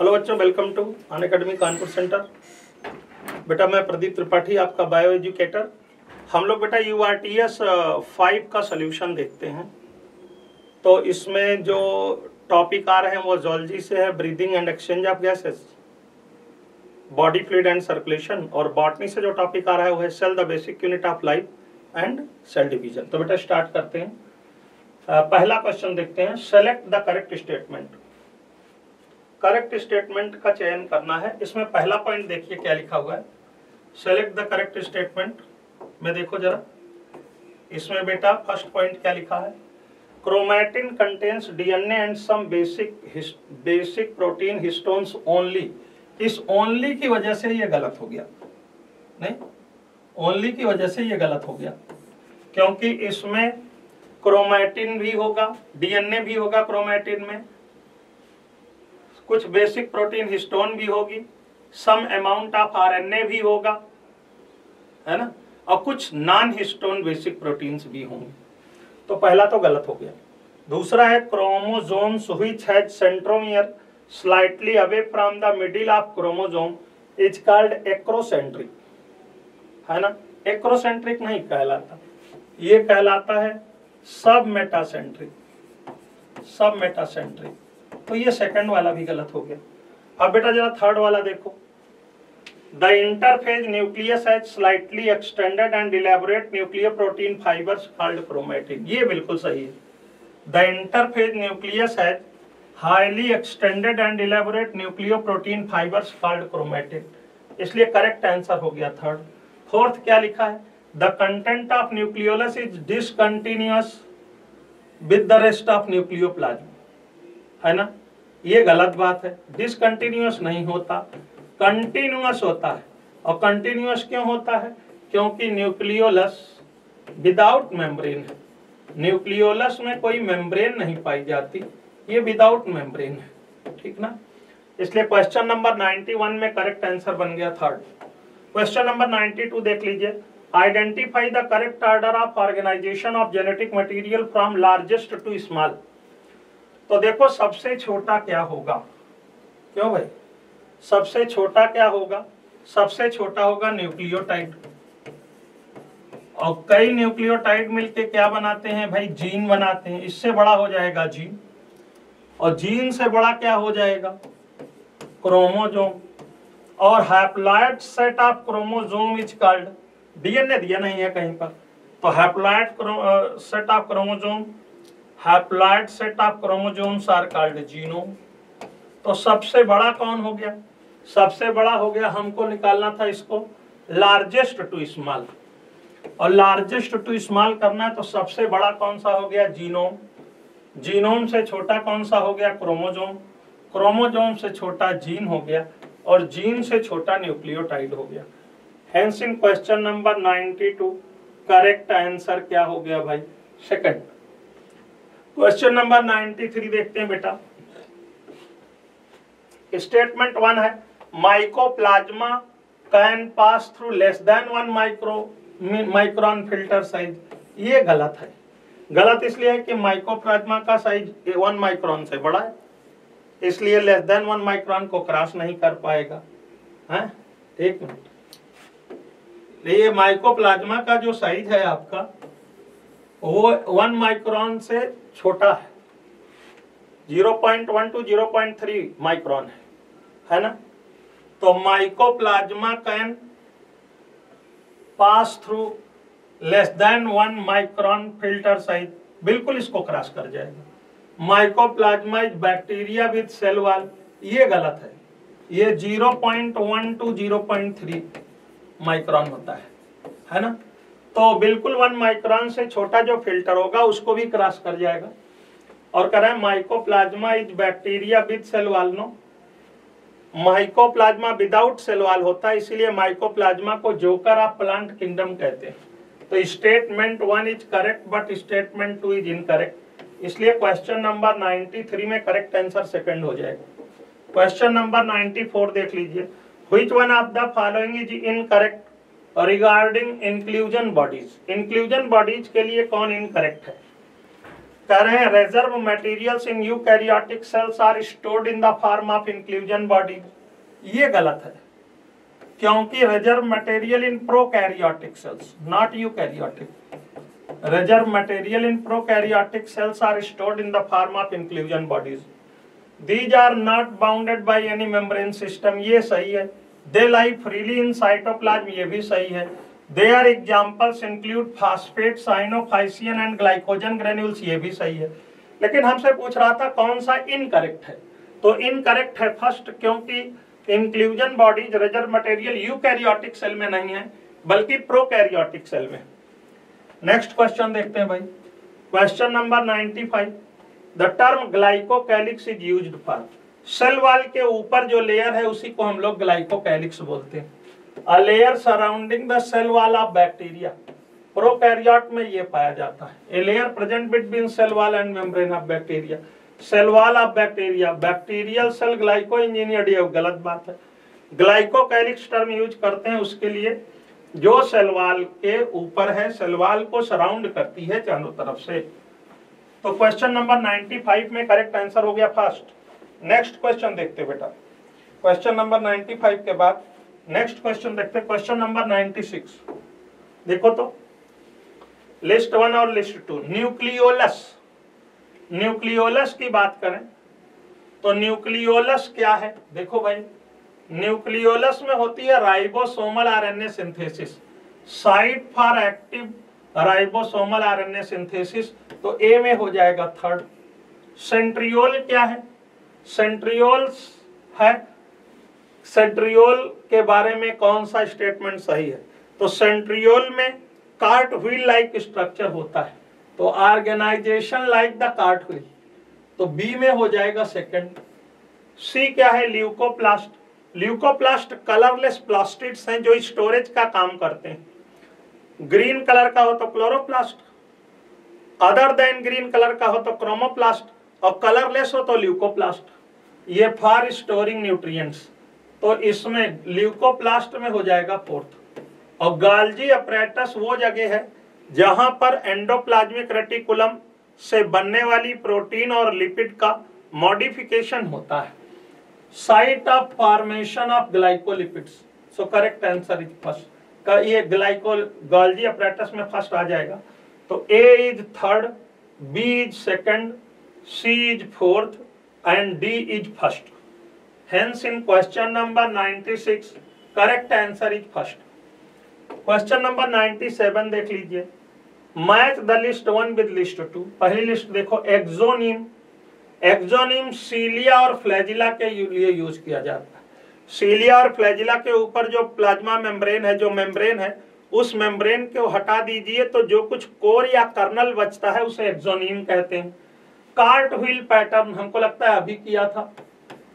Hello बच्चों, welcome to Unacademy Kanpur centre. बेटा मैं प्रदीप त्रिपाठी, आपका बायो एजुकेटर। हम लोग बेटा URTS 5 का सॉल्यूशन देखते हैं। तो इसमें जो टॉपिक आ रहे हैं वो जूलॉजी से है, breathing and exchange of gases, body fluid and circulation. और बॉटनी से जो टॉपिक आ रहा है वो है cell, the basic unit of life and cell division. तो बेटा स्टार्ट करते हैं। पहला क्वेश्चन देखते हैं, select the correct statement. Correct statement का चयन करना है। इसमें पहला पॉइंट देखिए क्या लिखा हुआ है, सेलेक्ट द करेक्ट स्टेटमेंट में। देखो जरा, इसमें बेटा फर्स्ट पॉइंट क्या लिखा है, chromatin contains DNA and some basic protein histones only. इस ओनली की वजह से ये गलत हो गया, नहीं, ओनली की वजह से ये गलत हो गया, क्योंकि इसमें क्रोमैटिन भी होगा, DNA भी होगा क्रोमैटिन में, कुछ बेसिक प्रोटीन हिस्टोन भी होगी, सम अमाउंट ऑफ RNA भी होगा, है ना, और कुछ नॉन हिस्टोन बेसिक प्रोटीन्स भी होंगे। तो पहला तो गलत हो गया। दूसरा है chromosomes which has centromere slightly away from the middle of chromosome is called acrocentric, है ना। एक्रोसेंट्रिक नहीं कहलाता, ये कहलाता है सब मेटासेंट्रिक, सब मेटासेंट्रिक। तो ये सेकंड वाला भी गलत हो गया। अब बेटा जरा थर्ड वाला देखो, the interphase nucleus has slightly extended and elaborate nucleoprotein fibres called chromatin. ये बिल्कुल सही है। The interphase nucleus has highly extended and elaborate nucleoprotein fibres called chromatin, इसलिए करेक्ट आंसर हो गया थर्ड। फोर्थ क्या लिखा है, the content of nucleolus is discontinuous with the rest of nucleoplasm, है ना। ये गलत बात है, डिसकंटिन्यूअस नहीं होता, कंटिन्यूअस होता है। और कंटिन्यूअस क्यों होता है, क्योंकि न्यूक्लियोलस विदाउट मेम्ब्रेन है। न्यूक्लियोलस में कोई मेम्ब्रेन नहीं पाई जाती, ये विदाउट मेम्ब्रेन है, ठीक ना। इसलिए क्वेश्चन नंबर 91 में करेक्ट आंसर बन गया थर्ड। क्वेश्चन नंबर 92 देख लीजिए, identify the correct order of organisation of genetic material from largest to small. तो देखो सबसे छोटा क्या होगा, क्यों भाई, सबसे छोटा क्या होगा, सबसे छोटा होगा न्यूक्लियोटाइड। और कई न्यूक्लियोटाइड मिलके क्या बनाते हैं भाई, जीन बनाते हैं। इससे बड़ा हो जाएगा जीन, और जीन से बड़ा क्या हो जाएगा, क्रोमोसोम। और haploid set of chromosome is called, DNA दिया नहीं है कहीं पर, तो haploid set of chromosome, haploid set of chromosomes are called genome. तो सबसे बड़ा कौन हो गया, सबसे बड़ा हो गया, हमको निकालना था इसको लार्जेस्ट टू स्मॉल, और लार्जेस्ट टू स्मॉल करना है तो सबसे बड़ा कौन सा हो गया, जीनोम। जीनोम से छोटा कौन सा हो गया, क्रोमोसोम। क्रोमोसोम से छोटा जीन हो गया, और जीन से छोटा न्यूक्लियोटाइड हो गया। Hence in question number 92 correct answer क्या हो गया भाई, सेकंड। क्वेश्चन नंबर 93 देखते हैं बेटा। स्टेटमेंट 1 है, mycoplasma can pass through less than 1 micron filter size. ये गलत है। गलत इसलिए है कि माइकोप्लाज्मा का साइज 1 माइक्रोन से बड़ा है, इसलिए लेस देन 1 माइक्रोन को क्रॉस नहीं कर पाएगा। हैं, एक मिनट, ये माइकोप्लाज्मा का जो साइज है आपका वो 1 माइक्रोन से छोटा है, 0.1 to 0.3 माइक्रोन है ना। तो mycoplasma can pass through less than 1 micron filter size, बिल्कुल इसको क्रॉस कर जाएगा। Mycoplasma is bacteria with cell wall, ये गलत है, ये 0.1 to 0.3 माइक्रोन होता है ना। तो बिल्कुल 1 माइक्रोन से छोटा जो फिल्टर होगा उसको भी क्रॉस कर जाएगा। और कह रहा है mycoplasma is bacteria with cell wall, no, mycoplasma without cell wall होता है, इसीलिए माइकोप्लाज्मा को जोकर ऑफ प्लांट किंगडम कहते हैं। तो statement 1 is correct but statement 2 is incorrect, इसलिए क्वेश्चन नंबर 93 में करेक्ट आंसर सेकंड हो जाएगा। क्वेश्चन नंबर 94 देख लीजिए, which one of the following is incorrect regarding inclusion bodies. Inclusion bodies के लिए कौन इनकरेक्ट है, कह रहे हैं reserve materials in eukaryotic cells are stored in the form of inclusion body. ये गलत है, क्योंकि reserve material in prokaryotic cells, not eukaryotic, reserve material in prokaryotic cells are stored in the form of inclusion bodies. These are not bounded by any membrane system, ये सही है। They lie freely in cytoplasm, ये भी सही है। Their examples include phosphate, cyanophycin and glycogen granules, ये भी सही है। लेकिन हमसे पूछ रहा था कौन सा इनकरेक्ट है, तो इनकरेक्ट है फर्स्ट, क्योंकि inclusion bodies reserve material eukaryotic cell में नहीं है बल्कि प्रोकैरियोटिक सेल में। नेक्स्ट क्वेश्चन देखते हैं भाई, question number 95। The term glycocalyx is used for, cell wall के ऊपर जो लेयर है उसी को हम लोग ग्लाइकोकैलिक्स बोलते हैं। A layer surrounding the cell wall of bacteria, prokaryote में ये पाया जाता है। A layer present between cell wall and membrane of bacteria, cell wall of bacteria, bacterial cell glyco engineered, ये गलत बात है। ग्लाइकोकैलिक्स टर्म यूज करते हैं उसके लिए जो सेल वॉल के ऊपर है, सेल वॉल को सराउंड करती है चारों तरफ से। तो क्वेश्चन नंबर 95 में करेक्ट आंसर हो गया फर्स्ट। नेक्स्ट क्वेश्चन देखते बेटा, क्वेश्चन नंबर 95 के बाद नेक्स्ट क्वेश्चन देखते, क्वेश्चन नंबर 96। देखो तो लिस्ट 1 और लिस्ट 2, न्यूक्लियोलस, न्यूक्लियोलस की बात करें तो न्यूक्लियोलस क्या है? देखो भाई, न्यूक्लियोलस में होती है ribosomal RNA synthesis, site for active ribosomal RNA synthesis, तो ए में हो जाएगा थर्ड। सेंट्रियोल क्या है? सेंट्रियोल है, सेंट्रियोल के बारे में कौन सा स्टेटमेंट सही है? तो सेंट्रियोल में कार्ट व्हील लाइक स्ट्रक्चर होता है, तो organisation like the cart wheel, तो बी में हो जाएगा सेकंड। सी क्या है? ल्यूकोप्लास्ट, ल्यूकोप्लास्ट कलरलेस प्लास्टिड्स हैं जो स्टोरेज का काम करते हैं। ग्रीन कलर का हो तो chloroplast, other than green colour का हो तो क्रोमोप्लास्ट, और कलरलेस हो तो ल्यूकोप्लास्ट। ये फॉर स्टोरिंग न्यूट्रिएंट्स, तो इसमें ल्यूकोप्लास्ट में हो जाएगा फोर्थ। और गाल्जी अपरेटस वो जगह है जहां पर एंडोप्लाज्मिक रेटिकुलम से बनने वाली प्रोटीन और लिपिड का मॉडिफिकेशन होता है, site of formation of glycolipids. So correct answer is first का, ये ग्लाइको गाल्जी अपरेटस में फर्स्ट आ जाएगा। तो A is third, B is second, C is fourth and D is first. Hence in question number 96 correct answer is first. Question number 97 देख लीजिए, match the list 1 with list 2। पहली list देखो, exonym, exonym सीलिया और flagella के लिए use किया जाता है। सीलिया और फ्लैजिला के ऊपर जो प्लाज्मा मेम्ब्रेन है, जो मेम्ब्रेन है, उस मेम्ब्रेन को हटा दीजिए तो जो कुछ कोर या कर्नल बचता है उसे एक्सोनिम कहते हैं। कार्ट व्हील पैटर्न हमको लगता है अभी किया था,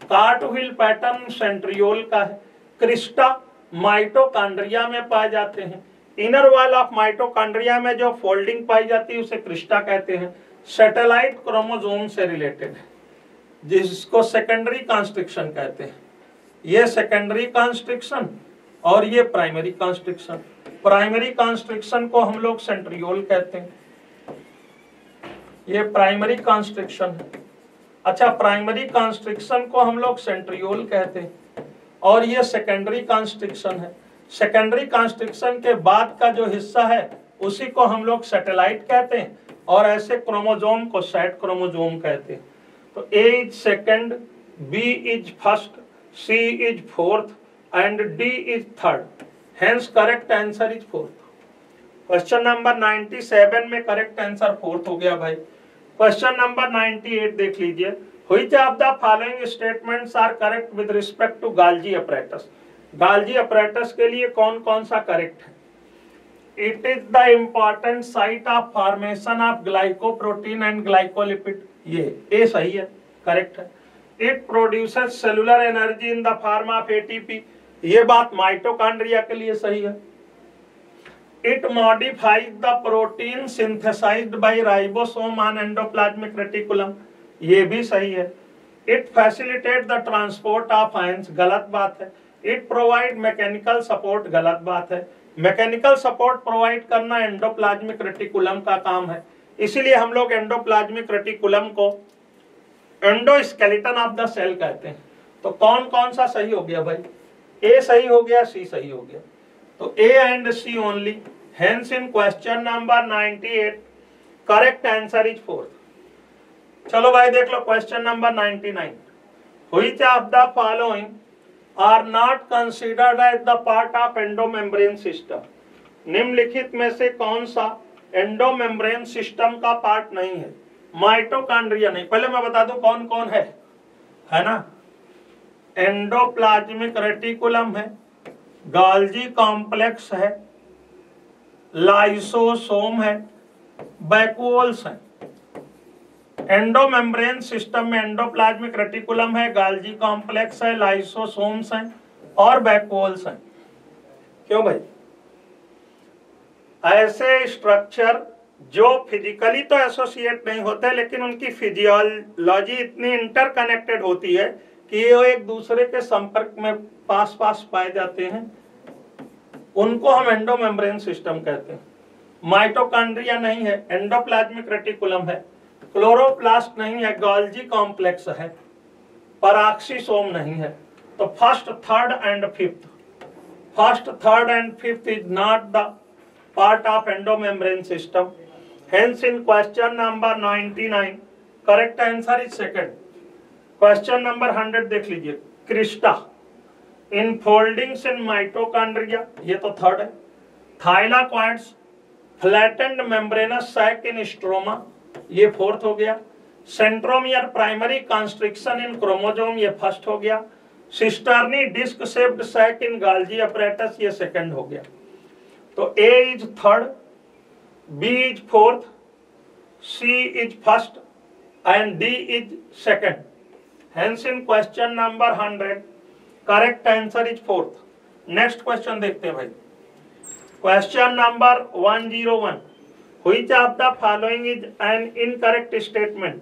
कार्ट व्हील पैटर्न सेंट्रियोल का है। क्रिस्टा माइटोकॉन्ड्रिया में पाए जाते हैं, इनर वॉल ऑफ माइटोकॉन्ड्रिया में जो फोल्डिंग पाई जाती है उसे क्रिस्टा कहते हैं। सैटेलाइट क्रोमोसोम से रिलेटेड है जिसको सेकेंडरी कॉन्स्ट्रिक्शन कहते हैं। ये सेकेंडरी कॉन्स्ट्रिक्शन और ये प्राइमरी कॉन्स्ट्रिक्शन। प्राइमरी कॉन्स्ट्रिक्शन को हम लोग सेंट्रियोल कहते हैं, ये प्राइमरी कॉन्स्ट्रिक्शन है। अच्छा, प्राइमरी कॉन्स्ट्रिक्शन को हम लोग सेंट्रियोल कहते हैं और ये सेकेंडरी कॉन्स्ट्रिक्शन है। सेकेंडरी कॉन्स्ट्रिक्शन के बाद का जो हिस्सा है उसी को हम लोग सैटेलाइट कहते हैं और ऐसे क्रोमोसोम को सेट क्रोमोसोम कहते हैं। तो A is second, B is first, C is fourth and D is third. Hence correct answer is fourth. Question number 97 में करेक्ट आंसर फोर्थ हो गया भाई। क्वेश्चन नंबर 98 देख लीजिए, which of the following statements are correct with respect to Golgi apparatus. Golgi apparatus के लिए कौन कौन सा करेक्ट है? It is the important site of formation of glycoprotein and glycolipid, ये ए सही है, करेक्ट है। It produces cellular energy in the form of ATP, ये बात माइटोकॉन्ड्रिया के लिए सही है। It modifies the protein synthesised by ribosome on endoplasmic reticulum, ये भी सही है। It facilitate the transport of ions, गलत बात है। इट प्रोवाइड मैकेनिकल सपोर्ट, गलत बात है। मैकेनिकल सपोर्ट प्रोवाइड करना एंडोप्लाज्मिक रेटिकुलम का काम है, इसीलिए हम लोग एंडोप्लाज्मिक रेटिकुलम को एंडोस्केलेटन ऑफ द सेल कहते हैं। तो कौन कौन सा सही हो गया भाई? ए सही हो गया, सी सही हो गया, तो A and C only. Hence in question number 98 correct answer is 4। चलो भाई देख लो question number 99। Which of the following are not considered as the part of endomembrane system? निम्नलिखित में से कौन सा एंडोमेम्ब्रेन सिस्टम का पार्ट नहीं है? माइटोकॉन्ड्रिया नहीं, पहले मैं बता दूं कौन कौन है ना। एंडोप्लाज्मिक रेटिकुलम है, गोल्जी कॉम्प्लेक्स है, लाइसोसोम है, वैक्यूल्स है। एंडोमेम्ब्रेन सिस्टम में एंडोप्लाज्मिक रेटिकुलम है, गोल्जी कॉम्प्लेक्स है, लाइसोसोम्स हैं और वैक्यूल्स हैं। क्यों भाई? ऐसे स्ट्रक्चर जो फिजिकली तो एसोसिएट नहीं होते लेकिन उनकी फिजियोलॉजी इतनी इंटरकनेक्टेड होती है कि ये एक दूसरे के संपर्क में पास पास पाए जाते हैं, उनको हम एंडोमेम्ब्रेन सिस्टम कहते हैं। माइटोकॉन्ड्रिया नहीं है, एंडोप्लाज्मिक रेटिकुलम है, क्लोरोप्लास्ट नहीं है, गोल्जी कॉम्प्लेक्स है, पैराक्सीसोम नहीं है। तो first, third and fifth is not the part of endomembrane system. Hence in question number 99 correct answer is second. Question number 100 देख लीजिए, क्रिस्टा इनफोल्डिंग्स इन माइटोकॉन्ड्रिया, ये तो थर्ड है। Thylakoids, flattened membranous sac in stroma, ये fourth हो गया। Centromere primary constriction in chromosome, ये first हो गया। Cisternae disc shaped sac in Golgi apparatus, ये सेकंड हो गया। तो A is third, B is fourth, C is first and D is second. Hence in question number 100 correct answer is fourth. Next question देखते हैं भाई, question number 101। Which of the following is an incorrect statement?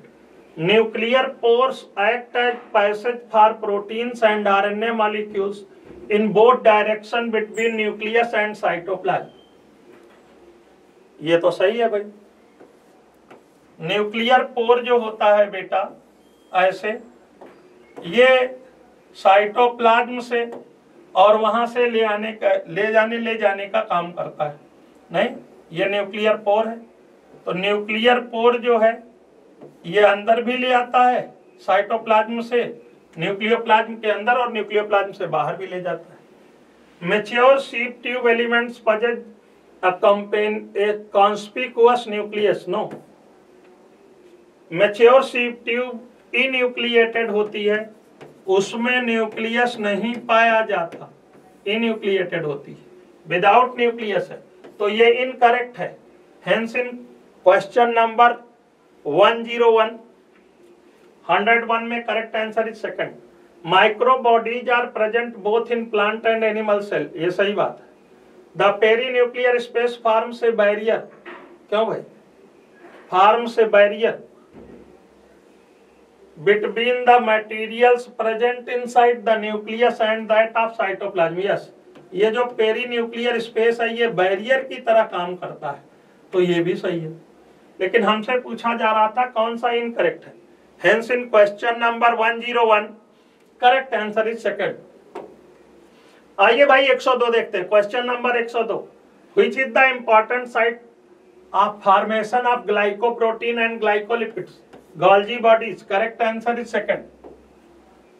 Nuclear pores act as passage for proteins and RNA molecules in both direction between nucleus and cytoplasm। ये तो सही है भाई। Nuclear pore जो होता है बेटा ऐसे, ये साइटोप्लाज्म से और वहां से ले जाने का काम करता है। नहीं, ये न्यूक्लियर पोर है। तो न्यूक्लियर पोर जो है ये अंदर भी ले आता है साइटोप्लाज्म से, न्यूक्लियोप्लाज्म के अंदर, और न्यूक्लियोप्लाज्म से बाहर भी ले जाता है। Mature sieve tube elements possess a conspicuous nucleus, no। Mature sieve tube enucleated होती है, उसमें न्यूक्लियस नहीं पाया जाता, इन्यूक्लिएटेड होती है, विदाउट न्यूक्लियस है। तो ये इनकरेक्ट है। हेंस इन क्वेश्चन नंबर 101 101 में correct answer is second. Micro bodies are present both in plant and animal cell, ये सही बात है। The perinuclear space forms a barrier, क्यों भाई? Forms a barrier between the materials present inside the nucleus and that of cytoplasm. Yes, ये जो perinuclear space है ये बैरियर की तरह काम करता है, तो ये भी सही है। लेकिन हमसे पूछा जा रहा था कौन सा इनकरेक्ट है। Hence in question number 101 correct answer is second। आइए भाई 102 देखते हैं। Question number 102, which is the important site of formation of glycoprotein and glycolipids? Golgi bodies, correct answer is second।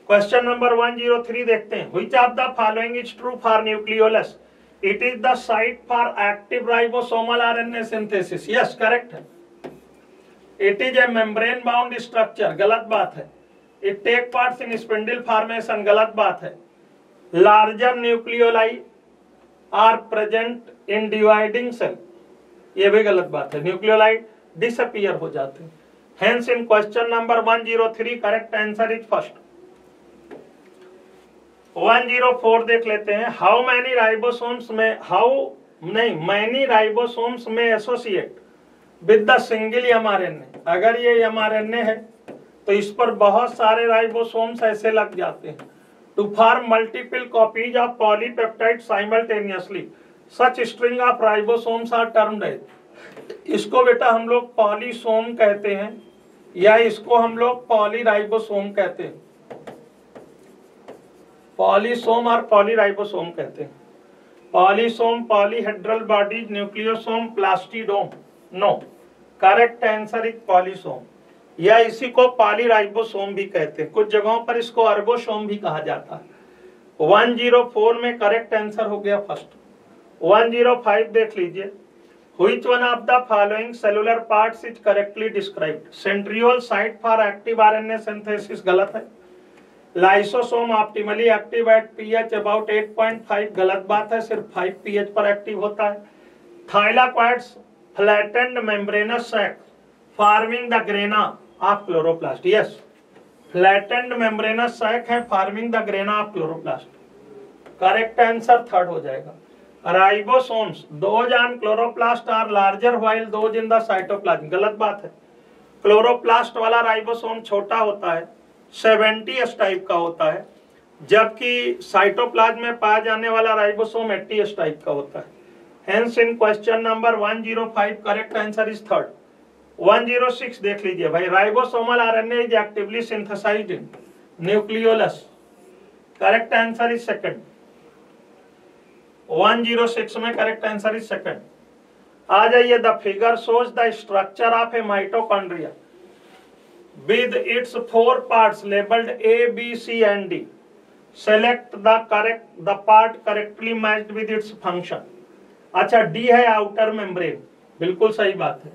Question number 103 देखते हैं, which of the following is true for nucleolus? It is the site for active ribosomal RNA synthesis। Yes, correct है। It is a membrane bound structure, गलत बात है। It take parts in spindle formation, गलत बात है। Larger nucleoli are present in dividing cell, ये भी गलत बात है। Nucleoli disappear हो जाते हैं। Hence in question number 103 correct answer is first। 104 देख लेते हैं। many ribosomes may associate with the single mRNA। अगर ये mRNA है तो इस पर बहुत सारे राइबोसोम्स ऐसे लग जाते हैं। To form multiple copies of polypeptide simultaneously, such string of ribosomes are termed as इसको बेटा हम लोग पॉलीसोम कहते हैं या इसको हम लोग पॉलीराइबोसोम कहते हैं। पॉलीसोम और पॉलीराइबोसोम कहते हैं। Polysome polyhedral bodies, nucleosome plastidome. No, correct answer is polysome, या इसी को पॉलीराइबोसोम भी कहते हैं। कुछ जगहों पर इसको अर्बोसोम भी कहा जाता है। 104 में करेक्ट आंसर हो गया फर्स्ट। 105 देख लीजिए। Which one of the following cellular parts is correctly described? Centriole site for active RNA synthesis गलत है। Lysosome optimally active at pH about 8.5 गलत बात है, सिर्फ 5 pH पर एक्टिव होता है। Thylakoids flattened membranous sac forming the grana of chloroplast. Yes, flattened membranous sac है forming the grana of chloroplast. Correct answer third हो जाएगा। Ribosomes those on chloroplast are larger while those in the cytoplasm गलत बात है। Chloroplast वाला ribosome छोटा होता है, 70S टाइप का होता है, जबकि साइटोप्लाज्म में पाया जाने वाला राइबोसोम 80S टाइप का होता है। Hence in question number 105 correct answer is third. 106 देख लीजिए भाई। Ribosomal RNA is actively synthesised in nucleolus. Correct answer is second. 106 में करेक्ट आंसर इज सेकंड। आ जाइए। The figure shows the structure of a mitochondria with its 4 parts labeled A, B, C and D. Select the part correctly matched with its function. अच्छा, D है outer membrane, बिल्कुल सही बात है।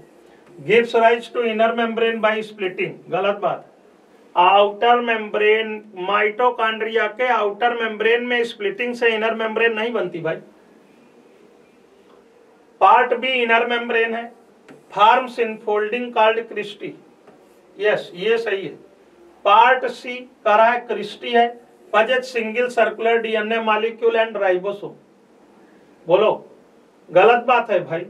Gives rise to inner membrane by splitting गलत बात है। Outer membrane, mitochondria के आउटर मेम्ब्रेन में स्प्लिटिंग से इनर मेम्ब्रेन नहीं बनती भाई। पार्ट बी इनर मेम्ब्रेन है, forms infolding called cristae. Yes, ये सही है। पार्ट सी करा है क्रिस्टी है, possesses single circular DNA molecule and ribosome. बोलो, गलत बात है भाई।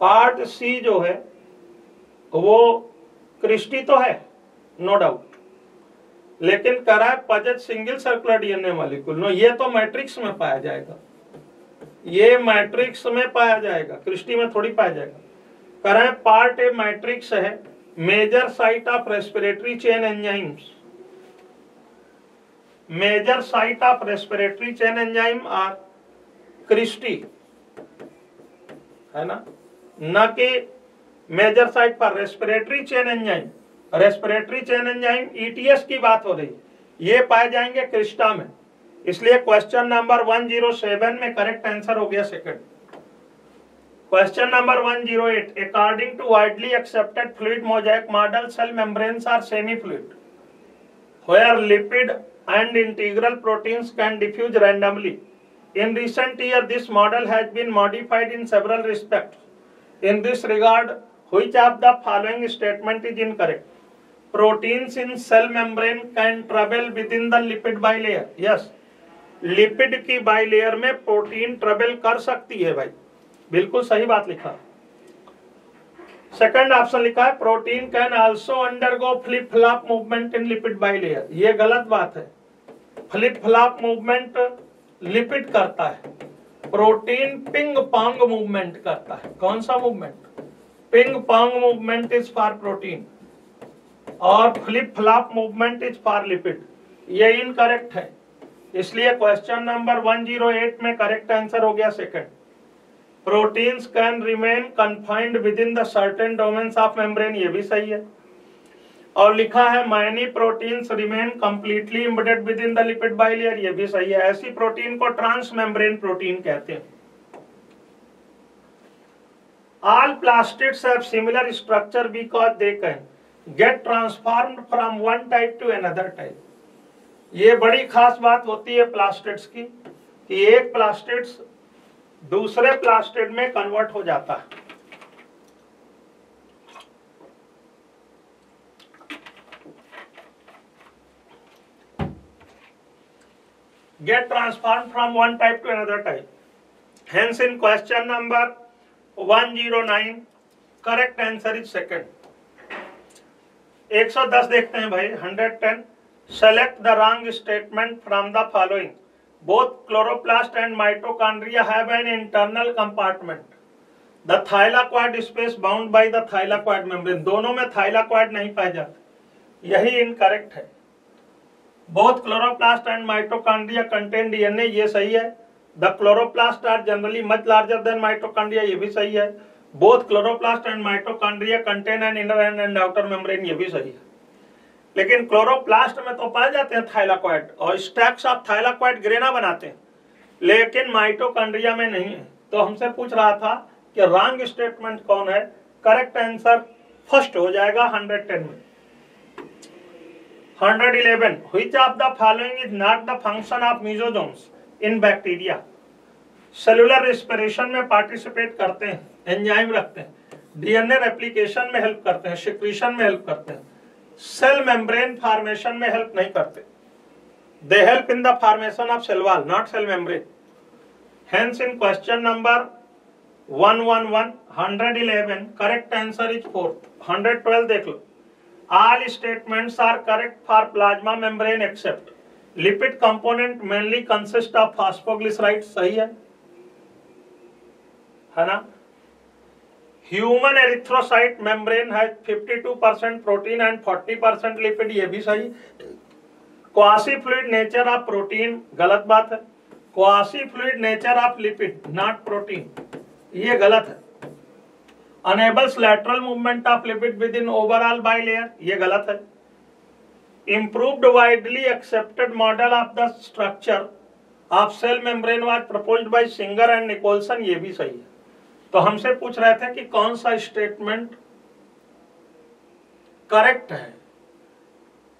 पार्ट सी जो है वो क्रिस्टी तो है, नो डाउट, लेकिन करा है possesses single circular DNA molecule. No, ये तो मैट्रिक्स में पाया जाएगा, ये मैट्रिक्स में पाया जाएगा, क्रिस्टी में थोड़ी पाया जाएगा। करा है पार्ट ए मैट्रिक्स है, major site of respiratory chain enzymes. Major site of respiratory chain enzyme are cristae, है ना, न कि मेजर साइट पर respiratory chain enzyme. Respiratory chain enzyme ETS की बात हो रही, ये पाए जाएंगे क्रिस्टा में। इसलिए क्वेश्चन नंबर 107 में करेक्ट आंसर हो गया second. Question number 108. According to widely accepted fluid mosaic model, cell membranes are semi-fluid, where lipid and integral proteins can diffuse randomly. In recent years, this model has been modified in several respects. In this regard, which of the following statement is incorrect? Proteins in cell membrane can travel within the lipid bilayer. Yes, lipid की bilayer में protein travel कर सकती है भाई, बिल्कुल सही बात लिखा। सेकंड ऑप्शन लिखा है protein can also undergo flip flop movement in lipid bilayer. ये गलत बात है। फ्लिप फ्लॉप मूवमेंट लिपिड करता है, प्रोटीन पिंग पोंग मूवमेंट करता है। कौन सा movement? Ping pong movement is for protein और flip flop movement is for lipid. ये इनकरेक्ट है, इसलिए क्वेश्चन नंबर 108 में करेक्ट आंसर हो गया second. Proteins can remain confined with in the certain domains of membrane, ये भी सही है। और लिखा है many proteins remain completely embedded with in the lipid bilayer, ये भी सही है। ऐसी प्रोटीन को ट्रांस मेम्ब्रेन प्रोटीन कहते हैं। All plastids have similar structure because they can get transformed from one type two another type. ये बड़ी खास बात होती है प्लास्टिड्स की कि एक प्लास्टिड्स दूसरे प्लास्टिड में कन्वर्ट हो जाता है। Get transformed from one type to another type. Hence, in question number 109, correct answer is second. 110 देखते हैं भाई। 110. Select the wrong statement from the following. Both chloroplast and mitochondria have an internal compartment. The thylakoid space bound by the thylakoid membrane, दोनों में thylakoid नहीं पाए जाते, यही incorrect है। Both chloroplast and mitochondria contain DNA, ये सही है। The chloroplast are generally much larger than mitochondria, ये भी सही है। Both chloroplast and mitochondria contain an inner and outer membrane, ये भी सही है। लेकिन क्लोरोप्लास्ट में तो पाए जाते हैं थाइलाकॉइड और स्टैक्स ऑफ थाइलाकॉइड ग्रेना बनाते हैं, लेकिन माइटोकॉन्ड्रिया में नहीं है। तो हमसे पूछ रहा था कि रॉन्ग स्टेटमेंट कौन है। करेक्ट आंसर फर्स्ट हो जाएगा 110 में। 111 which of the following is not the function of मेसोसोम्स in bacteria. Cellular respiration में पार्टिसिपेट करते हैं, एंजाइम रखते हैं, डीएनए रेप्लिकेशन में हेल्प करते हैं, सिक्रीशन में हेल्प करते हैं, सेल मेम्ब्रेन फॉर्मेशन में हेल्प नहीं करते। They help in the formation of cell wall, not cell membrane. Hence in question number 111 111 correct answer is 4th। 112 देख लो। All statements are correct for plasma membrane except lipid component mainly consist of phosphoglyceride, सही है ना। Human erythrocyte membrane है 52% protein and 40% lipid, ये भी सही। Quasi fluid nature of protein, गलत बात है। Quasi fluid nature of lipid not protein, ये गलत है। Enables lateral movement of lipid within overall bilayer, ये गलत है। Improved widely accepted model of the structure of cell membrane was proposed by Singer and Nicolson, ये भी सही है। तो हमसे पूछ रहे थे कि कौन सा स्टेटमेंट करेक्ट है,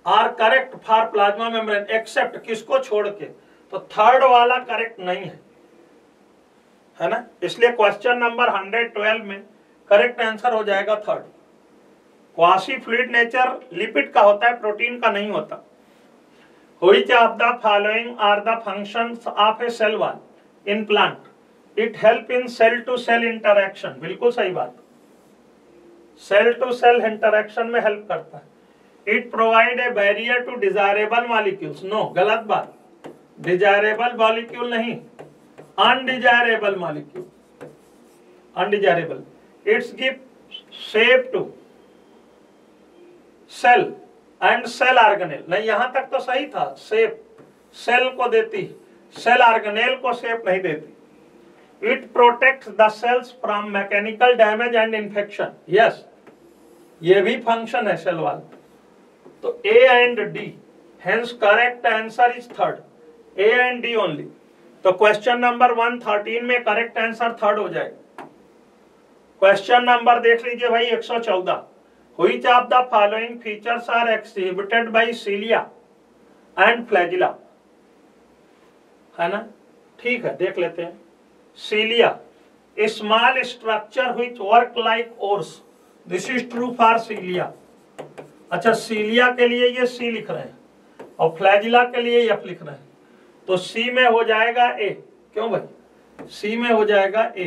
are correct for plasma membrane except, किसको छोड़ के, तो थर्ड वाला करेक्ट नहीं है ना। इसलिए क्वेश्चन नंबर 112 में करेक्ट आंसर हो जाएगा third. Quasi fluid nature lipid का होता है, प्रोटीन का नहीं होता। Which of the following are the functions of a cell wall in plant. It help in cell to cell interaction, बिल्कुल सही बात, सेल टू सेल इंटरैक्शन में हेल्प करता है। It provide a barrier to desirable molecules, no, गलत बात। Desirable molecule नहीं, undesirable molecule, undesirable. It's give shape to cell and cell organelle, नहीं यहां तक तो सही था, शेप सेल को देती, सेल ऑर्गेनेल को शेप नहीं देती। It protects the cells from mechanical damage and infection. Yes, ये भी फंक्शन है सेल वाल। तो A and D, hence correct answer is third. A and D only. तो क्वेश्चन नंबर 113 में करेक्ट आंसर थर्ड हो जाएगा। क्वेश्चन नंबर देख लीजिए भाई 114। Which of the following features are exhibited by cilia and flagella, है ना। ठीक है, देख लेते हैं। Cilia, a small structure which work like oars. This is true for cilia. अच्छा, cilia के लिए ये C लिख रहे हैं और flagella के लिए F लिख रहे हैं, तो C में हो जाएगा A। क्यों भाई, C में हो जाएगा A।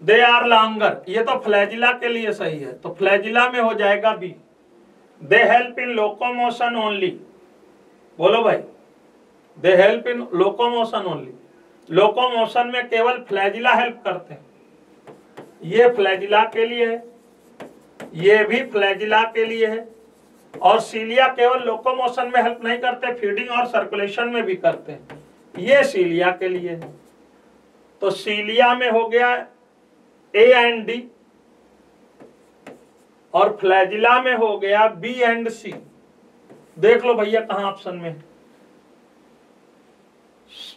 They are longer, ये तो flagella के लिए सही है, तो flagella में हो जाएगा B। They help in locomotion only, बोलो भाई, they help in locomotion only। Locomotion में केवल फ्लैजिला हेल्प करते हैं, ये फ्लैजिला के लिए है, ये भी फ्लैजिला के लिए है। और सीलिया केवल लोकोमोशन में हेल्प नहीं करते, फीडिंग और सर्कुलेशन में भी करते हैं, ये सीलिया के लिए है। तो सीलिया में हो गया A एंड D और फ्लैजिला में हो गया B एंड C। देख लो भैया कहां ऑप्शन में है।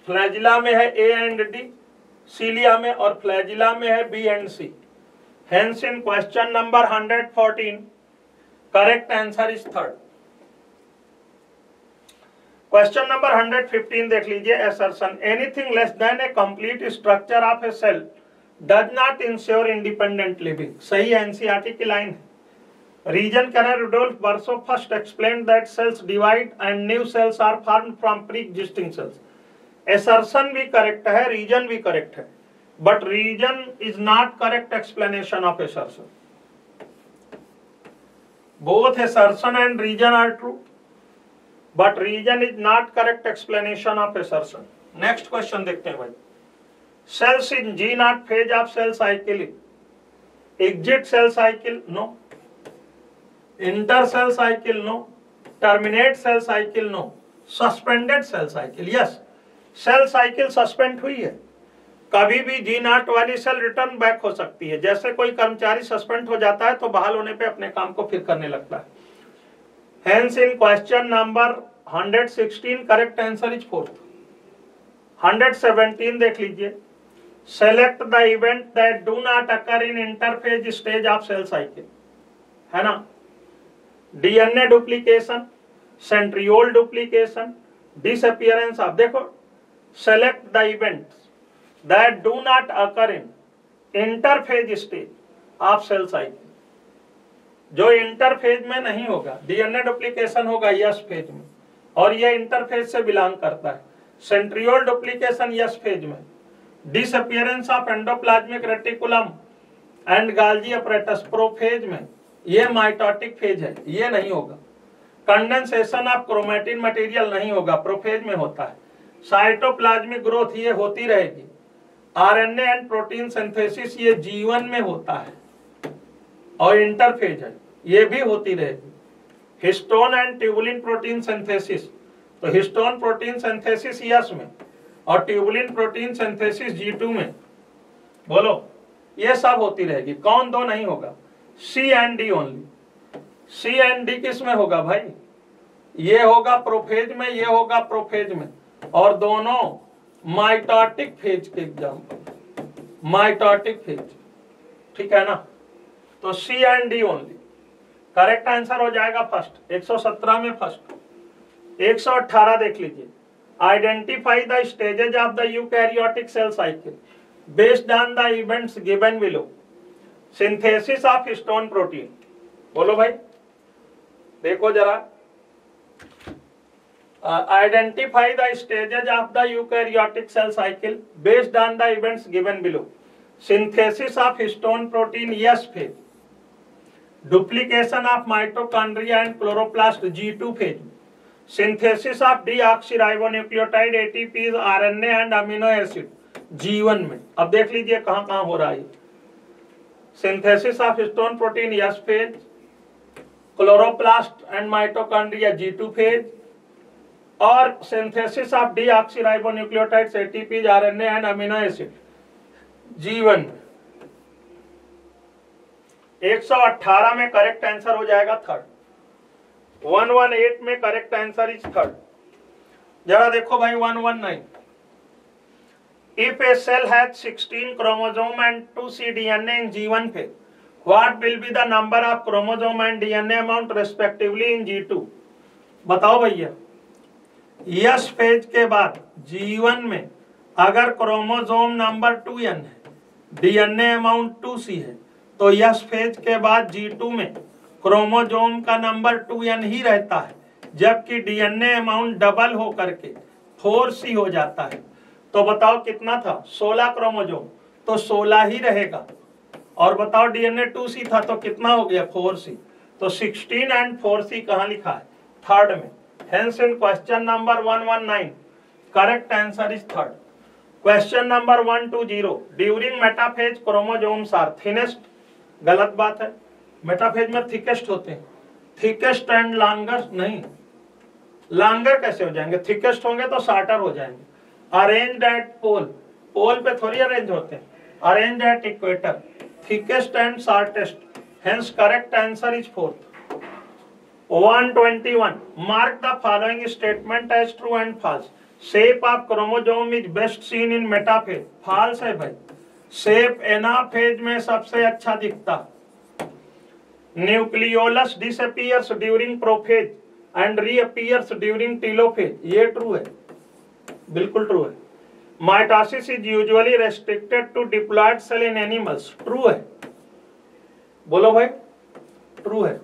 फ्लैजिला में है A एंड D, सीलिया में और फ्लैजिला में है B and C। Hence in question number 114 correct answer is third. Question number 115 देख लीजिए। Assertion anything less than a complete structure of a cell does not ensure independent living, सही NCERT की line है। Reason कैनर Rudolf Virchow first explained that cells divide and new cells are formed from pre existing cells. assertion भी correct है, reason भी correct है, but reason is not correct explanation of assertion। Both assertion and reason are true, but reason is not correct explanation of assertion। Next question देखते हैं भाई। cells in G0 phase of cell cycle, exit cell cycle no, enter cell cycle no, terminate cell cycle no, suspended cell cycle yes, cell cycle suspend हुई है, कभी भी G0 वाली cell return back हो सकती है। जैसे कोई कर्मचारी सस्पेंड हो जाता है तो बहाल होने पे अपने काम को फिर करने लगता है। Hence in question number 116 correct answer is 4th। 117 देख लीजिए, select the event that do not occur in interphase stage of cell cycle, है ना, DNA duplication, centriole duplication, disappearance of, देखो select the events that do not occur in interphase stage of cell cycle, जो interphase में नहीं होगा। DNA duplication होगा yes phase में, और यह इंटरफेज से बिलोंग करता है। सेंट्रियोल डुप्लीकेशन यस फेज में। Disappearance of endoplasmic reticulum and गाल्जी apparatus prophase में, यह माइटोटिक फेज है, यह नहीं होगा। कंडेंसेशन ऑफ क्रोमेटिन मटेरियल नहीं होगा, प्रोफेज में होता है। साइटोप्लाज्मिक ग्रोथ ये होती रहेगी। आरएनए एंड प्रोटीन सिंथेसिस ये जीवन में होता है और इंटरफेज है, ये भी होती रहेगी। Histone and tubulin protein synthesis, तो हिस्टोन प्रोटीन सिंथेसिस यस में और ट्यूबुलिन प्रोटीन सिंथेसिस G2 में, बोलो ये सब होती रहेगी। कौन दो नहीं होगा? C and D only. C and D किस में होगा भाई? ये होगा प्रोफेज में, ये होगा प्रोफेज में, और दोनों माइटोटिक फेज के एग्जाम्पल, माइटोटिक फेज, ठीक है ना। तो C and D only correct answer हो जाएगा फर्स्ट। 117 में फर्स्ट। 118 देख लीजिए, identify the stages of the eukaryotic cell cycle based on the events given below. Synthesis of histone protein, बोलो भाई, देखो जरा, identify the stages of the eukaryotic cell cycle based on the events given below. Synthesis of histone protein S phase, duplication of mitochondria and chloroplast G2 phase, synthesis of deoxyribonucleotide ATPs RNA and amino acid G1 में। अब देख लीजिए कहां कहां हो रहा है। Synthesis of histone protein S phase, chloroplast and mitochondria G2 phase, और synthesis of deoxyribonucleotides ATPs RNA and amino acid G1 में। 118 में करेक्ट आंसर हो जाएगा थर्ड। 118 में करेक्ट आंसर इज थर्ड। जरा देखो भाई 119, if a cell has 16 chromosome and 2 cDNA in G1 phase, what will be the number of chromosome and DNA amount respectively in G2? बताओ भैया, यस फेज के बाद G1 में अगर क्रोमोसोम नंबर 2n है, DNA अमाउंट 2c है, तो yes phase के बाद G2 में क्रोमोसोम का नंबर 2n ही रहता है, जबकि DNA अमाउंट डबल हो करके 4c हो जाता है। तो बताओ कितना था? 16 क्रोमोसोम, तो 16 ही रहेगा। और बताओ DNA 2c था तो कितना हो गया? 4c। तो 16 एंड 4c कहां लिखा है? थर्ड में। Hence in question number 119 correct answer is third. Question number 120, during metaphase chromosomes are thinnest, गलत बात है। मेटाफेज में थिकेस्ट होते हैं, थिकेस्ट एंड लॉन्गर नहीं। लॉन्गर कैसे हो जाएंगे? थिकेस्ट होंगे तो शॉर्टर हो जाएंगे। अरेंज्ड एट पोल, पोल पे थोड़ी अरेंज होते हैं, arranged at equator, thickest and shortest. Hence correct answer is fourth. 121, mark the following statement as true and false. Shape of chromosome is best seen in metaphase. false है भाई, shape anaphase में सबसे अच्छा दिखता। Nucleolus disappears during prophase and reappears during telophase, ये true है, बिल्कुल true है। Mitosis is usually restricted to diploid cell in animals, true है, बोलो भाई, ट्रू है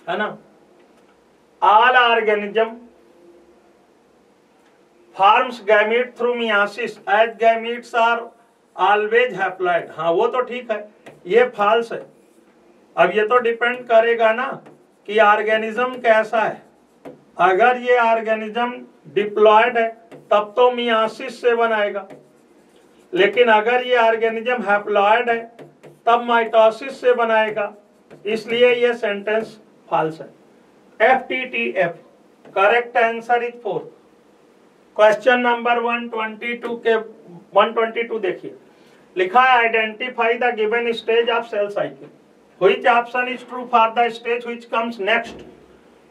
ना। All organism forms gamete through meiosis as gametes are always haploid, हाँ वो तो ठीक है, ये फॉल्स है। अब ये तो डिपेंड करेगा ना कि ऑर्गेनिज्म कैसा है। अगर ये ऑर्गेनिज्म डिप्लॉयड है तब तो मियासिस से बनाएगा, लेकिन अगर ये ऑर्गेनिज्म हैप्लॉइड है तब माइटोसिस से बनाएगा, इसलिए ये सेंटेंस फॉल्स है। FTTF correct answer is 4। Question number 122 के 122 देखिए, लिखा है identify the given stage of cell cycle, which option is true for the stage which comes next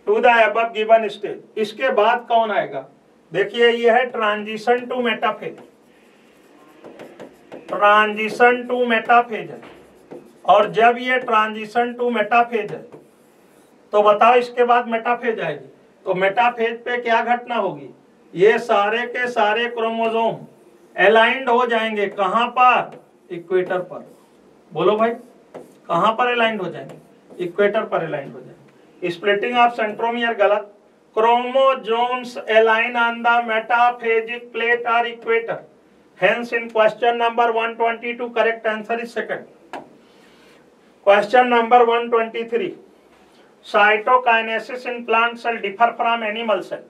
to the above given stage. इसके बाद कौन आएगा? देखिए ये है transition to metaphase, transition to metaphase है। और जब ये ट्रांजिशन टू मेटाफेज है तो बताओ इसके बाद मेटाफेज आएगी, तो मेटाफेज पे क्या घटना होगी? ये सारे के सारे क्रोमोसोम अलाइंड हो जाएंगे। कहां पर? इक्वेटर पर। बोलो भाई, कहां पर अलाइंड हो जाएंगे? इक्वेटर पर अलाइंड हो जाएंगे। स्प्लिटिंग ऑफ सेंट्रोमियर गलत। Chromosomes align on the metaphasic plate और equator, hence in question number 122 correct answer is second. Question number 123, cytokinesis in plant cell differ from animal cell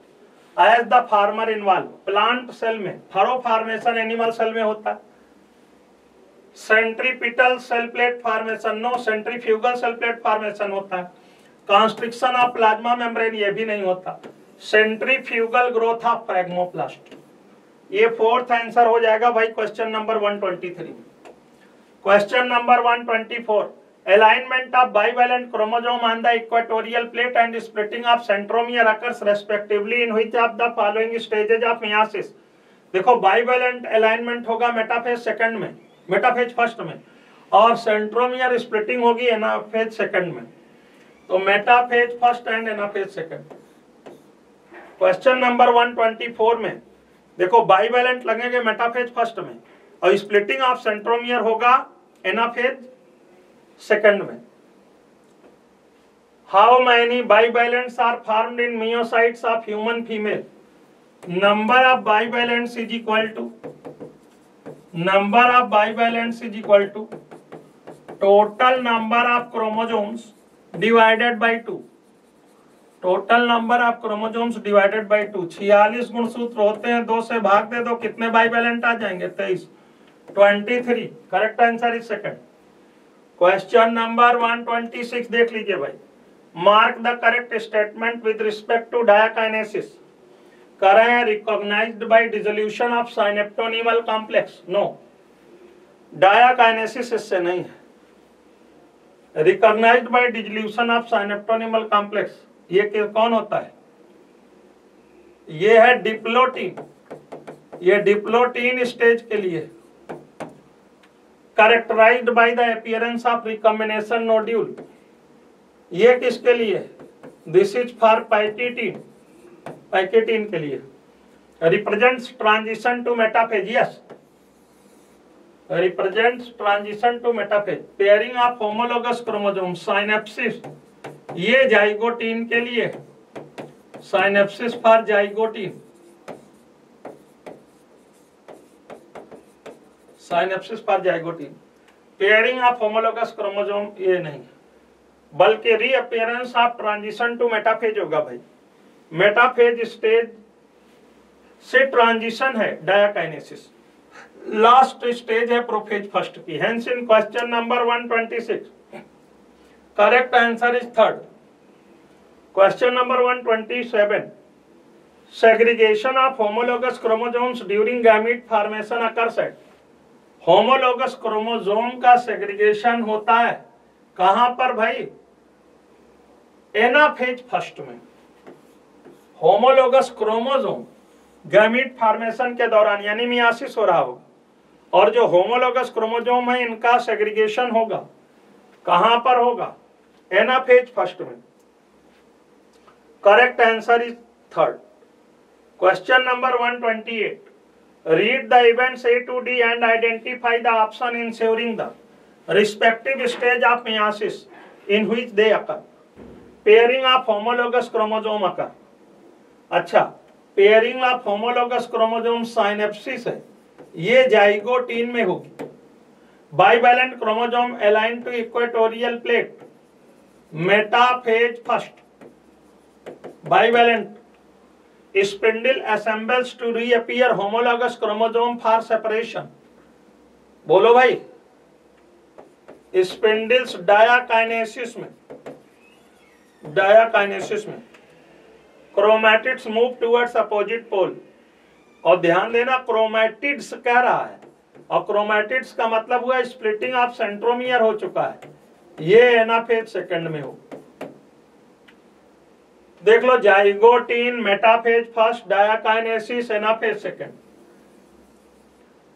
as the farmer involved। Plant cell में furrow formation animal cell में होता है, centripetal cell plate formation no, centrifugal cell plate formation होता है, constriction of plasma membrane ये भी नहीं होता, सेंट्रीफ्यूगल ग्रोथ ऑफ फ्रैग्मोप्लास्ट। ये फोर्थ आंसर हो जाएगा भाई question number 123। Question number 124, alignment of bivalent chromosome on the equatorial plate and splitting of centromere occurs respectively in which of the following stages of meiosis. देखो bivalent alignment होगा metaphase second में, metaphase first में, और centromere splitting होगी anaphase second में। तो metaphase first and anaphase second. Question number 124 में देखो बाइवेलेंट लगेंगे मेटाफेज फर्स्ट में और स्प्लिटिंग ऑफ सेंट्रोमियर होगा एनाफेज सेकंड में। How many bivalents are formed in meiocytes of human female? Number of bivalents is equal to, number of bivalents is equal to total number of chromosomes divided by 2। Total number of chromosomes divided by 2। 46 गुणसूत्र होते हैं, 2 से भाग दे दो, कितने bivalent आ जाएंगे? 23, 23। Correct answer is second. Question number 126 देख लीजिए भाई, mark the correct statement with respect to diakinesis. करें recognised by dissolution of synaptonemal complex, no, diakinesis इससे नहीं है। Recognised by dissolution of synaptonemal complex ये कौन होता है? ये है डिप्लोटीन, ये डिप्लोटीन स्टेज के लिए। Characterised by the appearance of recombination nodule, ये किसके लिए? This is for pachytene, pachytene के लिए। Represents transition to metaphase, yes, represents transition to metaphase. Pairing of homologous chromosome, synapsis, ये जाइगोटीन के लिए, synapsis for zygotene, synapsis for zygotene. Pairing of homologous chromosome ये नहीं, बल्कि reappearance of transition to metaphase होगा भाई। मेटाफेज स्टेज से transition है डायाकाइनेसिस, लास्ट स्टेज है प्रोफेज फर्स्ट की। Hence in question number 126 correct answer is third. Question number 127, segregation of homologous chromosomes during gamete formation occurs at. Homologous chromosome का segregation होता है कहां पर भाई? एनाफेज फर्स्ट में। होमोलोगस क्रोमोसोम गैमीट फॉर्मेशन के दौरान यानी मियोसिस हो रहा होगा, और जो होमोलोगस क्रोमोसोम है इनका सेग्रीगेशन होगा कहां पर होगा? एनाफेज फर्स्ट में। Correct answer is third. Question number 128, read the events A to D and identify the option ensuring the respective stage of meiosis in which they occur। Pairing of homologous chromosome occur। अच्छा, pairing of homologous chromosome synapsis है, ये zygotene में होगी। Bivalent chromosome align to equatorial plate, metaphase first. Bivalent spindle assembles to reappear homologous chromosome for separation, बोलो भाई, spindles diakinesis में chromatids move towards opposite pole. और ध्यान देना क्रोमैटिड्स कह रहा है, और क्रोमैटिड्स का मतलब हुआ स्प्लिटिंग ऑफ सेंट्रोमियर हो चुका है, ये एनाफेज सेकंड में हो। देख लो, zygotene metaphase first, diakinesis anaphase second.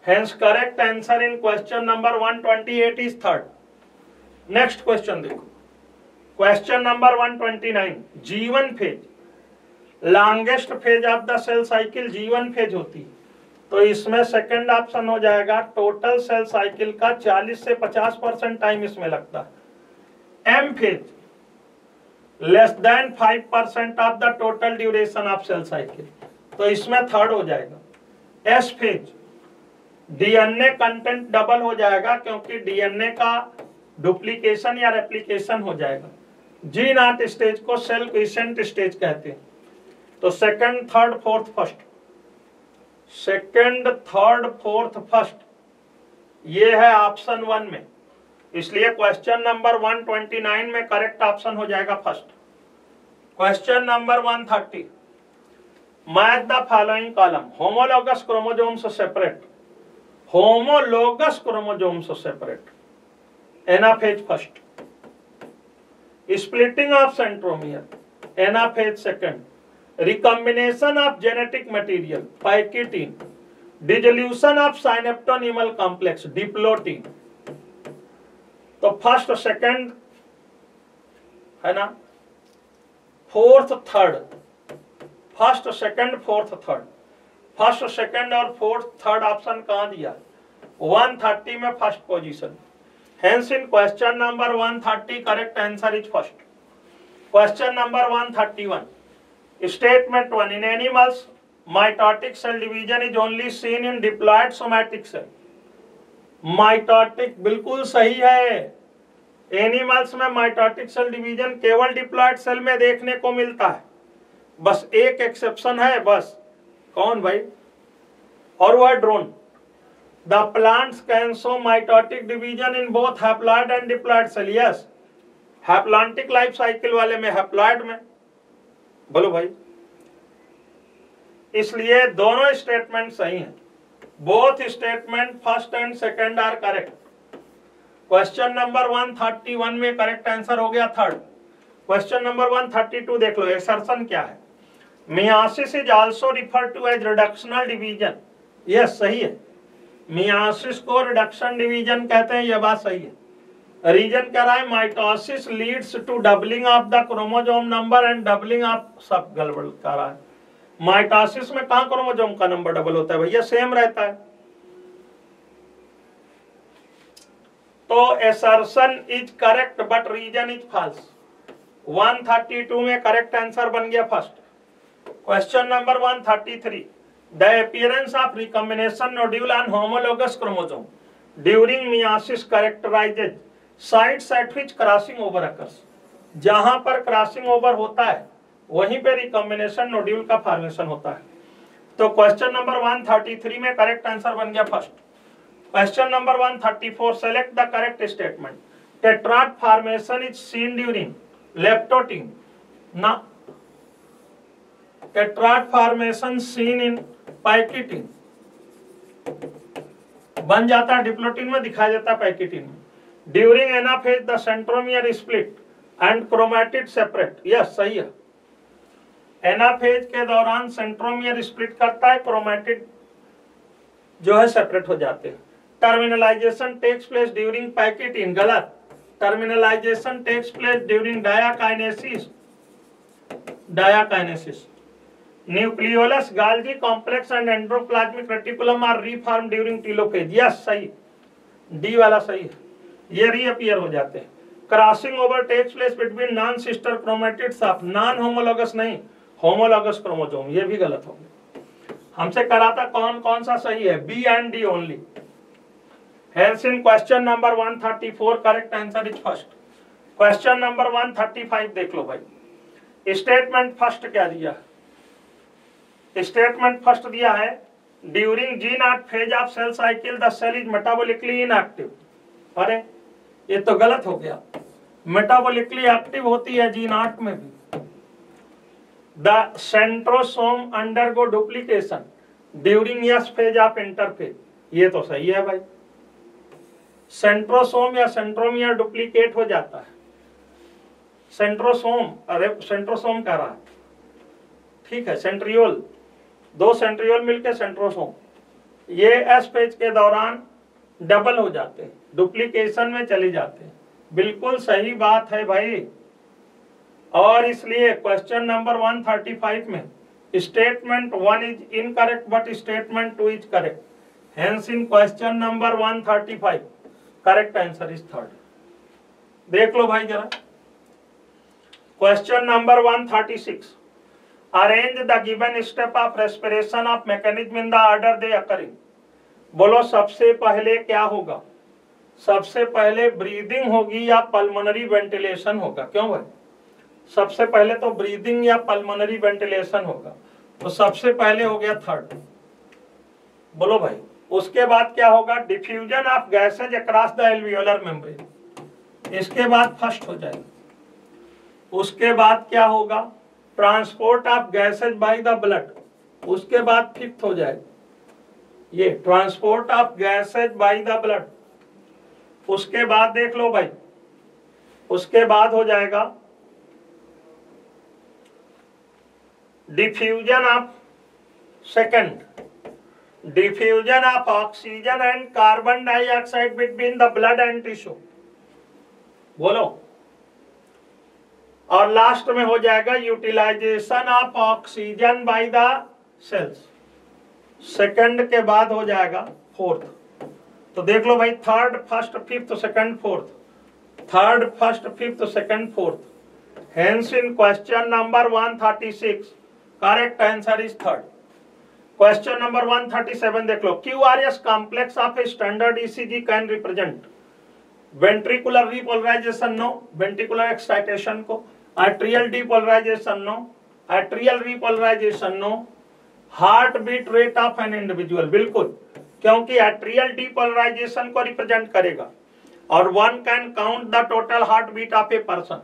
Hence correct answer in question number 128 is third. Next question देखो, question number 129, G1 phase, longest phase of the cell cycle G1 phase होती है, तो इसमें सेकंड ऑप्शन हो जाएगा। टोटल सेल साइकिल का 40 से 50% time इसमें लगता है। M phase, less than 5% of the total duration of cell cycle, तो इसमें थर्ड हो जाएगा। S phase, DNA content double हो जाएगा क्योंकि डीएनए का डुप्लीकेशन या रेप्लिकेशन हो जाएगा। जी नॉट स्टेज को सेल क्विसेंट स्टेज कहते हैं। तो second, third, fourth, first, second, third, fourth, first, ये है ऑप्शन 1 में, इसलिए क्वेश्चन नंबर 129 में करेक्ट ऑप्शन हो जाएगा first. Question number 130, match the following column, homologous chromosomes separate, homologous chromosomes separate, anaphase first, splitting of centromere, anaphase second, recombination of genetic material, picotin, dissolution of synaptonemal complex, diplotin। तो first second है ना, fourth third, first second fourth third, first second और fourth third option कहां दिया, 130 में first position. Hence in question number 130 correct answer is first. Question number 131, statement 1, in animals mitotic cell division is only seen in diploid somatic cell. Mitotic बिल्कुल सही है, animals में mitotic cell division केवल diploid cell में देखने को मिलता है, बस एक एक्सेप्शन है, बस कौन भाई, और वह ड्रोन। The plants can show mitotic division in both haploid and diploid cell. Yes, haplontic life cycle वाले में, हैप्लॉइड में, बोलो भाई। इसलिए दोनों स्टेटमेंट सही हैं, both statement first and second are correct. Question number 131 में करेक्ट आंसर हो गया थर्ड। क्वेश्चन नंबर 132 देख लो, एक्सर्शन क्या है। Meiosis is also refer to as reductional division. Yes, सही है, मियासिस को रिडक्शन डिवीजन कहते हैं, यह बात सही है। रीजन कह रहा है mitosis leads to doubling of the chromosome number and doubling of, सब गड़बड़ कर रहा है। माइटोसिस में कहां क्रोमोसोम का नंबर डबल होता है भैया, सेम रहता है। तो assertion is correct but reason is false. 132 में करेक्ट आंसर बन गया first. Question number 133, the appearance of recombination nodule on homologous chromosome during meiosis characterizes sites at which crossing over occurs। जहां पर क्रॉसिंग ओवर होता है वहीं पे recombination nodule का फॉर्मेशन होता है। तो क्वेश्चन नंबर 133 में करेक्ट आंसर बन गया first. Question number 134, select the correct statement. Tetrad formation is seen during leptotene ना, टेट्राड फॉर्मेशन सीन इन पाइकिटिन, बन जाता है डिप्लोटिन में, दिखाया जाता है पाइकिटिन में। During anaphase the centromere split and chromatid separate. Yes, सही है, एनाफेज के दौरान सेंट्रोमियर स्प्लिट करता है, क्रोमैटिड जो है सेपरेट हो जाते हैं। Terminalisation takes place during pachytene, गलत। Terminalisation takes place during diakinesis, diakinesis. Nucleolus, Golgi complex and endoplasmic reticulum are reform during telophase. Yes, सही, डी वाला सही है, ये रीअपीयर हो जाते हैं। Crossing over takes place between non sister chromatids of, non homologous नहीं, होमोलॉगस क्रोमोसोम, ये भी गलत हो गया। हमसे करा था कौन कौन सा सही है, B and D only. Hence in question number 134 correct answer is first. Question number 135 देख लो भाई, स्टेटमेंट फर्स्ट क्या दिया, स्टेटमेंट फर्स्ट दिया है during G0 phase of cell cycle the cell is metabolically inactive. अरे ये तो गलत हो गया, मेटाबॉलिकली एक्टिव होती है G0 में भी। The centrosome undergo duplication during yes phase of interphase, ये तो सही है भाई। सेंट्रोसोम या सेंट्रोमियर डुप्लीकेट हो जाता है। सेंट्रोसोम, अरे सेंट्रोसोम कह रहा है, ठीक है, सेंट्रियोल, दो सेंट्रियोल मिलके सेंट्रोसोम, ये एस फेज के दौरान डबल हो जाते हैं, डुप्लीकेशन में चले जाते हैं। बिल्कुल सही बात है भाई। और इसलिए क्वेश्चन नंबर 135 में statement 1 is incorrect but statement 2 is correct, hence in question number 135 correct answer is third. देख लो भाई जरा question number 136, arrange the given step of respiration of mechanism in the order they occurring. बोलो सबसे पहले क्या होगा, सबसे पहले ब्रीदिंग होगी या पल्मोनरी वेंटिलेशन होगा? क्यों भाई, सबसे पहले तो ब्रीदिंग या पल्मोनरी वेंटिलेशन होगा, तो सबसे पहले हो गया थर्ड। बोलो भाई उसके बाद क्या होगा, diffusion of gases across the alveolar membrane, इसके बाद फर्स्ट हो जाएगा। उसके बाद क्या होगा, transport of gases by the blood, उसके बाद फिफ्थ हो जाएगा ये transport of gases by the blood. उसके बाद देख लो भाई, उसके बाद हो जाएगा diffusion of, second diffusion of oxygen and carbon dioxide between the blood and tissue. बोलो, और लास्ट में हो जाएगा utilisation of oxygen by the cells, second के बाद हो जाएगा फोर्थ। तो देख लो भाई, third first fifth second fourth, third first fifth second fourth, hence in question number 136 correct answer is third. Question number 137 देख लो, QRS complex of a standard ECG can represent ventricular repolarisation no, ventricular excitation को, atrial depolarisation no, atrial repolarisation no, heart beat rate of an individual, बिल्कुल, क्योंकि atrial depolarisation को represent करेगा और one can count the total heart beat of a person,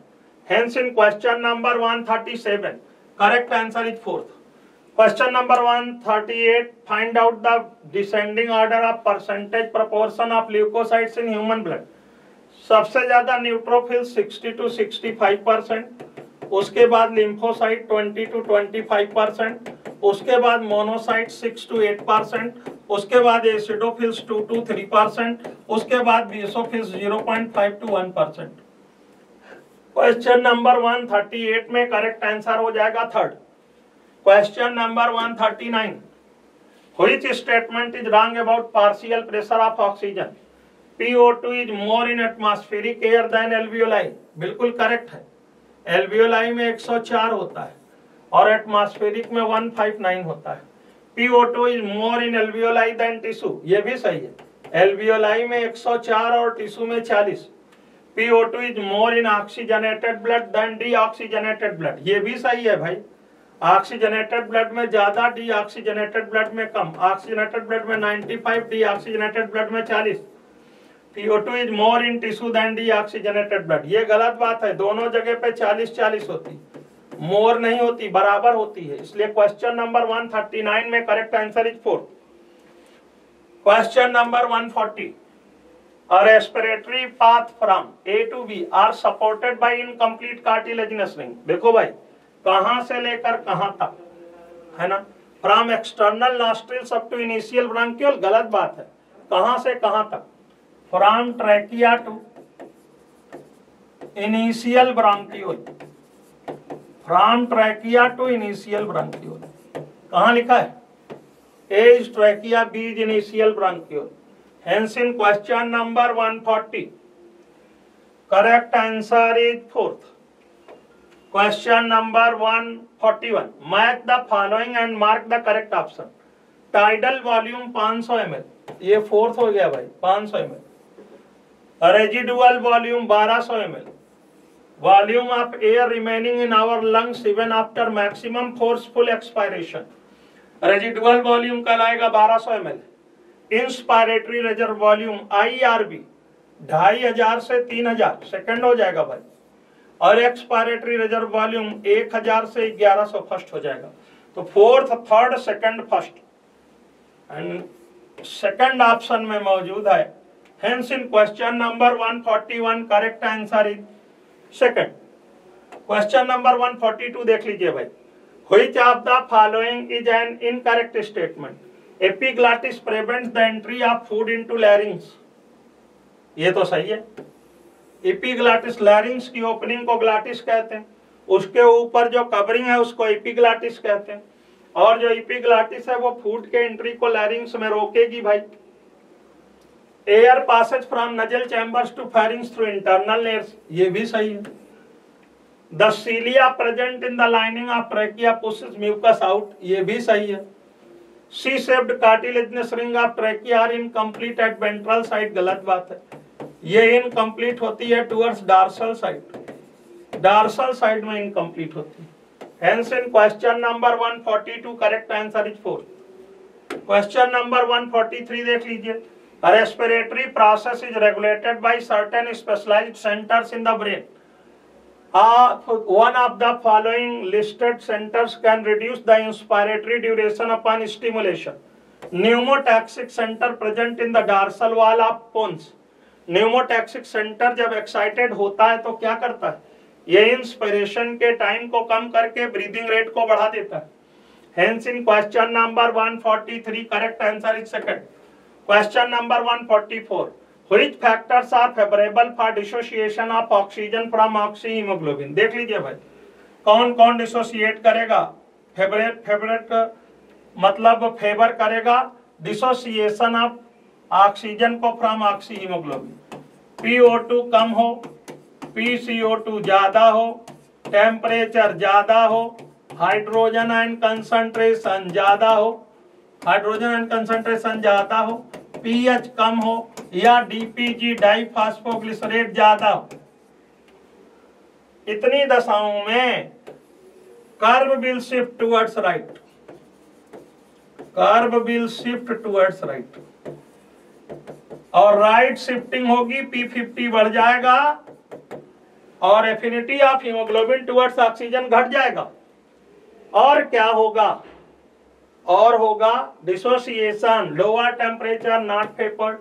hence in question number 137 correct answer is fourth. Question number 138, find out the descending order of percentage proportion of leukocytes in human blood. सबसे ज्यादा neutrophil 60 to 65%, उसके बाद lymphocyte 20 to 25%, उसके बाद monocyte 6 to 8%, उसके बाद acidophils 2 to 3%, उसके बाद बेसोफिल्स 0.5 to 1%। क्वेश्चन नंबर 138 में करेक्ट आंसर हो जाएगा third. Question number 139, which statement is wrong about partial pressure of oxygen? PO2 is more in atmospheric air than alveoli, बिल्कुल करेक्ट है। Alveoli में 104 होता है और एटमॉस्फेरिक में 159 होता है। PO2 is more in alveoli than tissue, ये भी सही है। एल्वियोलाई में 104 और टिश्यू में 40। PO2 is more in oxygenated blood than deoxygenated blood, ये भी सही है भाई। ऑक्सीजनेटेड ब्लड में ज्यादा, डीऑक्सीजनेटेड ब्लड में कम। ऑक्सीजनेटेड ब्लड में 95, डीऑक्सीजनेटेड ब्लड में 40। PO2 is more in tissue than deoxygenated blood, ये गलत बात है। दोनों जगह पे 40-40 होती, मोर नहीं होती, बराबर होती है। इसलिए क्वेश्चन नंबर 139 में correct answer is 4। Question number 140, a respiratory path from A to B are supported by incomplete cartilaginous ring। देखो भाई, कहां से लेकर कहां तक है ना, from external nostrils up to initial bronchiole, गलत बात है। कहां से कहां तक, from trachea to initial bronchiole, from trachea to initial bronchiole. कहां लिखा है, A is trachea, B is initial bronchiole, hence in question number 140 correct answer is fourth। Question number 141, match the following and mark the correct option। tidal volume 500 ml, ये fourth हो गया भाई, 500 ml। Residual volume 1200 ml। Volume of air remaining in our lungs even after maximum forceful expiration residual volume कहलाएगा 1200 ml। Inspiratory reserve volume IRV 2500 से 3000 second हो जाएगा भाई, और एक्सपायरेटरी रिजर्व वॉल्यूम 1000 से 1100 फर्स्ट हो जाएगा। तो fourth, third, second, first and second option में मौजूद है। Hence in question number 141 correct answer is second. Question number 142 देख लीजिए भाई। Which of the following is an incorrect statement? Epiglottis prevents the entry of food into लैरिंग्स। ये तो सही है। एपिग्लॉटिस, लैरिंग्स की ओपनिंग को ग्लॉटिस कहते हैं, उसके ऊपर जो कवरिंग है उसको एपिग्लॉटिस कहते हैं, और जो एपिग्लॉटिस है वो फूड के एंट्री को लैरिंग्स में रोकेगी भाई। Air passes from nasal chambers to pharynx through internal nares, ये भी सही है। The cilia present in the lining of trachea pushes mucus out, ये भी सही है। C shaped cartilaginous ring of trachea are incomplete at ventral side, गलत बात है, ये इनकम्प्लीट होती है towards dorsal side, dorsal side में इनकम्प्लीट होती है। Hence in question number 142 correct answer is 4। Question number 143 देख लीजिए। Respiratory process is regulated by certain specialised centres in the brain. One of the following listed centers can reduce the inspiratory duration upon stimulation. Pneumotaxic center present in the dorsal wall of pons. Pneumotaxic centre जब excited होता है तो क्या करता है? ये inspiration के time को कम करके ब्रीदिंग रेट को बढ़ा देता है। Hence in question number 143 correct answer is second. Question number 144 which factors are favourable for dissociation of oxygen from oxyhaemoglobin. देख लीजिए भाई, कौन कौन डिसोसिएट करेगा? फेवरेट मतलब फेवर करेगा डिसोसिएशन ऑफ ऑक्सीजन को फ्रॉम ऑक्सी हीमोग्लोबिन। PO2 कम हो, PCO2 ज्यादा हो, टेम्परेचर ज्यादा हो, हाइड्रोजन आयन कंसंट्रेशन ज्यादा हो, हाइड्रोजन आयन कंसंट्रेशन ज्यादा हो, pH कम हो, या DPG डाइफॉस्फोग्लिसरेट ज्यादा हो। इतनी दशाओं में curve will shift towards right, curve will shift towards right, और राइट शिफ्टिंग होगी, P50 बढ़ जाएगा और affinity of haemoglobin towards oxygen घट जाएगा। और क्या होगा? और होगा dissociation, lower temperature not favoured,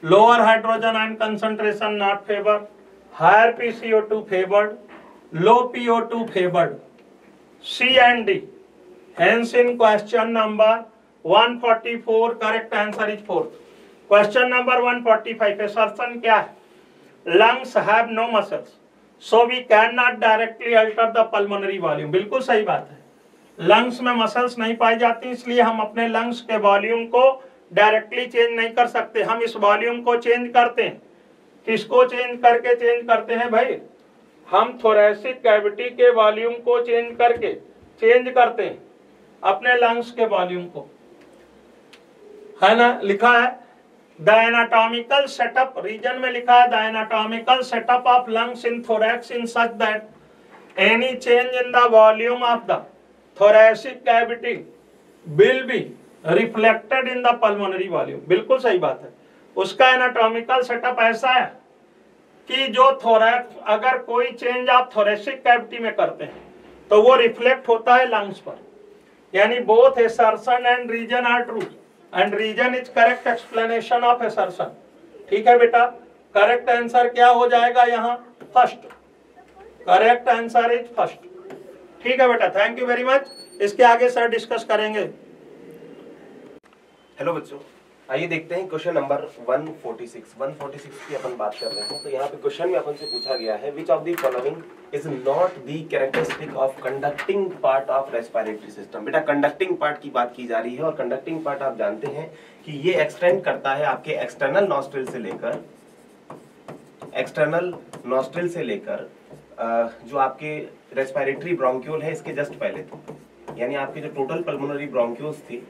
lower hydrogen ion concentration not favoured, higher PCO2 favoured, low PO2 favoured. C and D। Hence in question number 144 correct answer is 4। Question number 145 assertion क्या है? Lungs have no muscles so we can not directly alter the pulmonary volume. बिल्कुल सही बात है, lungs में muscles नहीं पाई जाती, इसलिए हम अपने लंग्स के वॉल्यूम को डायरेक्टली चेंज नहीं कर सकते। हम इस वॉल्यूम को चेंज करते हैं। किसको चेंज करके चेंज करते हैं भाई? हम थोरेसिक कैविटी के वॉल्यूम को चेंज करके चेंज करते हैं अपने लंग्स के वॉल्यूम को, है ना? लिखा है द एनाटॉमिकल सेटअप, रीजन में लिखा है the anatomical setup of lungs in thorax in such that any change in the volume of the thoracic cavity will be reflected in the pulmonary volume। बिल्कुल सही बात है। उसका एनाटॉमिकल सेटअप ऐसा है कि जो थोरैक्स, अगर कोई चेंज आप थोरेसिक कैविटी में करते हैं तो वो रिफ्लेक्ट होता है लंग्स पर। यानी both assertion and reason are true and reason is correct explanation of assertion। ठीक है बेटा, करेक्ट आंसर क्या हो जाएगा यहाँ? First. Correct answer is first. ठीक है बेटा, थैंक यू वेरी मच। इसके आगे सर डिस्कस करेंगे। हेलो बच्चों, आइए देखते हैं क्वेश्चन नंबर 146 की अपन बात कर रहे हैं। तो यहाँ पे क्वेश्चन में अपन से पूछा गया है which of the following is not the characteristic of conducting part of respiratory system. बेटा कंडक्टिंग पार्ट की बात की जा रही है और कंडक्टिंग पार्ट आप जानते हैं कि ये एक्सटेंड करता है आपके एक्सटर्नल नॉस्ट्रिल से लेकर जो आपके रेस्पिरेटरी ब्रोंक्यूल है इसके जस्ट पहले तक, यानी आपके जो टोटल पल्मोनरी ब्रोंक्यूल्स थी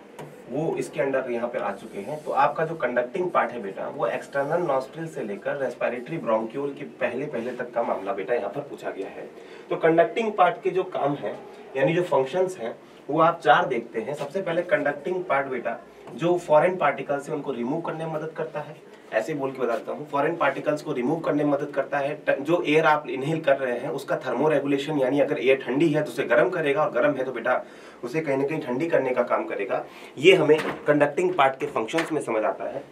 वो इसके अंडर यहाँ पे आ चुके हैं। तो आपका जो कंडक्टिंग पार्ट है बेटा वो एक्सटर्नल नॉस्ट्रिल से लेकर रेस्पिरेटरी ब्रोंक्यूल के पहले तक का मामला बेटा यहाँ पर पूछा गया है। तो कंडक्टिंग पार्ट के जो काम है यानी जो फंक्शंस हैं वो आप 4 देखते हैं। सबसे पहले कंडक्टिंग पार्ट बेटा जो फॉरेन पार्टिकल्स है उनको रिमूव करने में मदद करता है, ऐसे बोल के बताता हूँ, फॉरेन पार्टिकल्स को रिमूव करने में मदद करता है। जो एयर आप इनहेल कर रहे हैं उसका थर्मो रेगुलेशन, यानी अगर एयर ठंडी है तो उसे गर्म करेगा और गर्म है तो बेटा उसे कहीं ना कहीं ठंडी करने का काम करेगा। ये हमें कंडक्टिंग पार्ट के फंक्शंस में समझ आता है।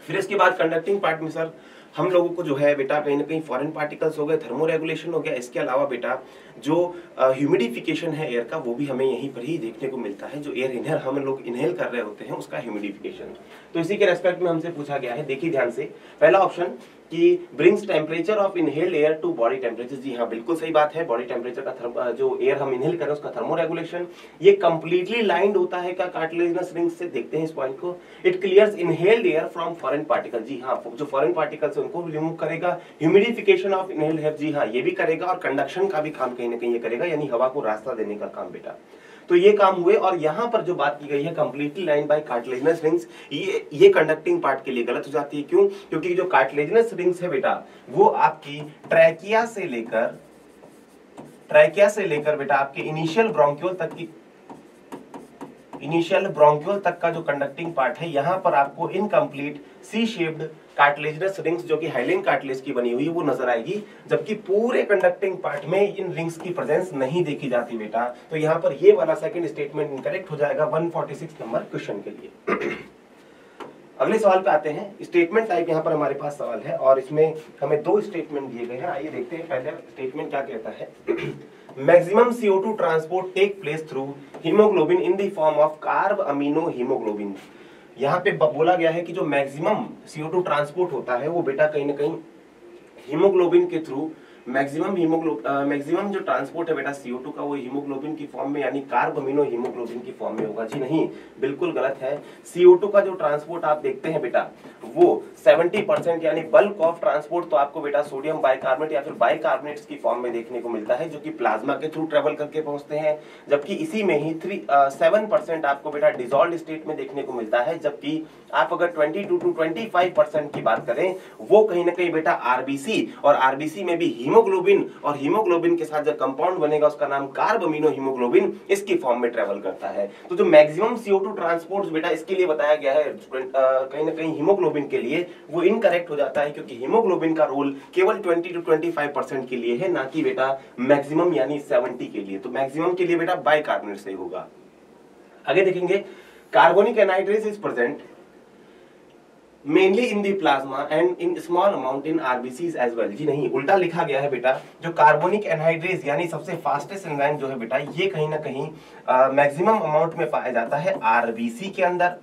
फिर इसके बाद कंडक्टिंग पार्ट में सर हम लोगों को जो है बेटा कहीं ना कहीं फॉरेन पार्टिकल्स हो गए, थर्मो रेगुलेशन हो गया, इसके अलावा बेटा जो ह्यूमिडिफिकेशन है एयर का वो भी हमें यहीं पर ही देखने को मिलता है। जो एयर इनहेल हम लोग इनहेल कर रहे होते हैं उसका ह्यूमिडिफिकेशन। तो इसी के रेस्पेक्ट में हमसे पूछा गया है, देखिए ध्यान से, पहला ऑप्शन कि brings temperature of inhaled air to body temperature. जी हाँ, बिल्कुल सही बात है। बॉडी टेम्परेचर का जो एयर हम इनहेल कर रहे हैं उसका थर्मो रेगुलेशन। ये कंप्लीटली लाइंड होता है क्या कार्टिलेजिनस रिंग्स से, देखते हैं इस पॉइंट को। It clears inhaled air from foreign particle. जी हाँ, जो फॉरेन पार्टिकल्स है उनको रिमूव करेगा। ह्यूमिडिफिकेशन ऑफ इनहेल्ड एयर, जी हाँ ये भी करेगा, और कंडक्शन का भी काम कहीं ना कहीं ये करेगा, यानी हवा को रास्ता देने का काम बेटा। तो ये काम हुए। और यहाँ पर जो बात की गई है completely line by cartilaginous rings, ये कंडक्टिंग पार्ट के लिए गलत हो जाती है। क्यों? क्योंकि जो कार्टिलेजिनस रिंग्स है बेटा वो आपकी ट्रैकिया से लेकर बेटा आपके इनिशियल ब्रोंक्यूल तक का जो कंडक्टिंग पार्ट है, यहाँ पर आपको incomplete C shaped cartilaginous rings जो कि हाइलिन कार्टिलेज की बनी हुई है वो नजर आएगी, जबकि पूरे कंडक्टिंग पार्ट में इन रिंग्स की प्रेजेंस नहीं देखी जाती बेटा। तो यहाँ पर ये वाला सेकंड स्टेटमेंट इनकरेक्ट हो जाएगा 146 नंबर क्वेश्चन के लिए। अगले सवाल पे आते हैं। स्टेटमेंट टाइप यहाँ पर हमारे पास सवाल है और इसमें हमें 2 स्टेटमेंट दिए गए हैं। आइए देखते हैं पहले स्टेटमेंट क्या कहता है। Maximum CO2 transport take place through haemoglobin in the form of carbamino haemoglobin. यहाँ पे बोला गया है कि जो मैक्सिमम CO2 ट्रांसपोर्ट होता है वो बेटा कहीं ना कहीं हीमोग्लोबिन के थ्रू, मैक्सिमम जो ट्रांसपोर्ट है बेटा CO2 का वो हीमोग्लोबिन की फॉर्म में यानी कार्ब अमीनो हीमोग्लोबिन की फॉर्म में होगा। जी नहीं, बिल्कुल गलत है। CO2 का जो ट्रांसपोर्ट आप देखते हैं बेटा वो 70% यानी बल्क ऑफ ट्रांसपोर्ट तो आपको बेटा सोडियम बाइकार्बोनेट या फिर बाइकार्बोनेट्स की फॉर्म में देखने को मिलता है, जो कि प्लाज्मा के थ्रू ट्रेवल करके पहुंचते हैं। जबकि इसी में ही 7% आपको बेटा डिसॉल्व्ड स्टेट में देखने को मिलता है। जबकि आप अगर 22 to 25% की बात करें वो कहीं ना कहीं बेटा आरबीसी, और आरबीसी में भी हीमोग्लोबिन, और हीमोग्लोबिन के साथ जो कंपाउंड बनेगा उसका नाम कार्ब अमीनो हीमोग्लोबिन, इसकी फॉर्म में ट्रेवल करता है। तो जो मैक्सिमम CO2 ट्रांसपोर्ट बेटा इसके लिए बताया गया है कहीं ना कहीं हीमोग्लोबिन के लिए, वो इनकरेक्ट हो जाता है, क्योंकि हीमोग्लोबिन का रोल केवल 20 to 25% के लिए है, ना कि बेटा मैक्सिमम यानी 70 के लिए। तो मैक्सिमम के लिए बेटा बाइकार्बोनेट सही होगा। आगे देखेंगे, carbonic anhydrase is present mainly in the plasma and in small amount in RBCs as well. जी नहीं, उल्टा लिखा गया है बेटा। जो कार्बोनिक एनहाइड्रेज यानी सबसे फास्टेस्ट एंजाइम जो है बेटा ये कहीं ना कहीं मैक्सिमम अमाउंट में पाया जाता है आरबीसी के अंदर,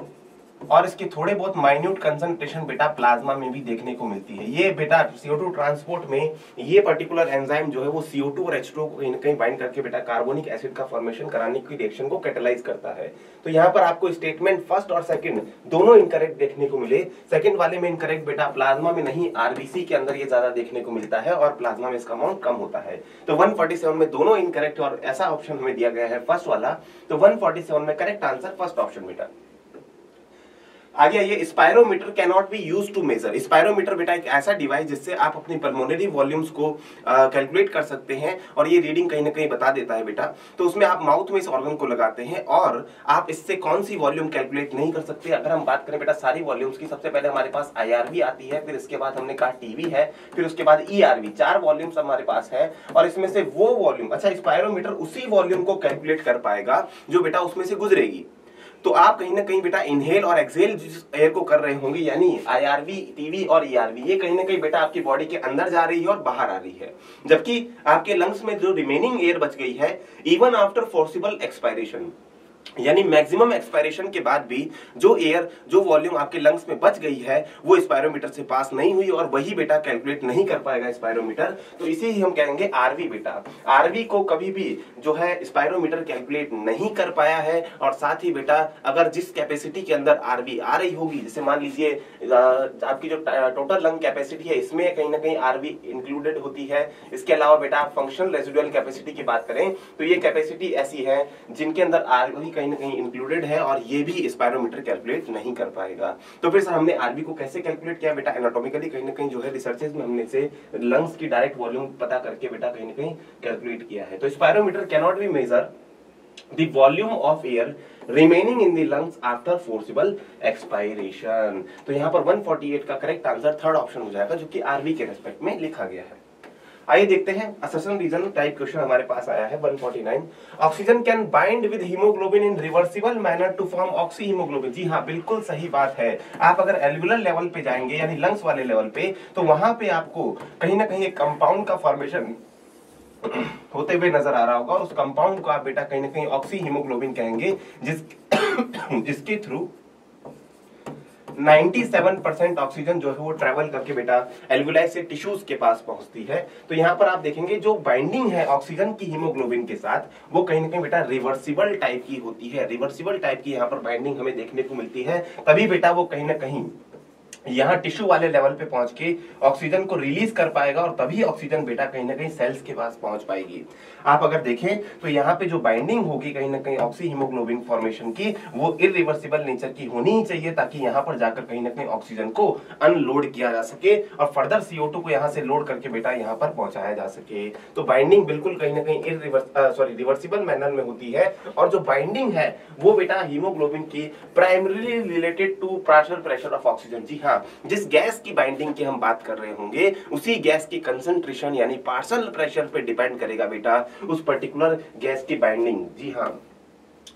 और इसके थोड़े बहुत माइन्यूट कंसंट्रेशन बेटा प्लाज्मा में भी देखने को मिलती है। ये बेटा CO2 ट्रांसपोर्ट में ये पर्टिकुलर एंजाइम जो है वो CO2 और H2O को कहीं ना कहीं बाइंड करके बेटा कार्बोनिक एसिड का फॉर्मेशन कराने की रिएक्शन को कैटेलाइज करता है। तो यहाँ पर आपको स्टेटमेंट फर्स्ट और सेकंड दोनों इनकरेक्ट देखने को मिले। सेकंड वाले में इनकरेक्ट बेटा, प्लाज्मा में नहीं आरबीसी के अंदर ये ज्यादा देखने को मिलता है और प्लाज्मा में इसका अमाउंट कम होता है। तो 147 में दोनों इनकरेक्ट और ऐसा ऑप्शन हमें दिया गया है फर्स्ट वाला। तो 147 में करेक्ट आंसर फर्स्ट ऑप्शन बेटा। आगे आइए, spirometer can not be used to measure. Spirometer बेटा एक ऐसा डिवाइस जिससे आप अपनी पल्मोनरी वॉल्यूम्स को कैलकुलेट कर सकते हैं और ये रीडिंग कहीं ना कहीं बता देता है बेटा। तो उसमें आप माउथ में इस ऑर्गन को लगाते हैं और आप इससे कौन सी वॉल्यूम कैलकुलेट नहीं कर सकते। अगर हम बात करें बेटा सारी वॉल्यूम्स की, सबसे पहले हमारे पास IRV आती है, फिर इसके बाद हमने कहा TV है, फिर उसके बाद ERV, 4 वॉल्यूम्स हमारे पास है। और इसमें से वो वॉल्यूम, अच्छा स्पायरोमीटर उसी वॉल्यूम को कैलकुलेट कर पाएगा जो बेटा उसमें से गुजरेगी। तो आप कहीं ना कहीं बेटा इनहेल और एक्सहेल जिस एयर को कर रहे होंगे, यानी IRV, TV और ERV, ये कहीं ना कहीं बेटा आपकी बॉडी के अंदर जा रही है और बाहर आ रही है। जबकि आपके लंग्स में जो रिमेनिंग एयर बच गई है, इवन आफ्टर फोर्सिबल एक्सपायरेशन, यानी मैक्सिमम एक्सपायरेशन के बाद भी जो एयर, जो वॉल्यूम आपके लंग्स में बच गई है वो स्पायरोमीटर से पास नहीं हुई और वही बेटा कैलकुलेट नहीं कर पाएगा स्पायरोमीटर। तो इसे ही हम कहेंगे RV बेटा। RV को कभी भी जो है स्पायरोमीटर कैलकुलेट नहीं कर पाया है। और साथ ही बेटा अगर जिस कैपेसिटी के अंदर RV आ रही होगी, जैसे मान लीजिए आपकी जो टोटल लंग कैपेसिटी है इसमें कहीं ना कहीं RV इंक्लूडेड होती है। इसके अलावा बेटा आप फंक्शनल रेजिडुअल कैपेसिटी की बात करें तो ये कैपेसिटी ऐसी है जिनके अंदर RV कहीं ना कहीं इंक्लूडेड है और ये भी स्पायरोमीटर कैलकुलेट नहीं कर पाएगा। तो फिर सर हमने RV को कैसे कैलकुलेट किया बेटा? एनाटॉमिकली कहीं ना कहीं जो है रिसर्चेस में हमने से लंग्स की डायरेक्ट वॉल्यूम पता करके बेटा कहीं ना कहीं कैलकुलेट किया है। तो spirometer can not be measure the volume of air remaining in the lungs after forcible expiration। तो यहाँ पर 148 का करेक्ट आंसर थर्ड ऑप्शन हो जाएगा, जो कि आरवी के रेस्पेक्ट में लिखा गया है। आइए देखते हैं असर्शन रीजन टाइप क्वेश्चन हमारे पास आया है 149। Oxygen can bind with haemoglobin in reversible manner to form oxy haemoglobin. जी हाँ, बिल्कुल सही बात है। आप अगर एल्वुलर लेवल पे जाएंगे यानी लंग्स वाले लेवल पे, तो वहां पे आपको कहीं ना कहीं एक कंपाउंड का फॉर्मेशन होते हुए नजर आ रहा होगा, और उस कंपाउंड को आप बेटा कहीं ना कहीं ऑक्सी हीमोग्लोबिन कहेंगे, जिसके थ्रू 97% ऑक्सीजन जो है वो ट्रेवल करके बेटा एल्वुलाई से टिश्यूज के पास पहुंचती है। तो यहाँ पर आप देखेंगे जो बाइंडिंग है ऑक्सीजन की हीमोग्लोबिन के साथ, वो कहीं ना कहीं बेटा रिवर्सिबल टाइप की होती है। रिवर्सिबल टाइप की यहाँ पर बाइंडिंग हमें देखने को मिलती है, तभी बेटा वो कहीं ना कहीं यहाँ टिश्यू वाले लेवल पे पहुंच के ऑक्सीजन को रिलीज कर पाएगा, और तभी ऑक्सीजन बेटा कहीं ना कहीं सेल्स के पास पहुंच पाएगी। आप अगर देखें तो यहाँ पे जो बाइंडिंग होगी कहीं ना कहीं ऑक्सी हीमोग्लोबिन फॉर्मेशन की, वो इरिवर्सिबल नेचर की होनी ही चाहिए, ताकि यहाँ पर जाकर कहीं ना कहीं ऑक्सीजन को अनलोड किया जा सके और फर्दर CO2 को यहाँ से लोड करके बेटा यहाँ पर पहुंचाया जा सके। तो बाइंडिंग बिल्कुल कहीं ना कहीं रिवर्सिबल मैनर में होती है, और जो बाइंडिंग है वो बेटा हीमोग्लोबिन की primarily related to partial pressure of oxygen. जी हाँ, जिस गैस की बाइंडिंग की हम बात कर रहे होंगे, उसी गैस की कंसंट्रेशन यानी पार्शियल प्रेशर पे डिपेंड करेगा बेटा उस पर्टिकुलर गैस की बाइंडिंग। जी हाँ,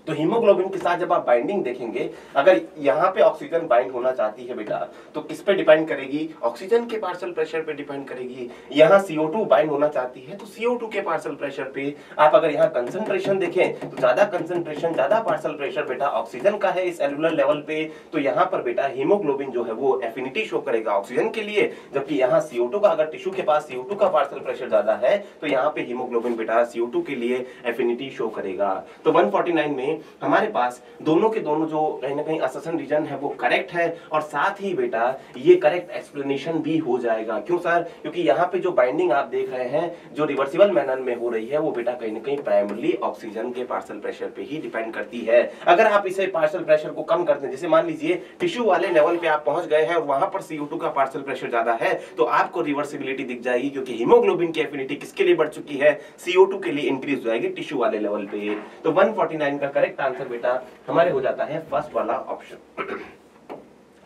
तो हीमोग्लोबिन के साथ जब आप बाइंडिंग देखेंगे, अगर यहाँ पे ऑक्सीजन बाइंड होना चाहती है बेटा, तो किस पे डिपेंड करेगी? ऑक्सीजन के पार्शियल प्रेशर पे डिपेंड करेगी। यहाँ CO2 बाइंड होना चाहती है तो CO2 के पार्शियल प्रेशर पे। आप अगर यहाँ कंसंट्रेशन देखें तो ज्यादा कंसंट्रेशन, ज्यादा पार्शियल प्रेशर बेटा ऑक्सीजन का है इस एल्वुलर लेवल पे, तो यहाँ पर बेटा हीमोग्लोबिन जो है वो एफिनिटी शो करेगा ऑक्सीजन के लिए, जबकि यहाँ CO2 का, अगर टिश्यू के पास CO2 का पार्शियल प्रेशर ज्यादा है, तो यहाँ पे हीमोग्लोबिन बेटा CO2 के लिए एफिनिटी शो करेगा। तो 149 में हमारे पास दोनों के दोनों जो कहीं ना कहीं असर्शन रीजन है वो करेक्ट है, और साथ ही बेटा ये करेक्ट एक्सप्लेनेशन भी हो जाएगा। क्यों सर? क्योंकि यहाँ पे जो बाइंडिंग आप देख रहे हैं जो रिवर्सिबल मैनर में हो रही है, वो बेटा कहीं ना कहीं प्राइमरली ऑक्सीजन के पार्शियल प्रेशर पे ही डिपेंड करती है। अगर आप इसे पार्शियल प्रेशर को कम कर दें, जैसे मान लीजिए टिश्यू वाले लेवल पे आप पहुंच गए हैं और वहां पर CO2 का पार्शियल प्रेशर ज्यादा है, तो आपको रिवर्सिबिलिटी दिख जाएगी, क्योंकि हीमोग्लोबिन की एफिनिटी किसके लिए बढ़ चुकी है? CO2 के लिए इंक्रीज हो जाएगी टिश्यू वाले लेवल पे। तो 149 का करेक्ट आंसर बेटा हमारे हो जाता है फर्स्ट वाला ऑप्शन।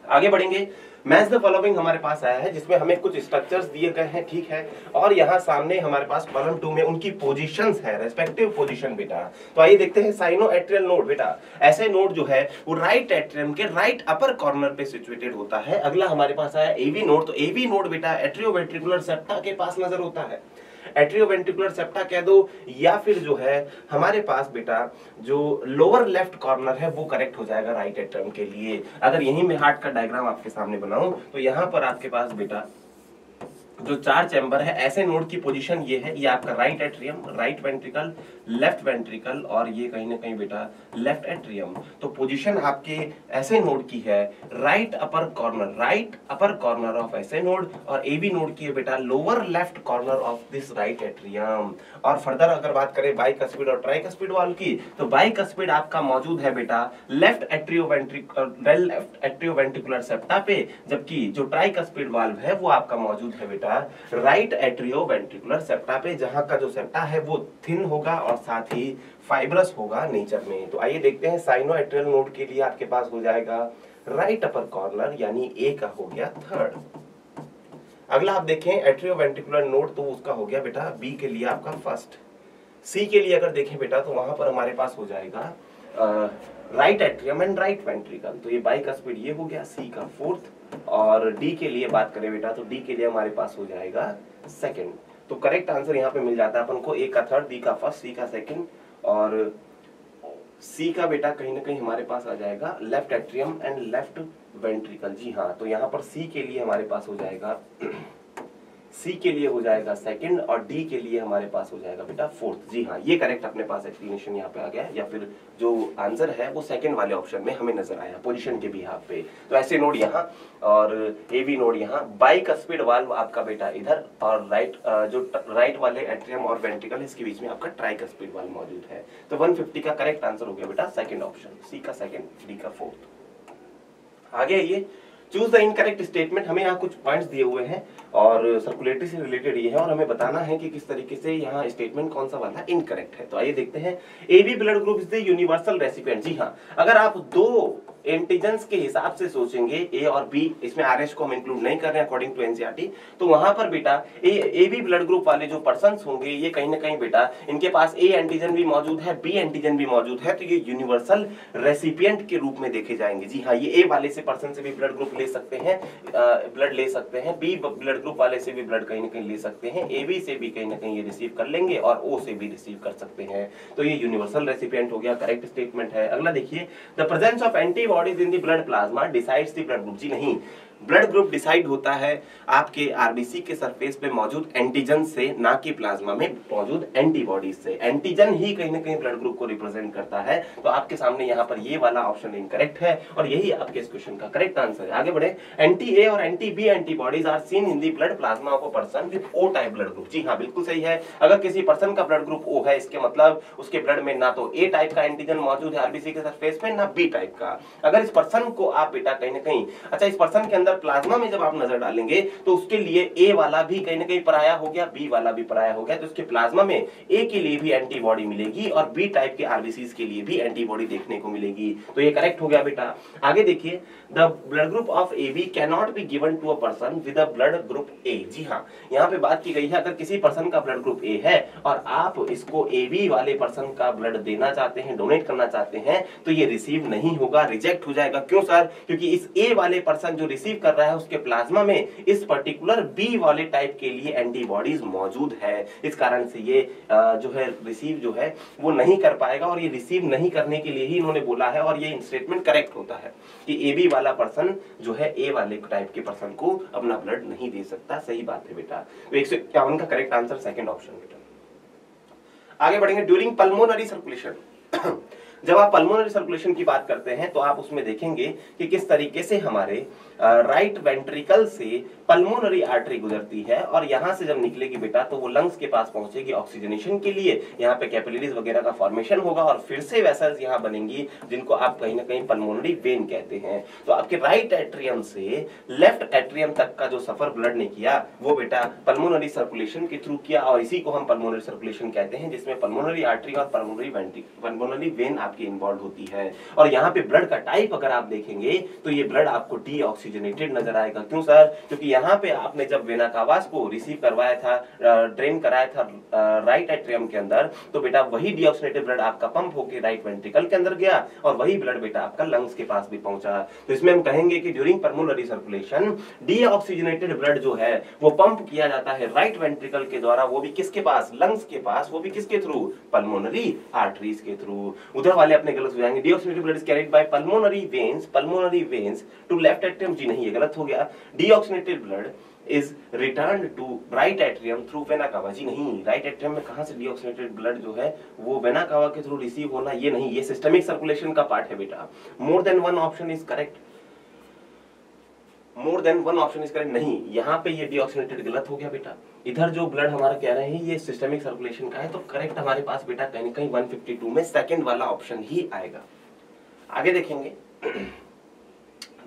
आगे बढ़ेंगे। मैच द फॉलोइंग हमारे पास आया है, जिसमें हमें कुछ स्ट्रक्चर्स दिए गए हैं, ठीक है, और यहाँ सामने हमारे पास कॉलम 2 में उनकी पोजीशंस है, रेस्पेक्टिव पोजीशन बेटा। तो आइए देखते हैं। साइनो एट्रियल नोड बेटा, ऐसे नोड जो है वो राइट एट्रियम के राइट अपर कॉर्नर पे सिचुएटेड होता है। अगला हमारे पास आया एवी नोड। तो एवी नोड बेटा एट्रियोवेंट्रिकुलर सेप्टा के पास नजर होता है। एट्रियोवेंट्रिकुलर सेप्टा कह दो, या फिर जो है हमारे पास बेटा जो लोअर लेफ्ट कॉर्नर है वो करेक्ट हो जाएगा राइट एट्रियम के लिए। अगर यहीं में हार्ट का डायग्राम आपके सामने बनाऊं तो यहां पर आपके पास बेटा जो 4 चैम्बर है, ऐसे नोड की पोजीशन ये है, ये आपका right atrium, right ventricle, left ventricle, और ये कहीं ना कहीं बेटा लेफ्ट एट्रियम। तो पोजीशन आपके ऐसे नोड की है राइट अपर कॉर्नर ऑफ ऐसे नोड, और एबी नोड की है बेटा lower left corner of this right atrium. और फर्दर अगर बात करें बाइकस्पिड और ट्राइकस्पिड वाल्व की, तो बाइकस्पिड आपका मौजूद है बेटा लेफ्ट एट्रियोवेंट्रिकुलर सेप्टा पे, जबकि जो ट्राइकस्पिड वाल्व है वो आपका मौजूद है बेटा राइट एट्रियोवेंट्रिकुलर सेप्टा पे, जहां का जो सेप्टा है वो थिन होगा और साथ ही फाइब्रस होगा नेचर में। तो आइए देखते हैं। साइनो एट्रियल नोड के लिए आपके पास हो जाएगा राइट अपर कॉर्नर, यानी ए का हो गया थर्ड। अगला आप देखें एट्रियोवेंट्रिकुलर नोड, तो उसका हो गया बेटा बी के लिए आपका फर्स्ट। सी के लिए अगर देखें बेटा तो वहां पर हमारे पास हो जाएगा right atrium and right ventricle. तो ये बाइकस्पिड ये हो गया सी का फोर्थ। और डी के लिए बात करें बेटा तो डी के लिए हमारे पास हो जाएगा सेकंड। तो करेक्ट आंसर यहाँ पे मिल जाता है अपन को, ए का थर्ड, बी का फर्स्ट, सी का सेकंड, और सी का बेटा कहीं ना कहीं हमारे पास आ जाएगा left atrium and left ventricle. जी हाँ, तो यहाँ पर सी के लिए हमारे पास हो जाएगा सी के लिए हो जाएगा सेकंड, और डी के लिए हमारे पास हो जाएगा बेटा फोर्थ। जी हाँ, ये करेक्ट अपने पास एक्सप्लेनेशन यहाँ पे आ गया, या फिर जो आंसर है वो सेकंड वाले ऑप्शन में हमें नजर आया पोजीशन के बिहाफ पे। तो ऐसे नोड यहाँ और एवी नोड यहाँ, बाइकस्पिड वाल्व आपका बेटा इधर, और राइट वाले एट्रियम और वेंट्रिकल इसके बीच में आपका ट्राइकस्पिड वाल्व मौजूद है। तो 150 का करेक्ट आंसर हो गया बेटा सेकंड ऑप्शन, सी का सेकंड, डी का फोर्थ। आगे आइए। Choose the incorrect statement. हमें यहाँ कुछ पॉइंट्स दिए हुए हैं और सर्कुलेटरी से रिलेटेड ये है और हमें बताना है कि किस तरीके से यहाँ स्टेटमेंट कौन सा वाला इनकरेक्ट है। तो आइए देखते हैं। AB blood group is the universal recipient. जी हाँ, अगर आप दो एंटीजेंस के हिसाब से सोचेंगे ए और बी, इसमें आरएच को हम इंक्लूड नहीं कर रहे हैं अकॉर्डिंग टू एनसीईआरटी, तो वहां पर बेटा एबी ब्लड ग्रुप वाले जो पर्संस होंगे ये कहीं ना कहीं बेटा इनके पास ए एंटीजन भी मौजूद है, बी एंटीजन भी मौजूद है, तो ये यूनिवर्सल रेसिपिएंट के रूप में देखे जाएंगे। जी हाँ, ये ए वाले से पर्सन से भी ब्लड ग्रुप ले सकते हैं, ब्लड ले सकते हैं, बी ब्लड ग्रुप वाले से भी ब्लड कहीं ना कहीं ले सकते हैं, ए बी से भी कहीं ना कहीं ये रिसीव कर लेंगे और ओ से भी रिसीव कर सकते हैं। तो ये यूनिवर्सल रेसिपिएंट हो गया, करेक्ट स्टेटमेंट है। अगला देखिए, the presence of antibodies in the blood plasma decides the blood group. जी नहीं, ब्लड ग्रुप डिसाइड होता है आपके आरबीसी के सरफेस पे मौजूद एंटीजन से, ना कि प्लाज्मा में मौजूद एंटीबॉडीज से। एंटीजन ही कहीं ना कहीं ब्लड ग्रुप को रिप्रेजेंट करता है। तो आपके सामने यहाँ पर ये वाला ऑप्शन इनकरेक्ट है और यही आपके इस क्वेश्चन का करेक्ट आंसर है। आगे बढ़े। एंटी ए और anti B antibodies are seen in the blood plasma of a person with O type blood group. जी हाँ, बिल्कुल सही है। अगर किसी पर्सन का ब्लड ग्रुप ओ है, इसके मतलब उसके ब्लड में ना तो ए टाइप का एंटीजन मौजूद है आरबीसी के सरफेस पे, ना बी टाइप का। अगर इस पर्सन को आप बेटा कहीं ना कहीं, अच्छा इस पर्सन के अंदर प्लाज्मा में जब आप नजर डालेंगे तो उसके लिए ए वाला भी कहीं ना कहीं पराया हो गया, बी वाला भी पराया हो गया, तो उसके प्लाज्मा में ए के लिए भी एंटीबॉडी मिलेगी और बी टाइप के आरबीसीज के लिए भी एंटीबॉडी देखने को मिलेगी। तो ये करेक्ट हो गया बेटा। आगे देखिए, the blood group of A B can not be given to a person with a blood group A. जी हाँ, यहाँ पे बात की गई है अगर किसी पर्सन का ब्लड ग्रुप ए है और आप इसको ए बी वाले पर्सन का ब्लड देना चाहते हैं, डोनेट करना चाहते हैं, तो ये रिसीव नहीं होगा, रिजेक्ट हो जाएगा। क्यों सर? क्योंकि इस ए वाले पर्सन जो रिसीव कर रहा है उसके प्लाज्मा में इस पर्टिकुलर बी वाले टाइप के लिए एंटीबॉडीज मौजूद है। इस कारण से ये जो है रिसीव जो है वो नहीं कर पाएगा और ये रिसीव नहीं करने के लिए ही इन्होंने बोला है और ये स्टेटमेंट करेक्ट होता है कि ए बी वाला पर्सन जो है ए वाले टाइप के पर्सन को अपना ब्लड नहीं दे सकता। सही बात है बेटा। तो 151 का करेक्ट आंसर सेकंड ऑप्शन बेटा। आगे बढ़ेंगे। ड्यूरिंग पल्मोनरी सर्कुलेशन जब आप पल्मोनरी सर्कुलेशन की बात करते हैं तो आप उसमें देखेंगे कि किस तरीके से हमारे राइट वेंट्रिकल से पल्मोनरी आर्टरी गुजरती है और यहां से जब निकलेगी बेटा तो वो लंग्स के पास पहुंचेगी ऑक्सीजनेशन के लिए। यहाँ पे कैपिलरीज वगैरह का फॉर्मेशन होगा और फिर से वेसल्स यहाँ बनेंगी जिनको आप कहीं ना कहीं पल्मोनरी वेन कहते हैं। तो आपके राइट एट्रियम से लेफ्ट एट्रियम तक का जो सफर ब्लड ने किया वो बेटा पल्मोनरी सर्कुलेशन के थ्रू किया और इसी को हम पल्मोनरी सर्कुलेशन कहते हैं, जिसमें पल्मोनरी आर्टरी और पल्मोनरी वेन आपकी इन्वॉल्व होती है। और यहाँ पे ब्लड का टाइप अगर आप देखेंगे तो ये ब्लड आपको डीऑक्सीजनेटेड नजर आएगा। क्यों सर? क्योंकि यहाँ पे आपने जब वेना कावास को रिसीव करवाया था, ड्रेन कराया था राइट एट्रियम के अंदर, तो बेटा वही डीऑक्सीजनेटेड ब्लड आपका पंप होकर राइट वेंट्रिकल के अंदर गया और वही ब्लड बेटा आपका लंग्स के पास भी पहुंचा। तो इसमें हम कहेंगे कि during pulmonary circulation deoxygenated blood जो है वो पंप किया जाता है राइट वेंट्रिकल के द्वारा, वो भी किसके पास? लंग्स के पास, वो भी किसके थ्रू? पल्मोनरी आर्टरीज के थ्रू। उधर वाले अपने गलत हो जाएंगे। Deoxygenated blood is carried by pulmonary veins to left atrium. जी नहीं, ये गलत हो गया। Deoxygenated blood is returned to right atrium through vena cava। जी नहीं, राइट एट्रियम में कहां से डीऑक्सीजनेटेड ब्लड जो है वो वेना कावा के थ्रू रिसीव होना, ये नहीं, ये सिस्टमिक सर्कुलेशन का पार्ट है बेटा। More than one option is correct. More than one option is correct नहीं, यहाँ पे ये डीऑक्सीजनेटेड गलत हो गया बेटा। इधर जो ब्लड हमारा कह रहे हैं ये सिस्टमिक सर्कुलेशन का है, तो करेक्ट हमारे पास बेटा कहीं ना कहीं 152 में सेकंड वाला ऑप्शन ही आएगा। आगे देखेंगे।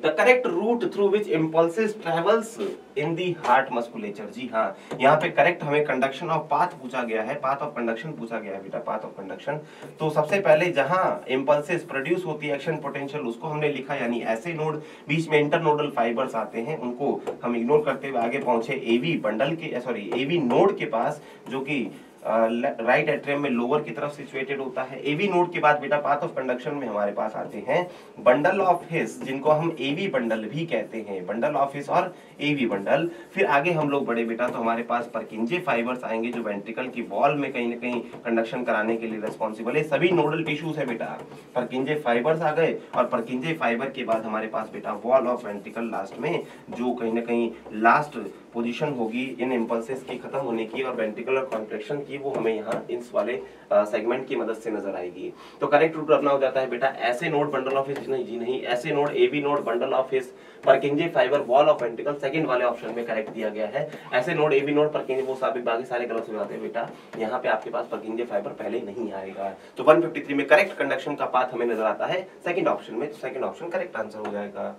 The correct route through which impulses travels in the heart musculature। जी हाँ, यहाँ पे करेक्ट हमें कंडक्शन ऑफ पाथ पूछा गया है, पाथ ऑफ कंडक्शन पूछा गया है बेटा, पाथ ऑफ कंडक्शन। तो सबसे पहले जहाँ इंपल्सेस प्रोड्यूस होती है एक्शन पोटेंशियल उसको हमने लिखा, यानी ऐसे नोड बीच में इंटरनोडल फाइबर्स आते हैं उनको हम इग्नोर करते हुए आगे पहुंचे एवी बंडल के, सॉरी एवी नोड के पास, जो कि राइट एट्रियम में लोअर की तरफ सिचुएटेड होता है। एवी नोड के बाद बेटा पाथ ऑफ कंडक्शन में हमारे पास आते हैं बंडल ऑफ हिस, जिनको हम एवी बंडल भी कहते हैं, बंडल ऑफ हिस और एवी बंडल। फिर आगे हम लोग बड़े बेटा तो हमारे पास परकिंजे फाइबर्स आएंगे जो वेंट्रिकल की वॉल में कहीं ना कहीं कंडक्शन कराने के लिए रेस्पॉन्सिबल है। सभी नोडल टिश्यूज है बेटा। परकिंजे फाइबर्स आ गए और परकिंजे फाइबर के बाद हमारे पास बेटा वॉल ऑफ वेंट्रिकल लास्ट में, जो कहीं ना कहीं लास्ट पोजीशन होगी इन इंपल्सेस की खत्म होने की और वेंट्रिकुलर कॉन्ट्रैक्शन की, वो हमें यहाँ इस वाले सेगमेंट की मदद से नजर आएगी। तो करेक्ट रूट अपना हो जाता है बेटा ऐसे नोड बंडल ऑफ हिस, नहीं जी नहीं, SA node AV node bundle of His Purkinje fibre wall of ventricle, second वाले ऑप्शन में करेक्ट दिया गया है। ऐसे नोड एवी नोड परकिंजे, वो सारे बाकी सारे गलत हो जाते हैं बेटा। यहाँ पे आपके पास परकिंजे फाइबर पहले नहीं आएगा। तो 153 में करेक्ट कंडक्शन का पाथ हमें नजर आता है सेकंड ऑप्शन में, तो सेकंड ऑप्शन करेक्ट आंसर हो जाएगा।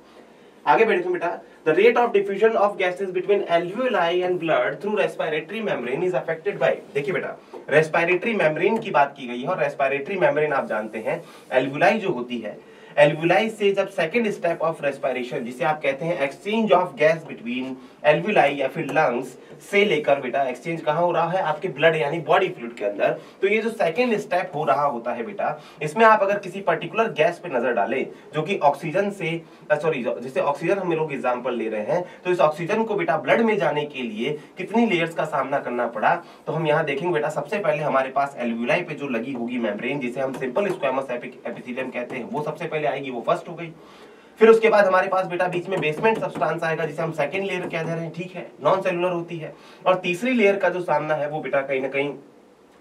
आगे बढ़ते हैं बेटा, the rate of diffusion of gases between alveoli and blood through respiratory membrane is affected by. देखिए बेटा, रेस्पिरेटरी मेम्ब्रेन की बात की गई है, और रेस्पिरेटरी मेम्ब्रेन आप जानते हैं एल्वियोलाई जो होती है, एल्वियोलाई से जब सेकंड स्टेप ऑफ रेस्पिरेशन जिसे आप कहते हैं exchange of gas between alveoli या फिर लंग्स से लेकर बेटा एक्सचेंज कहां हो रहा है, आपके ब्लड यानी बॉडी फ्लूइड के अंदर। तो ये जो सेकंड स्टेप हो रहा होता है बेटा, इसमें आप अगर किसी पर्टिकुलर गैस पे नजर डालें जो कि ऑक्सीजन से जैसे ऑक्सीजन हम लोग एग्जांपल ले रहे हैं, तो इस ऑक्सीजन को बेटा ब्लड में जाने के लिए कितनी लेयर्स का सामना करना पड़ा, तो हम यहाँ देखेंगे बेटा सबसे पहले हमारे पास एल्वियोलाई पे जो लगी होगी मेम्ब्रेन जिसे हम सिंपल स्क्वैमस एपिथेलियम कहते हैं, वो सबसे पहले आएगी, वो फर्स्ट हो गई। फिर उसके बाद हमारे पास बेटा बीच में बेसमेंट सब्सटेंस आएगा जिसे हम सेकंड लेयर कह रहे हैं, ठीक है, नॉन सेलुलर होती है। और तीसरी लेयर का जो सामना है वो बेटा कहीं ना कहीं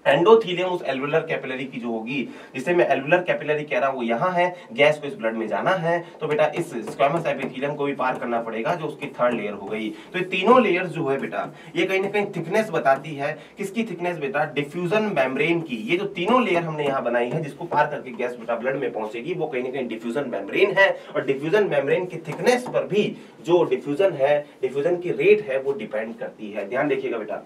एंडोथीलियम उस एल्वुलर कैपिलरी की जो होगी, जिसे मैं एल्वुलर कैपिलरी कह रहा हूं, वो यहाँ है, गैस को इस ब्लड में जाना है, तो बेटा इस स्क्वैमस एपिथेलियम को भी पार करना पड़ेगा जो उसकी थर्ड लेयर हो गई। तो ये तीनों लेयर जो है बेटा, ये कहीं ना कहीं थिकनेस बताती है, किसकी थिकनेस बेटा, डिफ्यूजन मेम्ब्रेन की। ये जो तीनों लेयर हमने यहाँ बनाई है जिसको पार करके गैस बेटा ब्लड में पहुंचेगी, वो कहीं ना कहीं डिफ्यूजन मेम्ब्रेन है। और डिफ्यूजन मेम्ब्रेन की थिकनेस पर भी जो डिफ्यूजन है, डिफ्यूजन की रेट है, वो डिपेंड करती है। ध्यान देखिएगा बेटा,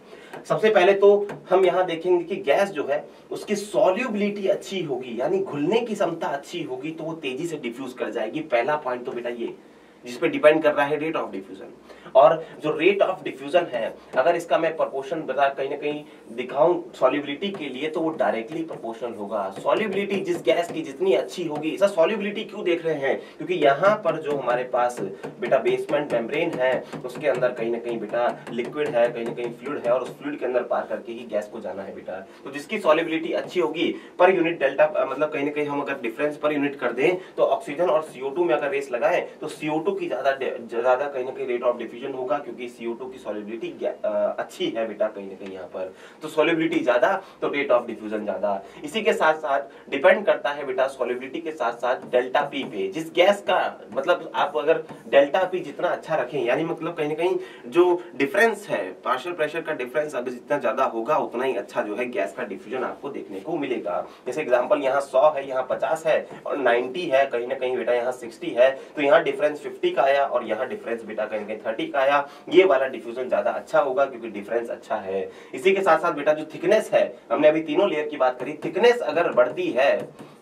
सबसे पहले तो हम यहाँ देखेंगे कि गैस जो है उसकी सॉल्युबिलिटी अच्छी होगी, यानी घुलने की क्षमता अच्छी होगी, तो वो तेजी से डिफ्यूज कर जाएगी। पहला पॉइंट तो बेटा ये जिस पे डिपेंड कर रहा है रेट ऑफ डिफ्यूजन। और जो रेट ऑफ डिफ्यूजन है, अगर इसका मैं प्रोपोर्शन बता कहीं ना कहीं दिखाऊं सॉल्युबिलिटी के लिए, तो वो डायरेक्टली प्रोपोर्शनल होगा। सॉल्युबिलिटी जिस गैस की जितनी अच्छी होगी, सर सॉल्युबिलिटी क्यों देख रहे हैं, क्योंकि यहाँ पर जो हमारे पास बेटा बेसमेंट मेम्ब्रेन है उसके अंदर कहीं ना कहीं बेटा लिक्विड है, कहीं ना कहीं फ्लूइड है, और उस फ्लूइड के अंदर पार करके ही गैस को जाना है बेटा। तो जिसकी सॉल्युबिलिटी अच्छी होगी, पर यूनिट डेल्टा मतलब कहीं ना कहीं हम अगर डिफरेंस पर यूनिट कर दें, तो ऑक्सीजन और CO2 में अगर रेस लगाएं तो CO2 की ज्यादा कहीं ना कहीं रेट ऑफ डिफ्यूजन होगा, क्योंकि CO2 की सॉल्युबिलिटी अच्छी है बेटा कहीं ना कहीं यहाँ पर, तो सॉल्युबिलिटी ज्यादा तो रेट ऑफ डिफ्यूजन ज्यादा। इसी के साथ साथ डिपेंड करता है बेटा सॉल्युबिलिटी के साथ साथ डेल्टा पी पे। जिस गैस का मतलब आप अगर डेल्टा पी जितना अच्छा रखें, यानी मतलब कहीं ना कहीं जो डिफरेंस है, पार्शियल प्रेशर का डिफरेंस अगर जितना ज्यादा होगा उतना ही अच्छा जो है गैस का डिफ्यूजन आपको देखने को मिलेगा। जैसे एग्जांपल यहाँ 100 है, यहाँ 50 है, और 90 है, कहीं ना कहीं बेटा यहाँ 60 है, तो यहाँ डिफरेंस 50 का आया और यहाँ डिफरेंस बेटा कहीं ना कहीं 30 का आया। ये वाला डिफ्यूजन ज्यादा अच्छा होगा क्योंकि डिफरेंस अच्छा है। इसी के साथ साथ बेटा जो थिकनेस है, हमने अभी तीनों लेयर की बात करी, थिकनेस अगर बढ़ती है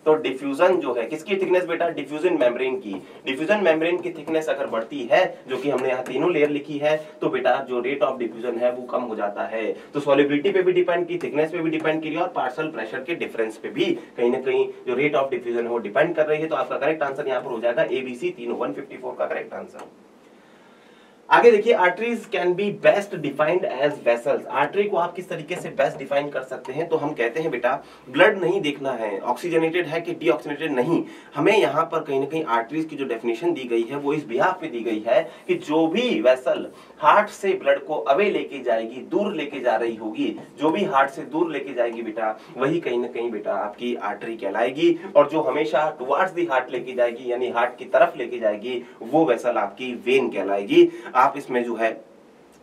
तो डिफ्यूजन जो है, किसकी थिकनेस बेटा, डिफ्यूजन मेम्ब्रेन की। डिफ्यूजन मेम्ब्रेन की थिकनेस अगर बढ़ती है, जो कि हमने यहाँ तीनों लेयर लिखी है, तो बेटा जो रेट ऑफ डिफ्यूजन है वो कम हो जाता है। तो सॉल्युबिलिटी पे भी डिपेंड की, थिकनेस पे भी डिपेंड की, और पार्शियल प्रेशर के डिफरेंस पे भी कहीं ना कहीं जो रेट ऑफ डिफ्यूजन है वो डिपेंड कर रही है। तो आपका करेक्ट आंसर यहाँ पर हो जाएगा ABC, तीनों 154 का करेक्ट आंसर। आगे देखिए, arteries can be best defined as vessels. Artery को आप किस तरीके से बेस्ट डिफाइन कर सकते हैं, तो हम कहते हैं बेटा ब्लड नहीं देखना है ऑक्सीजनेटेड है कि डीऑक्सीजनेटेड नहीं, हमें यहाँ पर कहीं ना कहीं आर्टरीज की जो डेफिनेशन दी गई है वो इस बिहाफ पे दी गई है कि जो भी वेसल हार्ट से ब्लड को अवे लेके जाएगी, दूर लेके जा रही होगी, जो भी हार्ट से दूर लेके जाएगी बेटा, वही कहीं ना कहीं बेटा आपकी आर्टरी कहलाएगी। और जो हमेशा टुवर्ड्स दी हार्ट लेके जाएगी, यानी हार्ट की तरफ लेके जाएगी, वो वेसल आपकी वेन कहलाएगी। आप इसमें जो है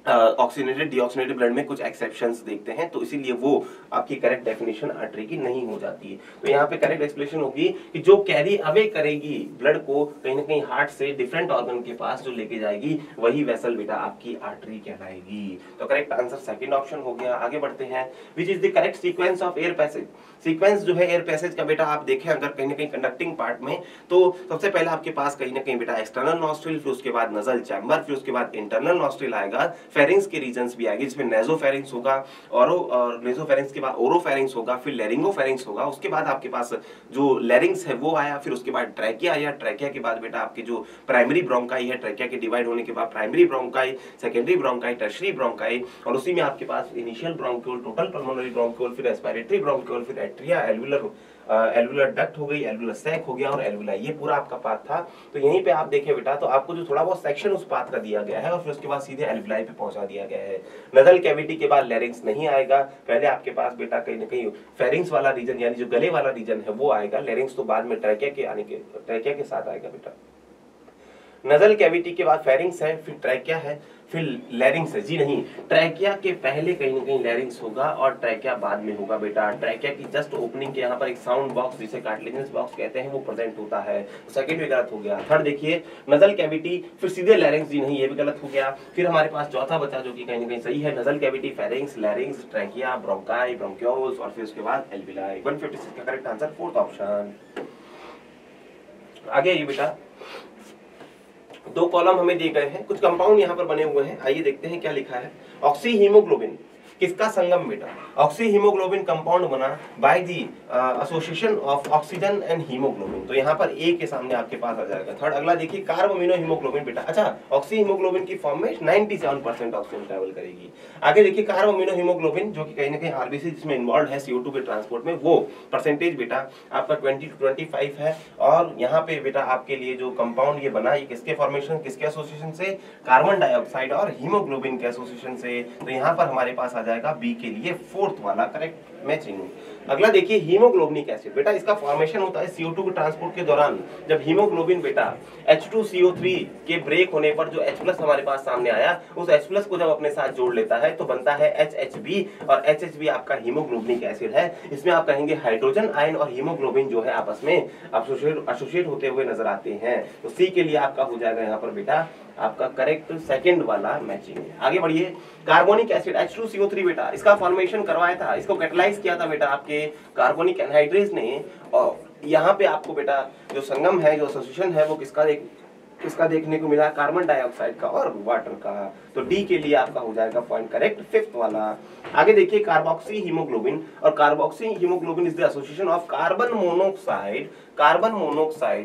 ऑक्सीजनेटेड डीऑक्सीजनेटेड ब्लड में कुछ एक्सेप्शंस देखते हैं, तो इसीलिए वो आपकी करेक्ट डेफिनेशन आर्टरी की नहीं हो जाती है। तो यहाँ पे करेक्ट एक्सप्लेनेशन होगी कि जो कैरी अवे करेगी ब्लड को कहीं ना कहीं हार्ट से डिफरेंट ऑर्गन के पास जो लेके जाएगी, वही वेसल बेटा आपकी आर्टरी कहलाएगी। तो करेक्ट आंसर सेकंड ऑप्शन हो गया। आगे बढ़ते हैं, which is the correct sequence of air passage. Sequence जो है एयर पैसेज का बेटा आप देखें अगर कहीं ना कहीं कंडक्टिंग पार्ट में, तो सबसे पहले आपके पास कहीं ना कहीं बेटा एक्सटर्नल नॉस्ट्रिल, फिर उसके बाद नजल चैम्बर, फिर उसके बाद इंटरनल नॉस्ट्रिल आएगा, फेरिंग्स के रीजन्स भी आएंगे जिसमें नेजोफेरिंग्स होगा, और नेजोफेरिंग्स के बाद ओरोफेरिंग्स होगा, फिर लेरिंगोफेरिंग्स होगा, उसके बाद आपके पास जो लेरिंग्स है वो आया, फिर उसके बाद ट्रैकिया आया, ट्रैकिया के बाद बेटा आपकी जो प्राइमरी ब्रोंकाई है, ट्रैकिया के डिवाइड होने के बाद primary bronchi, secondary bronchi, tertiary bronchi, और उसी में आपके पास initial bronchiole, total pulmonary bronchiole, फिर रेस्पिरेटरी ब्रोंक्यूल, फिर एट्रिया, एल्वुलर डक्ट हो गई, एल्वुलर सैक हो गया और एल्वुलाई, ये पूरा आपका पाथ था। तो यहीं पे आप देखें बेटा, तो आपको जो थोड़ा बहुत सेक्शन उस पाथ का दिया गया है और फिर उसके बाद सीधे एल्वुलाई पे पहुंचा दिया गया है। नजल कैविटी के बाद लैरिंग्स नहीं आएगा, पहले आपके पास बेटा कहीं ना कहीं फेरिंग्स वाला रीजन यानी जो गले वाला रीजन है वो आएगा, लैरिंग्स तो बाद में ट्रैकिया के साथ आएगा बेटा। नजल कैविटी के बाद फेरिंग्स है, फिर ट्रैकिया है, फिर लैरिंग्स है, जी नहीं, ट्रैकिया के पहले कहीं ना कहीं लैरिंग्स होगा और ट्रैकिया बाद में होगा बेटा। ट्रैकिया की जस्ट ओपनिंग के यहाँ पर एक साउंड बॉक्स जिसे कार्टिलेजिनस बॉक्स कहते हैं वो प्रेजेंट होता है। सेकंड भी गलत हो गया। थर्ड देखिए नजल कैविटी, फिर सीधे लैरिंग्स, जी नहीं ये भी गलत हो गया। फिर हमारे पास चौथा बचा जो कि कहीं ना कहीं सही है, nasal cavity, pharynx, लैरिंग्स, trachea, bronchi, bronchioles और फिर उसके बाद एल्विलाई। 156 का करेक्ट आंसर फोर्थ ऑप्शन। आगे आइए बेटा, दो कॉलम हमें दिए गए हैं, कुछ कंपाउंड यहाँ पर बने हुए हैं, आइए देखते हैं क्या लिखा है। ऑक्सी हीमोग्लोबिन किसका संगम बेटा? ऑक्सी हीमोग्लोबिन कंपाउंड बना by the association of oxygen and haemoglobin. तो यहाँ पर ए के सामने आपके पास आ जाएगा। थर्ड अगला देखिए कार्बोमिनो हीमोग्लोबिन बेटा। अच्छा, ऑक्सी हीमोग्लोबिन की फॉर्म में 97% ऑक्सीजन ट्रैवल करेगी। आगे देखिए कार्बोमिनो हीमोग्लोबिन जो कि कहीं ना कहीं आरबीसी जिसमें इन्वॉल्व है CO2 के ट्रांसपोर्ट में, वो परसेंटेज बेटा आपका 20 to 25 है। और यहाँ पे बेटा आपके लिए जो कंपाउंड ये बना, ये किसके फॉर्मेशन, किसके एसोसिएशन से? कार्बन डाइऑक्साइड और हीमोग्लोबिन के एसोसिएशन से। तो यहाँ पर हमारे पास आ जाएगा बी के लिए फोर्थ वाला करेक्ट मैचिंग। अगला देखिए हीमोग्लोबिनिक एसिड बेटा, इसका फॉर्मेशन होता है CO2 के ट्रांसपोर्ट के दौरान। जब हीमोग्लोबिन बेटा H2CO3 के ब्रेक होने पर जो H+ हमारे पास सामने आया, उस H+ को जब अपने साथ जोड़ लेता है तो बनता है HHB, और HHB आपका हीमोग्लोबिनिक एसिड है। इसमें आप कहेंगे हाइड्रोजन आयन और हीमोग्लोबिन जो है आपस में एसोसिएट होते हुए नजर आते हैं। तो सी के लिए आपका हो जाएगा यहाँ पर बेटा आपका करेक्ट सेकंड वाला मैचिंग है। आगे बढ़िए, कार्बोनिक एसिड H2CO3 बेटा, इसका फॉर्मेशन करवाया था, इसको कैटलाइज किया था बेटा आपके कार्बोनिक एनहाइड्रेज ने। और यहाँ पे आपको बेटा जो संगम है, जो एसोसिएशन है, वो किसका देखने को मिला? कार्बन डाइऑक्साइड का और वाटर का। तो डी के लिए आपका हो जाएगा पॉइंट करेक्ट फिफ्थ वाला। आगे देखिए कार्बोक्सी हीमोग्लोबिन, और carboxy haemoglobin is the association of carbon monoxide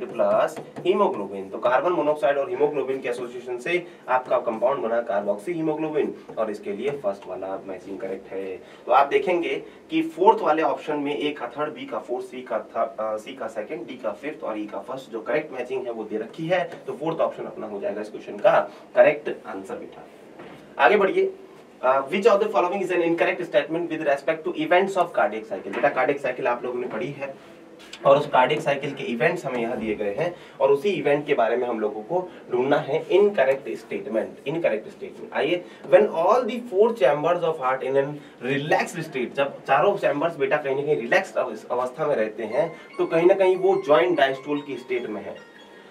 plus haemoglobin. तो कार्बन मोनोक्साइड और हीमोग्लोबिन के एसोसिएशन से आपका कंपाउंड बना कार्बोक्सी हीमोग्लोबिन, और इसके लिए फर्स्ट वाला मैचिंग करेक्ट है। तो आप देखेंगे कि फोर्थ वाले ऑप्शन में ए का थर्ड, बी का फोर्थ, सी का सेकंड, डी का फिफ्थ और ई का फर्स्ट जो करेक्ट मैचिंग है वो दे रखी है। तो फोर्थ ऑप्शन अपना हो जाएगा इस क्वेश्चन का करेक्ट आंसर बेटा। आगे बढ़िए, which of the following is an incorrect statement with respect to events of cardiac cycle? बेटा कार्डियक साइकिल आप लोगों ने पढ़ी है और उस कार्डियक साइकिल के इवेंट्स हमें यहाँ दिए गए हैं, और उसी इवेंट के बारे में हम लोगों को ढूंढना है इनकरेक्ट स्टेटमेंट। आइए, when all the 4 chambers of heart in an relaxed state, जब चारों चैम्बर्स बेटा कहीं ना कहीं रिलैक्स्ड अवस्था में रहते हैं तो कहीं ना कहीं वो जॉइंट डायस्टोल की स्टेट में है।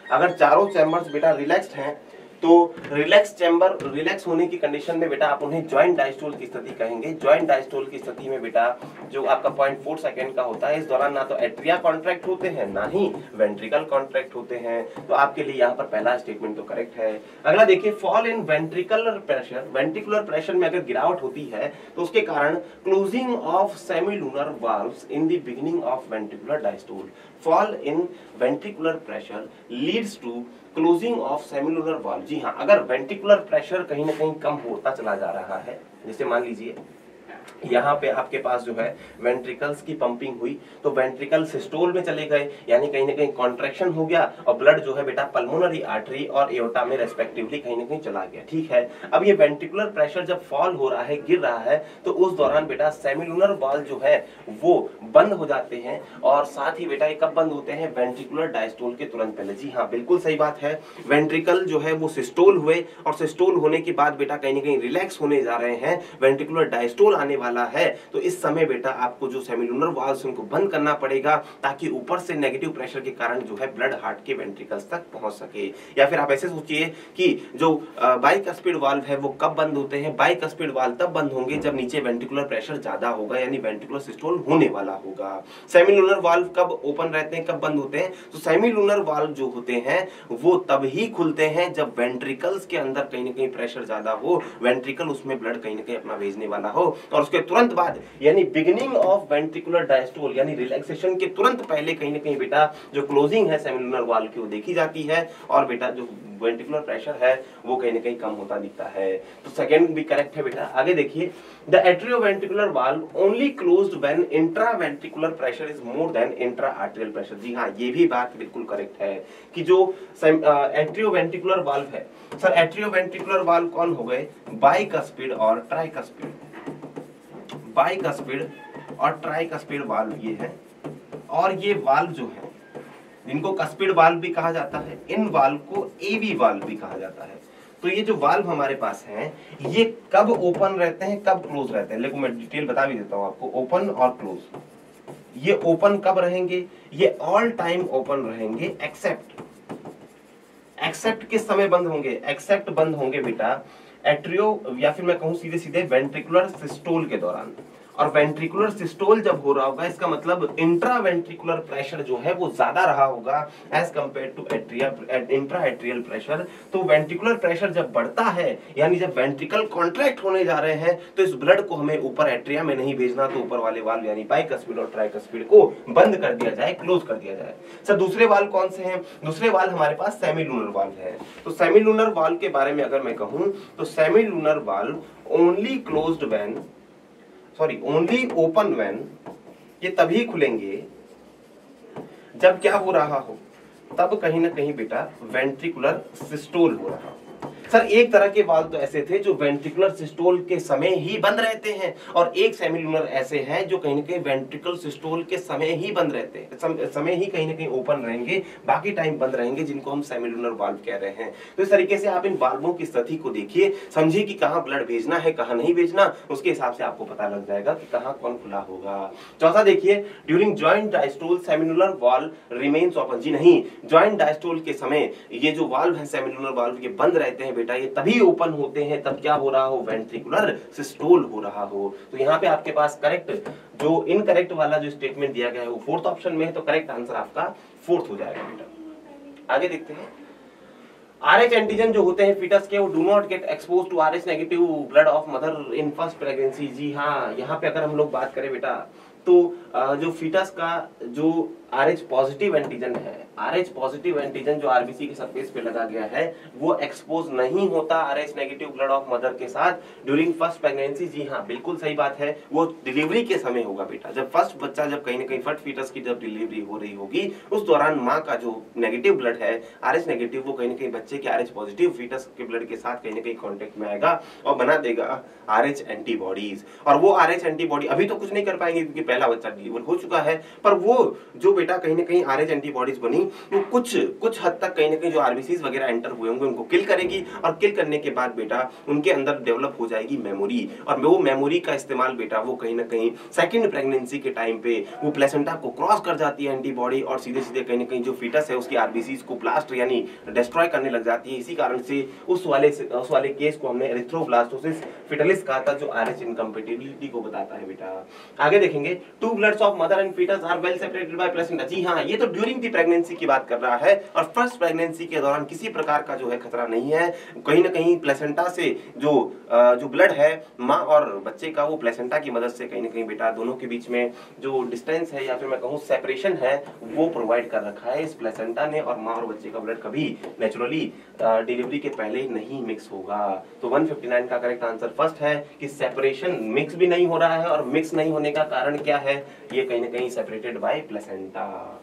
अगर चारों चैम्बर्स बेटा रिलैक्स्ड हैं तो रिलैक्स होने की कंडीशन में बेटा आप उन्हें जॉइंट डायस्टोल की स्थिति कहेंगे। जॉइंट डायस्टोल की स्थिति में बेटा जो आपका 0.4 सेकंड का होता है, इस दौरान ना तो एट्रिया कॉन्ट्रैक्ट होते हैं ना ही वेंट्रिकल कॉन्ट्रैक्ट होते हैं। तो आपके लिए यहाँ पर पहला स्टेटमेंट तो करेक्ट है। अगला देखिए, फॉल इन वेंट्रिकुलर प्रेशर में अगर गिरावट होती है तो उसके कारण closing of semilunar valves in the beginning of ventricular diastole. Fall in ventricular pressure leads to closing of semilunar valve. जी हाँ, अगर वेंट्रिकुलर प्रेशर कहीं ना कहीं कम होता चला जा रहा है, जैसे मान लीजिए यहाँ पे आपके पास जो है वेंट्रिकल्स की पंपिंग हुई तो वेंट्रिकल सिस्टोल में चले गए, यानी कहीं ना कहीं कॉन्ट्रैक्शन हो गया और ब्लड जो है बेटा पल्मोनरी आर्टरी और एओर्टा में रेस्पेक्टिवली कहीं ना कहीं चला गया। ठीक है, अब ये वेंट्रिकुलर प्रेशर जब फॉल हो रहा है, गिर रहा है, तो उस दौरान बेटा सेमिलुलर वाल्व जो है वो बंद हो जाते हैं, और साथ ही बेटा ये कब बंद होते हैं? वेंट्रिकुलर डायस्टोल के तुरंत पहले। जी हाँ, बिल्कुल सही बात है। वेंट्रिकल जो है वो सिस्टोल हुए और सिस्टोल होने के बाद बेटा कहीं ना कहीं रिलैक्स होने जा रहे हैं, वेंट्रिकुलर डायस्टोल आने वाला है, तो इस समय बेटा आपको जो सेमिलुनर वाल्व्स उनको बंद करना पड़ेगा ताकि ऊपर से नेगेटिव प्रेशर के कारण जो है ब्लड हार्ट के वेंट्रिकल्स तक पहुंच सके। या फिर आप ऐसे सोचिए कि जो बाइकस्पिड वाल्व है वो कब बंद होते हैं? बाइकस्पिड वाल्व तब बंद होंगे जब नीचे वेंट्रिकुलर प्रेशर ज्यादा होगा, यानी वेंट्रिकुलर सिस्टोल होने वाला होगा। सेमिलुनर वाल्व कब ओपन रहते हैं, कब बंद होते हैं? तो सेमिलुनर वाल्व जो होते हैं वो तब ही खुलते हैं जब वेंट्रिकल्स के अंदर कहीं ना कहीं प्रेशर ज्यादा हो, वेंट्रिकल उसमें ब्लड कहीं ना कहीं अपना भेजने वाला हो, और उसके तुरंत बाद यानी बिगिनिंग ऑफ वेंट्रिकुलर डायस्टोल यानी रिलैक्सेशन के तुरंत पहले कहीं ना कहीं बेटा जो क्लोजिंग है सेमिलुनर वाल्व की वो देखी जाती है, और बेटा जो वेंट्रिकुलर प्रेशर है वो कहीं ना कहीं कम होता दिखता है। तो सेकंड भी करेक्ट है बेटा। आगे देखिए, the atrioventricular valve only closed when intraventricular pressure is more than intra arterial pressure. जी हाँ, ये भी बात बिल्कुल करेक्ट है कि जो एट्रियोवेंट्रिकुलर वाल्व है, सर एट्रियोवेंट्रिकुलर वाल्व कौन हो गए? बाइकस्पिड और ट्राइकस्पिड, बाइकस्पिड और ट्राइकस्पिड वाल्व ये है। और ये वाल्व जो है इनको कस्पिड वाल्व भी कहा जाता है, इन वाल्व को एवी वाल्व भी कहा जाता है। तो ये जो वाल्व हमारे पास हैं ये कब ओपन रहते हैं कब क्लोज रहते हैं, लेकिन मैं डिटेल बता भी देता हूं आपको। ओपन और क्लोज, ये ओपन कब रहेंगे, ये ऑल टाइम ओपन रहेंगे एक्सेप्ट किस समय बंद होंगे, एक्सेप्ट बंद होंगे बेटा एट्रियो या फिर मैं कहूं सीधे सीधे वेंट्रिकुलर सिस्टोल के दौरान। और वेंट्रिकुलर सिस्टोल जब हो रहा होगा इसका मतलब इंट्रा वेंट्रिकुलर प्रेशर जो है वो ज्यादा रहा होगा as compare to intra atrial pressure. तो वेंट्रिकुलर प्रेशर जब बढ़ता है यानी जब वेंट्रिकल कॉन्ट्रैक्ट होने जा रहे हैं तो इस ब्लड को हमें ऊपर एट्रिया में नहीं भेजना, तो ऊपर वाले वाल्व यानी बाइकस्पिड और ट्राइकस्पिड को बंद कर दिया जाए, क्लोज कर दिया जाए। सर दूसरे वाल्व कौन से हैं, दूसरे वाल्व हमारे पास सेमीलूनर वाल्व है। तो सेमीलूनर वाल्व के बारे में अगर मैं कहूं तो semilunar valve only closed when only open when, ये तभी खुलेंगे जब क्या हो रहा हो, तब कहीं ना कहीं बेटा वेंट्रिकुलर सिस्टोल हो रहा हो। सर एक तरह के वाल्व तो ऐसे थे जो वेंट्रिकुलर सिस्टोल के समय ही बंद रहते हैं और एक सेमीलूनर ऐसे हैं जो कहीं ना कहीं वेंट्रिकुलर सिस्टोल के समय ही बंद रहते हैं, समय ही कहीं ना कहीं ओपन रहेंगे, बाकी टाइम बंद रहेंगे, जिनको हम सेमीलूनर वाल्व कह रहे हैं। तो इस तरीके से आप इन वाल्वों की स्थिति को देखिए, समझिए कि कहां ब्लड भेजना है कहां नहीं भेजना, उसके हिसाब से आपको पता लग जाएगा कि कहां कौन खुला होगा। चौथा देखिए, during joint diastole semilunar valve remains open. जी नहीं, जॉइंट डायस्टोल के समय ये जो वाल्व है सेमीलूनर वाल्व ये बंद रहते हैं बेटा, ये तभी ओपन होते हैं तब क्या हो रहा हो, वेंट्रिकुलर सिस्टोल हो रहा हो। तो यहाँ पे आपके पास करेक्ट जो इनकरेक्ट वाला जो स्टेटमेंट दिया गया है वो फोर्थ ऑप्शन में है, तो करेक्ट आंसर आपका फोर्थ हो जाएगा बेटा। आगे देखते हैं, RH एंटीजन जो होते हैं फीटस के वो do not get expose to RH negative blood of mother in first pregnancy. जी हाँ, यहाँ पे अगर हम लोग बात करें बेटा तो जो फीटस का जो RH पॉजिटिव एंटीजन है, RH पॉजिटिव एंटीजन जो RBC के सरफेस पे लगा गया है वो एक्सपोज नहीं होता RH negative blood of mother के साथ ड्यूरिंग फर्स्ट प्रेगनेंसी। जी हाँ, बिल्कुल सही बात है, वो डिलीवरी के समय होगा बेटा, जब फर्स्ट बच्चा जब कहीं ना कहीं फर्स्ट फीटस की जब डिलीवरी हो रही होगी उस दौरान माँ का जो नेगेटिव ब्लड है RH नेगेटिव वो कहीं ना कहीं बच्चे के RH पॉजिटिव फीटस के ब्लड के साथ कहीं ना कहीं कॉन्टेक्ट में आएगा और बना देगा RH एंटीबॉडीज। और वो RH एंटीबॉडी अभी तो कुछ नहीं कर पाएंगे क्योंकि पहला बच्चा डिलीवर हो चुका है, पर वो जो बेटा कहीं ना कहीं RH एंटीबॉडीज बनी वो कुछ हद तक कहीं ना कहीं जो आरबीसीज वगैरह एंटर हुए होंगे उनको किल करेगी और किल करने के बाद बेटा उनके अंदर डेवलप हो जाएगी मेमोरी, और वो मेमोरी का इस्तेमाल बेटा वो कहीं ना कहीं सेकंड प्रेगनेंसी के टाइम पे वो प्लेसेंटा को क्रॉस कर जाती है एंटीबॉडी और सीधे सीधे कहीं ना कहीं जो फीटस है उसकी आरबीसीज को ब्लास्ट यानी डिस्ट्रॉय करने लग जाती है। इसी कारण से उस वाले केस को हमने एरिथ्रोब्लास्टोसिस फिटलिस कहा था जो RH इनकम्पेटिबिलिटी को बताता है बेटा। आगे देखेंगे, two bloods of mother and foetus are well separated by placenta. जी हाँ, ये तो ड्यूरिंग दी प्रेगनेंसी की बात कर रहा है और फर्स्ट प्रेगनेंसी के दौरान किसी प्रकार का जो है खतरा नहीं है। कहीं ना कहीं प्लेसेंटा से जो ब्लड है माँ और बच्चे का वो प्लेसेंटा की मदद से कहीं ना कहीं बेटा दोनों के बीच में जो डिस्टेंस है या फिर मैं कहूँ सेपरेशन है वो प्रोवाइड कर रखा है इस प्लेसेंटा ने, और माँ और बच्चे का ब्लड कभी नेचुरली डिलीवरी के पहले नहीं मिक्स होगा। तो 159 का करेक्ट आंसर फर्स्ट है कि सेपरेशन मिक्स भी नहीं हो रहा है, और मिक्स नहीं होने का कारण क्या है, ये कहीं ना कहीं सेपरेटेड बाय प्लेसेंटा।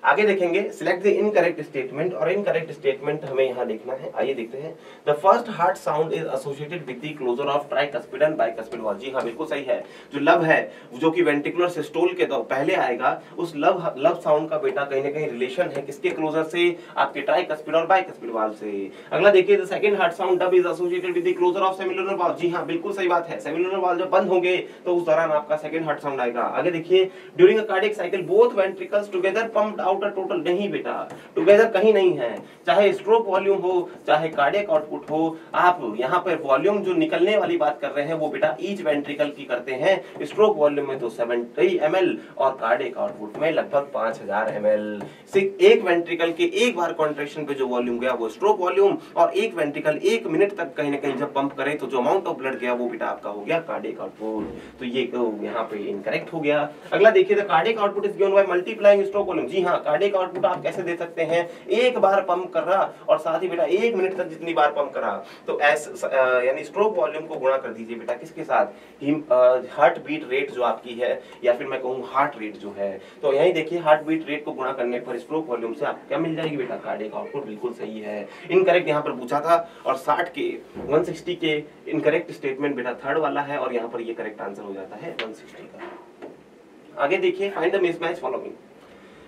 आगे देखेंगे, सिलेक्ट द इनकरेक्ट स्टेटमेंट, और इनकरेक्ट स्टेटमेंट हमें यहाँ देखना है। आइए देखते हैं, the first heart sound is associated with the closure of tricuspid and bicuspid valve. जी हाँ, बिल्कुल सही है, जो लब है जो कि वेंट्रिकुलर सिस्टोल के पहले आएगा उस लब साउंड का बेटा कहीं ना कहीं रिलेशन है किसके क्लोजर से, आपके ट्राइकस्पिड और बाइकस्पिड वाल्व से। अगला देखिए, the second heart sound dub is associated with the closure of semilunar valve. जी हाँ, बिल्कुल सही बात है, सेमिलुनर वाल्व जब बंद होंगे तो उस दौरान आपका सेकंड हार्ट साउंड आएगा। आगे देखिए, during a cardiac cycle both ventricles together pumped out a total. नहीं बेटा, टुगेदर कहीं नहीं है, चाहे स्ट्रोक वॉल्यूम हो चाहे कार्डियक आउटपुट हो, आप यहाँ पर वॉल्यूम जो निकलने वाली बात कर रहे हैं वो बेटा ईच वेंट्रिकल की करते हैं। स्ट्रोक वॉल्यूम में तो 70 ml और कार्डियक आउटपुट में लगभग 5000 ml। एक वेंट्रिकल के एक बार कॉन्ट्रैक्शन पे जो वॉल्यूम गया वो स्ट्रोक वॉल्यूम, और एक वेंट्रिकल 1 मिनट तक कहीं ना कहीं जब पंप करे तो जो अमाउंट ऑफ ब्लड गया वो बेटा आपका हो गया कार्डियक आउटपुट। तो ये यहाँ पे इनकरेक्ट हो गया। अगला देखिए, the cardiac output is given by multiplying stroke volume. जी हाँ, कार्डियक आउटपुट आप कैसे दे सकते हैं, एक बार पंप कर रहा और साथ ही बेटा 1 मिनट तक जितनी बार पंप करा तो यानी स्ट्रोक वॉल्यूम को गुणा कर दीजिए बेटा किसके साथ, हार्ट बीट रेट जो आपकी है या फिर मैं कहूँ हार्ट रेट जो है। तो यही देखिए, हार्ट बीट रेट को गुणा करने पर स्ट्रोक वॉल्यूम से आपको क्या मिल जाएगी बेटा, कार्डियक आउटपुट। बिल्कुल सही है, इनकरेक्ट यहाँ पर पूछा था, और 160 के इनकरेक्ट स्टेटमेंट बेटा थर्ड वाला है, और यहाँ पर ये करेक्ट आंसर हो जाता है 160 का। आगे देखिए, find the mismatch following.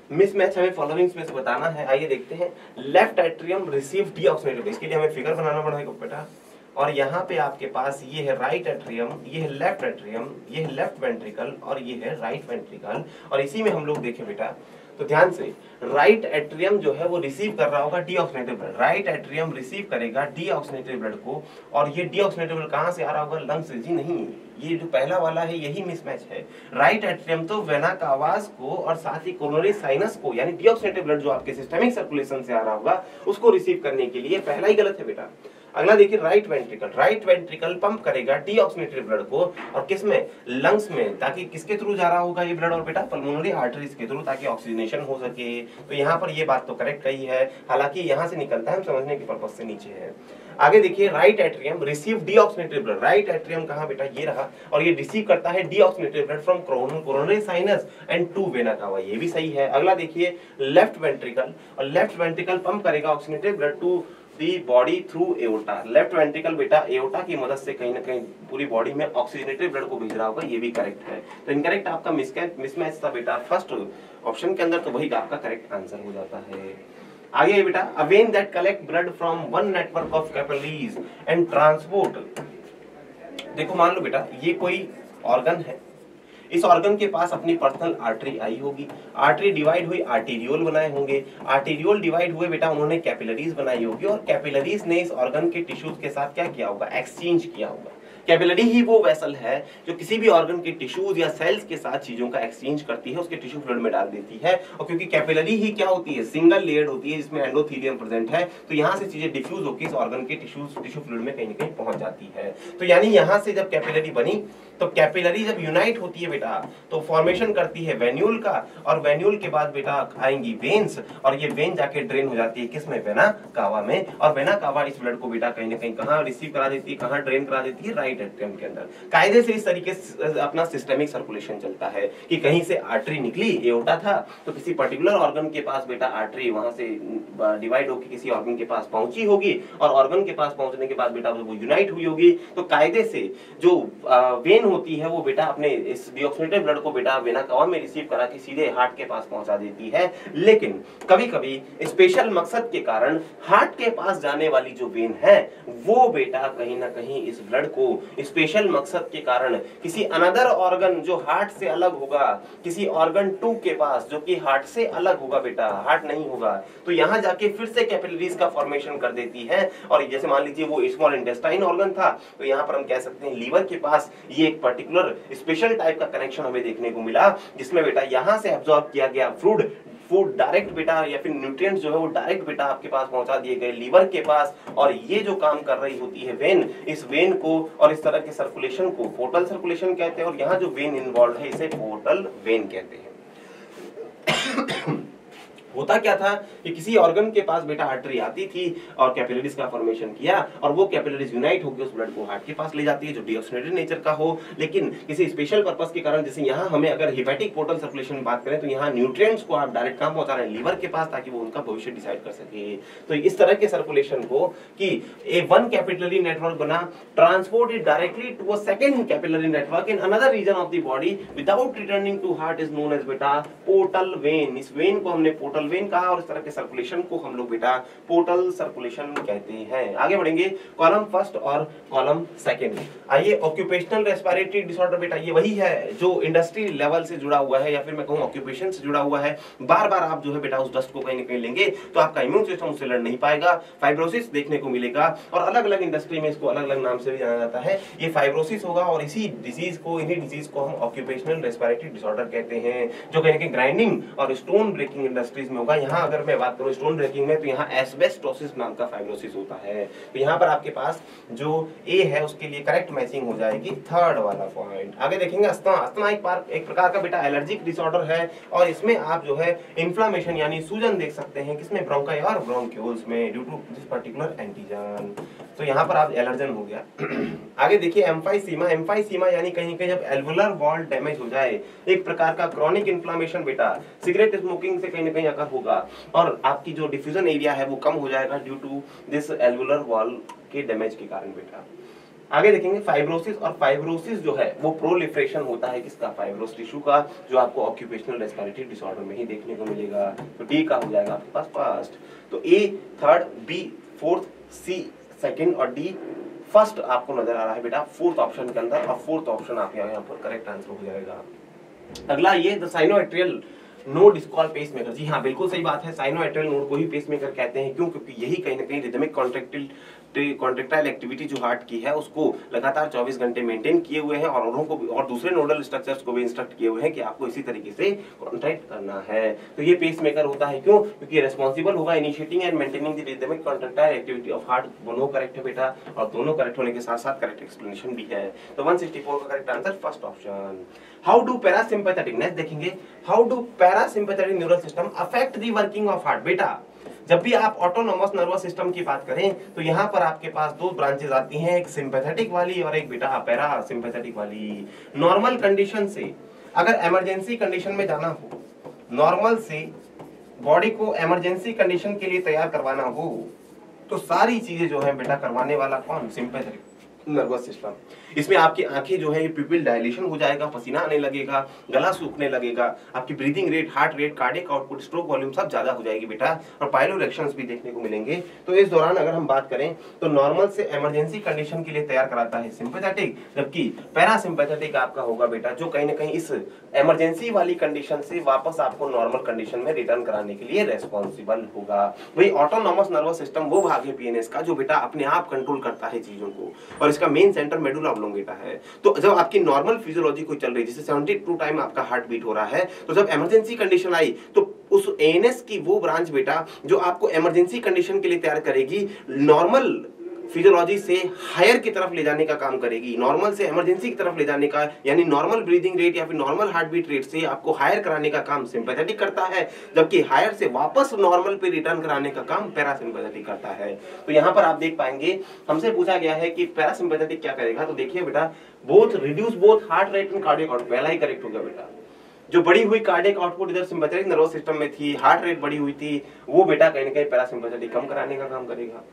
Mismatch हमें फॉलोइंग्स में से बताना है। आइए देखते हैं। लेफ्ट एट्रियम रिसीव डीऑक्सीनेटेड, इसके लिए हमें फिगर बनाना पड़ेगा बेटा। और यहाँ पे आपके पास ये है राइट एट्रियम, ये है लेफ्ट एट्रियम, ये है लेफ्ट वेंट्रिकल और ये है राइट वेंट्रिकल। और इसी में हम लोग देखें बेटा तो ध्यान से, राइट एट्रियम जो है वो रिसीव कर रहा होगा deoxygenated blood, right atrium receive करेगा डीऑक्सीनेटेड ब्लड को। और ये डीऑक्सीनेटेड ब्लड कहाँ से आ रहा होगा? लंग से। जी नहीं, ये जो पहला वाला है यही मिसमैच है। राइट एट्रियम तो वेना कावास को और साथ ही कोरोनरी साइनस को, यानी डीऑक्सीनेटेड ब्लड जो आपके सिस्टमिक सर्कुलेशन से आ रहा होगा उसको रिसीव करने के लिए पहला ही गलत है बेटा। अगला देखिए right ventricle, right ventricle pump करेगा डीऑक्सीनेटेड ब्लड को और किसमें? लंग्स में, ताकि किसके थ्रू जा रहा होगा ये ब्लड? और बेटा पल्मोनरी आर्टरीज के थ्रू, ताकि ऑक्सीजनेशन हो सके। तो यहाँ पर ये बात तो करेक्ट कही है, हालांकि यहाँ से निकलता है, हम समझने के पर्पज से नीचे है। आगे देखिए right atrium receive deoxygenated blood, right atrium कहाँ बेटा? ये रहा, और ये रिसीव करता है deoxygenated blood from coronary sinus and two vena cava, ये भी सही है। अगला देखिए लेफ्ट वेंट्रिकल, और लेफ्ट वेंट्रिकल पंप करेगा oxygenated blood to the body through aorta. Left ventricle बेटा एओर्टा की मदद से कहीं ना कहीं पूरी बॉडी में ऑक्सीजनेटेड ब्लड को भेज रहा होगा, ये भी करेक्ट है। तो इनकरेक्ट आपका मिसमैच था बेटा फर्स्ट ऑप्शन के अंदर, तो वही आपका करेक्ट आंसर हो जाता है। आगे बेटा a vein that collect blood from one network of capillaries and transport. देखो मान लो बेटा ये कोई ऑर्गन है, इस ऑर्गन के पास अपनी पर्सनल आर्टरी आई होगी, आर्टरी डिवाइड हुई, आर्टेरियोल बनाए होंगे, आर्टेरियोल डिवाइड हुए बेटा उन्होंने कैपिलरीज बनाई होगी, और कैपिलरीज ने इस ऑर्गन के टिश्यूज के साथ क्या किया होगा? एक्सचेंज किया होगा। कैपिलरी ही वो वेसल है जो किसी भी ऑर्गन के टिश्यूज या सेल्स के साथ चीजों का एक्सचेंज करती है, उसके टिश्यू फ्लूइड में डाल देती है। और क्योंकि कैपिलरी ही क्या होती है? सिंगल लेयर्ड होती है, जिसमें एंडोथेलियम प्रेजेंट है, तो यहाँ से चीजें डिफ्यूज होकर इस ऑर्गन के टिश्यू फ्लूइड में कहीं ना कहीं पहुंच जाती है। तो यानी यहाँ से जब कैपिलरी बनी, तो कैपिलरी जब यूनाइट होती है बेटा तो फॉर्मेशन करती है वेन्यूल का, और वेन्यूल के बाद बेटा आएंगी वेन्स, और ये वेन जाके ड्रेन हो जाती है किसमें? वेना कावा में। और वेना कावा इस ब्लड को बेटा कहीं ना कहीं कहाँ रिसीव करा देती है, कहाँ ड्रेन करा देती है? राइट एट्रियम के अंदर। कायदे से इस तरीके से अपना सिस्टेमिक सर्कुलेशन चलता है कि कहीं से आर्टरी निकली, एओर्टा था, तो किसी पर्टिकुलर ऑर्गन के पास बेटा आर्टरी वहां से डिवाइड होकर किसी ऑर्गन के पास पहुंची होगी, और ऑर्गन के पास पहुंचने के बाद बेटा वो यूनाइट हुई होगी। तो कायदे से जो वेन होती है वो बेटा अपने इस डीऑक्सीनेटेड ब्लड को बेटा वेना कावा में रिसीव करा के सीधे हार्ट के पास पहुंचा देती है। लेकिन कभी कभी स्पेशल मकसद के कारण हार्ट के पास जाने वाली जो वेन है वो बेटा कहीं ना कहीं इस ब्लड को स्पेशल मकसद के कारण किसी अनदर ऑर्गन जो हार्ट से अलग होगा, किसी ऑर्गन 2 के पास जो कि हार्ट से अलग होगा बेटा, हार्ट नहीं होगा, तो यहां जाके फिर से कैपिलरीज का फॉर्मेशन कर देती है। और जैसे मान लीजिए वो स्मॉल इंटेस्टाइन ऑर्गन था, तो यहाँ पर हम कह सकते हैं लीवर के पास ये एक पर्टिकुलर स्पेशल टाइप का कनेक्शन हमें देखने को मिला, जिसमें बेटा यहां से एब्जॉर्ब किया गया फूड डायरेक्ट बेटा या फिर न्यूट्रिएंट्स जो है वो डायरेक्ट बेटा आपके पास पहुंचा दिए गए लीवर के पास। और ये जो काम कर रही होती है वेन, इस वेन को और इस तरह के सर्कुलेशन को पोर्टल सर्कुलेशन कहते हैं, और यहाँ जो वेन इन्वॉल्व है इसे पोर्टल वेन कहते हैं। होता क्या था कि किसी ऑर्गन के पास बेटा आर्टरी आती थी और कैपिलरीज का फॉर्मेशन किया, और वो कैपिलरीज यूनाइट होकर उस ब्लड को हार्ट के पास ले जाती है जो डीऑक्सीनेटेड नेचर का हो। लेकिन किसी स्पेशल पर्पस के कारण, जैसे यहाँ हमें अगर हिपैटिक पोर्टल सर्कुलेशन में बात करें तो यहाँ न्यूट्रिएंट्स को आप डायरेक्ट कहाँ पहुंचा रहे हैं? लीवर के पास, ताकि वो उनका भविष्य डिसाइड कर सके। तो इस तरह के सर्कुलेशन को कि ए वन कैपिलरी नेटवर्क बना, transported directly to a second capillary network in another region of the body without returning to heart is known as बेटा पोर्टल वेन। इस वेन को हमने पोर्टल वेन कहा, और इस तरह के सर्कुलेशन को हम लोग बेटा पोर्टल सर्कुलेशन कहते हैं। आगे बढ़ेंगे कॉलम फर्स्ट और कॉलम सेकंड। आइए ऑक्यूपेशनल रेस्पिरेटरी डिसऑर्डर बेटा ये वही है जो इंडस्ट्री लेवल से जुड़ा हुआ है, या फिर मैं कहूं ऑक्यूपेशन से जुड़ा हुआ है। बार बार आप जो है बेटा उस डस्ट को कहीं ना कहीं लेंगे तो आपका इम्यून सिस्टम उससे लड़ नहीं पाएगा, फाइब्रोसिस देखने को मिलेगा, और अलग अलग इंडस्ट्री में इसको अलग अलग नाम से भी जाना जाता है। ये फाइब्रोसिस होगा, और इसी डिजीज को हम ऑक्यूपेशनल रेस्पिरेटरी डिसऑर्डर कहते हैं, जो कहीं ना कहीं ग्राइंडिंग और स्टोन ब्रेकिंग इंडस्ट्रीज में होगा। यहाँ अगर मैं बात करूं स्टोन ब्रेकिंग में, तो यहाँ एस्बेस्टोसिस नाम का फाइब्रोसिस होता है। तो यहाँ पर आपके पास जो ए है उसके लिए करेक्ट मैचिंग हो जाएगी थर्ड वाला पॉइंट। आगे देखेंगे अस्थमा। अस्थमा एक प्रकार का बेटा एलर्जिक डिसऑर्डर है, और इसमें आप जो है इन्फ्लामेशन यानी सूजन देख सकते हैं किसमें? ब्रोंकाई और ब्रोंक्यूल्स में, due to this particular antigen. तो यहाँ पर आप एलर्जन हो गया। आगे देखिए एम्फाइसीमा। एम्फाइसीमा यानी कहीं कहीं जब एल्वुलर वॉल डैमेज हो जाए, एक प्रकार का क्रॉनिक इन्फ्लामेशन बेटा सिगरेट स्मोकिंग से कहीं ना कहीं अगर होगा, और आपकी जो डिफ्यूजन एरिया है वो कम हो जाएगा due to this alveolar wall के डैमेज के कारण बेटा। आगे देखेंगे फाइब्रोसिस, और फाइब्रोसिस जो है वो प्रोलिफरेशन होता है किसका, फाइब्रोस टिश्यू का, जो आपको ऑक्यूपेशनल रेस्पिरेटरी डिसऑर्डर में ही देखने को मिलेगा। तो डी का हो जाएगा आपके पास फर्स्ट, तो ए थर्ड, बी फोर्थ, सी सेकंड और डी फर्स्ट आपको नजर आ रहा है बेटा फोर्थ ऑप्शन के अंदर, और फोर्थ ऑप्शन आपके यहाँ पर करेक्ट आंसर हो जाएगा। अगला ये the sinoatrial node is called pacemaker. जी हाँ, बिल्कुल सही बात है, साइनोएट्रियल नोड को ही पेसमेकर कहते हैं। क्यों? क्योंकि यही कहीं ना कहीं रिदमिक कॉन्ट्रैक्टाइल एक्टिविटी जो हार्ट की है उसको लगातार 24 घंटे मेंटेन किए हुए हैं, और उनको भी और दूसरे नोडल स्ट्रक्चर्स को भी इंस्ट्रक्ट किए हुए हैं कि आपको इसी तरीके से कॉन्ट्रैक्ट करना है। तो ये पेसमेकर होता है। क्यों? क्योंकि रेस्पॉन्सिबल होगा initiating and maintaining the rhythmic contractile activity of heart. दोनों करेक्ट है बेटा, और दोनों करेक्ट होने के साथ साथ करेक्ट एक्सप्लेनेशन भी है। तो 164 का correct answer first option. How do parasympathetic, next देखेंगे, how do parasympathetic neural system affect the working of heart. बेटा जब भी आप ऑटोनोमस नर्वस सिस्टम की बात करें तो यहाँ पर आपके पास दो ब्रांचेस आती हैं, एक सिंपैथेटिक वाली और एक बेटा पैरा सिंपैथेटिक वाली। नॉर्मल कंडीशन से अगर इमरजेंसी कंडीशन में जाना हो, नॉर्मल से बॉडी को इमरजेंसी कंडीशन के लिए तैयार करवाना हो, तो सारी चीजें जो है बेटा करवाने वाला कौन, सिंपैथेटिक नर्वस सिस्टम। इसमें आपकी आंखें जो है ये पिपिल डायलेशन हो जाएगा, पसीना आने लगेगा, गला सूखने लगेगा, आपकी breathing rate, heart rate, cardiac output, stroke volume सब ज्यादा हो जाएगी बेटा, और पाइलोरेक्शंस भी देखने को मिलेंगे। तो इस दौरान अगर हम बात करें तो नॉर्मल से इमरजेंसी कंडीशन के लिए तैयार कराता है सिंपैथेटिक, जबकि पैरासिम्पैथेटिक आपका होगा बेटा जो कहीं ना कहीं इस इमरजेंसी वाली कंडीशन से वापस आपको नॉर्मल कंडीशन में रिटर्न कराने के लिए रेस्पॉन्सिबल होगा। वही ऑटोनोमस नर्वस सिस्टम वो भाग है पीएनएस का जो बेटा अपने आप कंट्रोल करता है चीजों को, और इसका मेन सेंटर मेडुला ऑब्लोंगेटा है। तो जब आपकी नॉर्मल फिजियोलॉजी कोई चल रही है, जैसे 72 टाइम आपका हार्ट बीट हो रहा है, तो जब इमरजेंसी कंडीशन आई तो उस एएनएस की वो ब्रांच बेटा जो आपको इमरजेंसी कंडीशन के लिए तैयार करेगी, नॉर्मल फिजियोलॉजी से हायर की तरफ ले जाने का काम करेगी, नॉर्मल से इमरजेंसी की तरफ ले जाने का, यानी नॉर्मल ब्रीदिंग रेट या फिर नॉर्मल हार्ट बीट रेट से आपको हायर कराने का काम सिंपैथेटिक करता है, जबकि हायर से वापस नॉर्मल पे रिटर्न कराने का काम पैरासिम्पैथेटिक करता है। तो यहाँ पर आप देख पाएंगे हमसे पूछा गया है कि पैरासिम्पैथेटिक क्या करेगा, तो देखिए बेटा both reduce both heart rate and cardiac output, पहला ही करेक्ट होगा बेटा। जो बढ़ी हुई कार्डियक आउटपुट इधर सिंपैथेटिक नर्वस सिस्टम में थी, हार्ट रेट बढ़ी हुई थी, वो बेटा कहीं ना कहीं पैरासिम्पैथेटिक कम कराने का काम करेगा।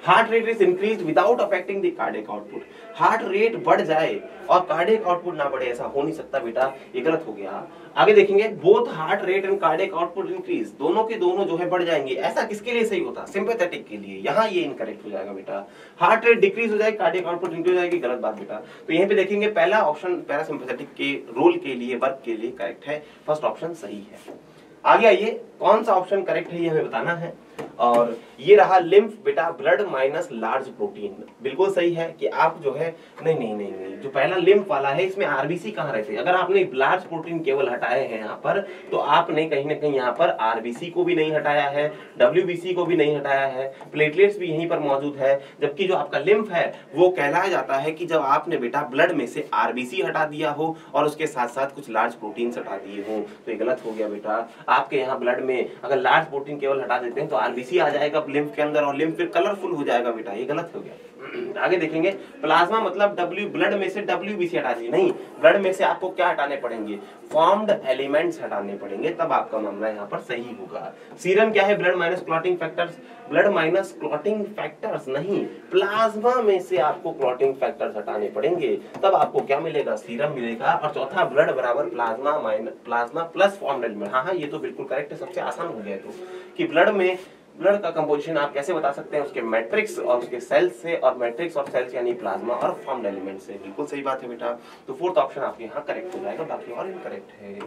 Heart rate is increase without affecting the cardiac output, heart rate बढ़ जाए और कार्डियक आउटपुट ना बढ़े, ऐसा हो नहीं सकता बेटा, ये गलत हो गया। आगे देखेंगे both heart rate and cardiac output increase, दोनों के दोनों जो है बढ़ जाएंगे, ऐसा किसके लिए सही होता, सिंपैथेटिक के लिए, यहाँ ये इनकरेक्ट हो जाएगा बेटा। हार्ट रेट डिक्रीज हो जाएगी, कार्डियक आउटपुट इंक्रीज हो जाएगी, गलत बात बेटा। तो यहीं पे देखेंगे पहला ऑप्शन पैरासिम्पैथेटिक के रोल के लिए, वर्क के लिए करेक्ट है, फर्स्ट ऑप्शन सही है। आगे आइए कौन सा ऑप्शन करेक्ट है ये हमें बताना है, और ये रहा लिम्फ बेटा, ब्लड माइनस लार्ज प्रोटीन, बिल्कुल सही है कि आप जो है नहीं, जो पहला लिम्फ वाला है इसमें आरबीसी कहाँ रहते हैं, अगर आपने लार्ज प्रोटीन केवल हटाए हैं यहाँ पर, तो आपने कहीं ना कहीं यहाँ पर आरबीसी को भी नहीं हटाया है, डब्ल्यूबीसी को भी नहीं हटाया है, प्लेटलेट्स भी यहीं पर मौजूद है, जबकि जो आपका लिम्फ है वो कहलाया जाता है कि जब आपने बेटा ब्लड में से आरबीसी हटा दिया हो और उसके साथ साथ कुछ लार्ज प्रोटीन हटा दिए हो, तो ये गलत हो गया बेटा। आपके यहाँ ब्लड में अगर लार्ज प्रोटीन केवल हटा देते हैं तो आरबीसी आ जाएगा लिम्फ के अंदर, और लिम्फ फिर कलरफुल हो जाएगा बेटा, ये गलत हो गया। आगे देखेंगे प्लाज्मा मतलब ब्लड में से डब्ल्यूबीसी हटा दीजिए, नहीं, ब्लड में से आपको क्या हटाने पड़ेंगे, फॉर्म्ड एलिमेंट्स हटाने पड़ेंगे, तब आपका मामला यहाँ पर सही होगा। सीरम क्या है, blood minus clotting factors, blood minus clotting factors नहीं, प्लाज्मा में से आपको क्लॉटिंग फैक्टर्स हटाने पड़ेंगे, तब आपको क्या मिलेगा, सीरम मिलेगा। और चौथा ब्लड बराबर plasma minus plasma plus formed element, हाँ ये तो बिल्कुल करेक्ट है, सबसे आसान हो गया तो कि ब्लड का कंपोजिशन आप कैसे बता सकते हैं, उसके मैट्रिक्स और उसके सेल्स से, और मैट्रिक्स और सेल्स यानी प्लाज्मा और फॉर्म्ड एलिमेंट से, बिल्कुल सही बात है बेटा। तो फोर्थ ऑप्शन आपके यहाँ करेक्ट हो जाएगा, बाकी और इनकरेक्ट है।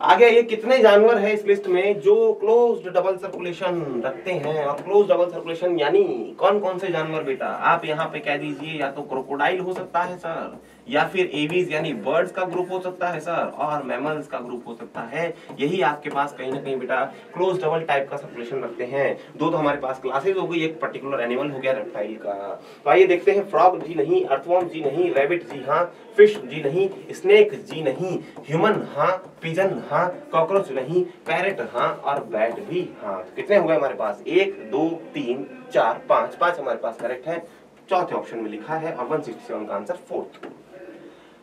आगे ये कितने जानवर है इस लिस्ट में जो क्लोज्ड डबल सर्कुलेशन रखते हैं, और क्लोज्ड डबल सर्कुलेशन यानी कौन कौन से जानवर बेटा, आप यहाँ पे कह दीजिए या तो क्रोकोडाइल हो सकता है सर, या फिर एवीज यानी बर्ड्स का ग्रुप हो सकता है सर, और मैमल्स का ग्रुप हो सकता है। यही आपके पास कहीं ना कहीं बेटा क्लोज डबल टाइप का सर्कुलेशन रखते हैं। दो तो हमारे पास क्लासेस हो गई, एक पर्टिकुलर एनिमल हो गया रेप्टाइल का। तो आइए देखते हैं, फ्रॉग जी नहीं, अर्थवर्म जी नहीं, रैबिट जी हाँ, फिश जी नहीं, स्नेक जी नहीं, ह्यूमन हाँ, पिजन हाँ, कॉकरोच नहीं, पैरेट हाँ, और बैट भी हाँ। कितने हो गए हमारे पास, 1 2 3 4 5 हमारे पास करेक्ट है, चौथे ऑप्शन में लिखा है, और 167 का आंसर फोर्थ।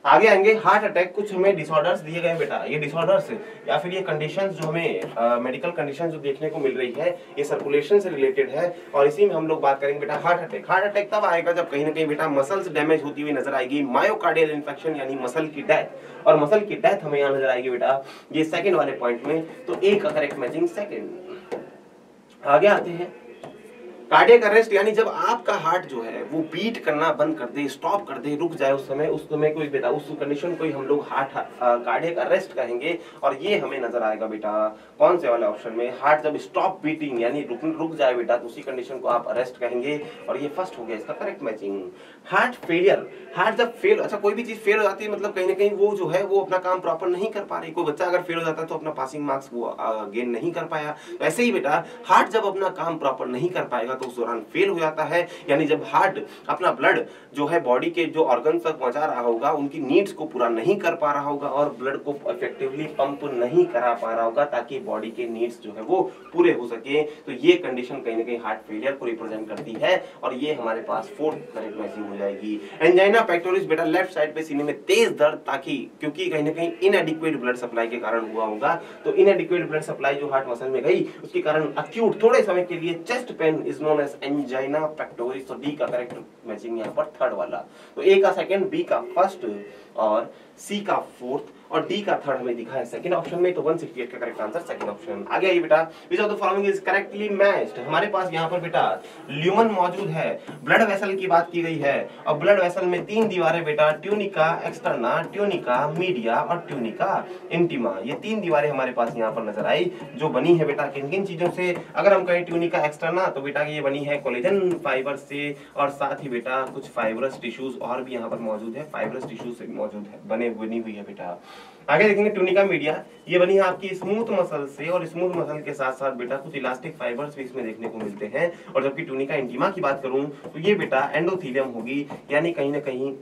आगे आएंगे हार्ट अटैक। कुछ हमें डिसऑर्डर्स दिए गए बेटा, ये डिसऑर्डर्स या फिर ये कंडीशंस जो हमें मेडिकल कंडीशन जो देखने को मिल रही है ये सर्कुलेशन से रिलेटेड है और इसी में हम लोग बात करेंगे बेटा हार्ट अटैक। हार्ट अटैक तब आएगा जब कहीं ना कहीं बेटा मसल्स डैमेज होती हुई नजर आएगी, मायोकार्डियल इन्फेक्शन यानी मसल की डेथ, और मसल की डेथ हमें यहाँ नजर आएगी बेटा ये सेकंड वाले पॉइंट में। तो ए का करेक्ट मैचिंग सेकंड। आगे आते हैं कार्डियक अरेस्ट, यानी जब आपका हार्ट जो है वो बीट करना बंद कर दे, स्टॉप कर दे, रुक जाए, उस समय कोई बेटा उस कंडीशन को ही हम लोग हार्ट कार्डियक अरेस्ट कहेंगे। और ये हमें नजर आएगा बेटा कौन से वाले ऑप्शन में, हार्ट जब स्टॉप बीटिंग यानी रुक जाए बेटा तो उसी कंडीशन को आप अरेस्ट कहेंगे और ये फर्स्ट हो गया इसका correct matching. Heart failure, heart जब फेल, अच्छा कोई भी चीज फेल हो जाती है मतलब कहीं ना कहीं वो जो है वो अपना काम प्रॉपर नहीं कर पा रही। कोई बच्चा अगर फेल हो जाता है तो अपना पासिंग मार्क्स वो गेन नहीं कर पाया, तो ऐसे ही बेटा हार्ट जब अपना काम प्रॉपर नहीं कर पाएगा तो उस दौरान फेल हो जाता है। यानी जब हार्ट अपना ब्लड जो है बॉडी के जो ऑर्गन तक पहुंचा रहा होगा उनकी नीड्स को पूरा नहीं कर पा रहा होगा और ब्लड को इफेक्टिवली पंप नहीं करा पा रहा होगा ताकि बॉडी के नीड्स जो है वो पूरे हो सके, तो ये कंडीशन कहीं ना कहीं हार्ट फेलियर को रिप्रेजेंट करती है और ये हमारे पास फोर्थ करेक्ट मैचिंग हो जाएगी। एंजाइना पेक्टोरिस बेटा लेफ्ट साइड पे सीने में तेज दर्द, ताकि क्योंकि कहीं ना कहीं इनएडिक्वेट ब्लड सप्लाई के कारण हुआ होगा, तो इनएडिक्वेट ब्लड सप्लाई जो हार्ट मसल में गई उसके कारण अक्यूट थोड़े समय के लिए chest pain is known as angina pectoris. तो डी का करेक्ट मैचिंग यहाँ पर थर्ड वाला, तो ए का सेकंड, बी का फर्स्ट और सी का फोर्थ और डी का थर्ड हमें दिखा है सेकंड ऑप्शन में। तो 168 का करेक्ट आंसर सेकंड ऑप्शन। आगे आइए बेटा, which of the following is correctly matched. हमारे पास यहाँ पर बेटा ल्यूमन मौजूद है, ब्लड वेसल की बात की गई है और ब्लड वेसल में तीन दीवारें बेटा, ट्यूनिका एक्सटर्ना, ट्यूनिका मीडिया और ट्यूनिका इंटीमा, ये तीन दीवारें हमारे पास यहाँ पर नजर आई जो बनी है बेटा किन किन चीजों से। अगर हम कहें ट्यूनिका एक्सटर्ना तो बेटा ये बनी है कोलेजन फाइबर से और साथ ही बेटा कुछ फाइबरस टिश्यूज और भी यहाँ पर मौजूद है, फाइबरस टिश्यूज मौजूद है, बनी हुई है बेटा। आगे देखेंगे ट्यूनिका मीडिया, ये बनी है आपकी स्मूथ मसल से और स्मूथ मसल के साथ साथ बेटा कुछ इलास्टिक फाइबर्स भी इसमें देखने को मिलते हैं। और जबकि ट्यूनिका इंटीमा की बात करूं तो ये बेटा एंडोथीलियम होगी, यानी कहीं ना कहीं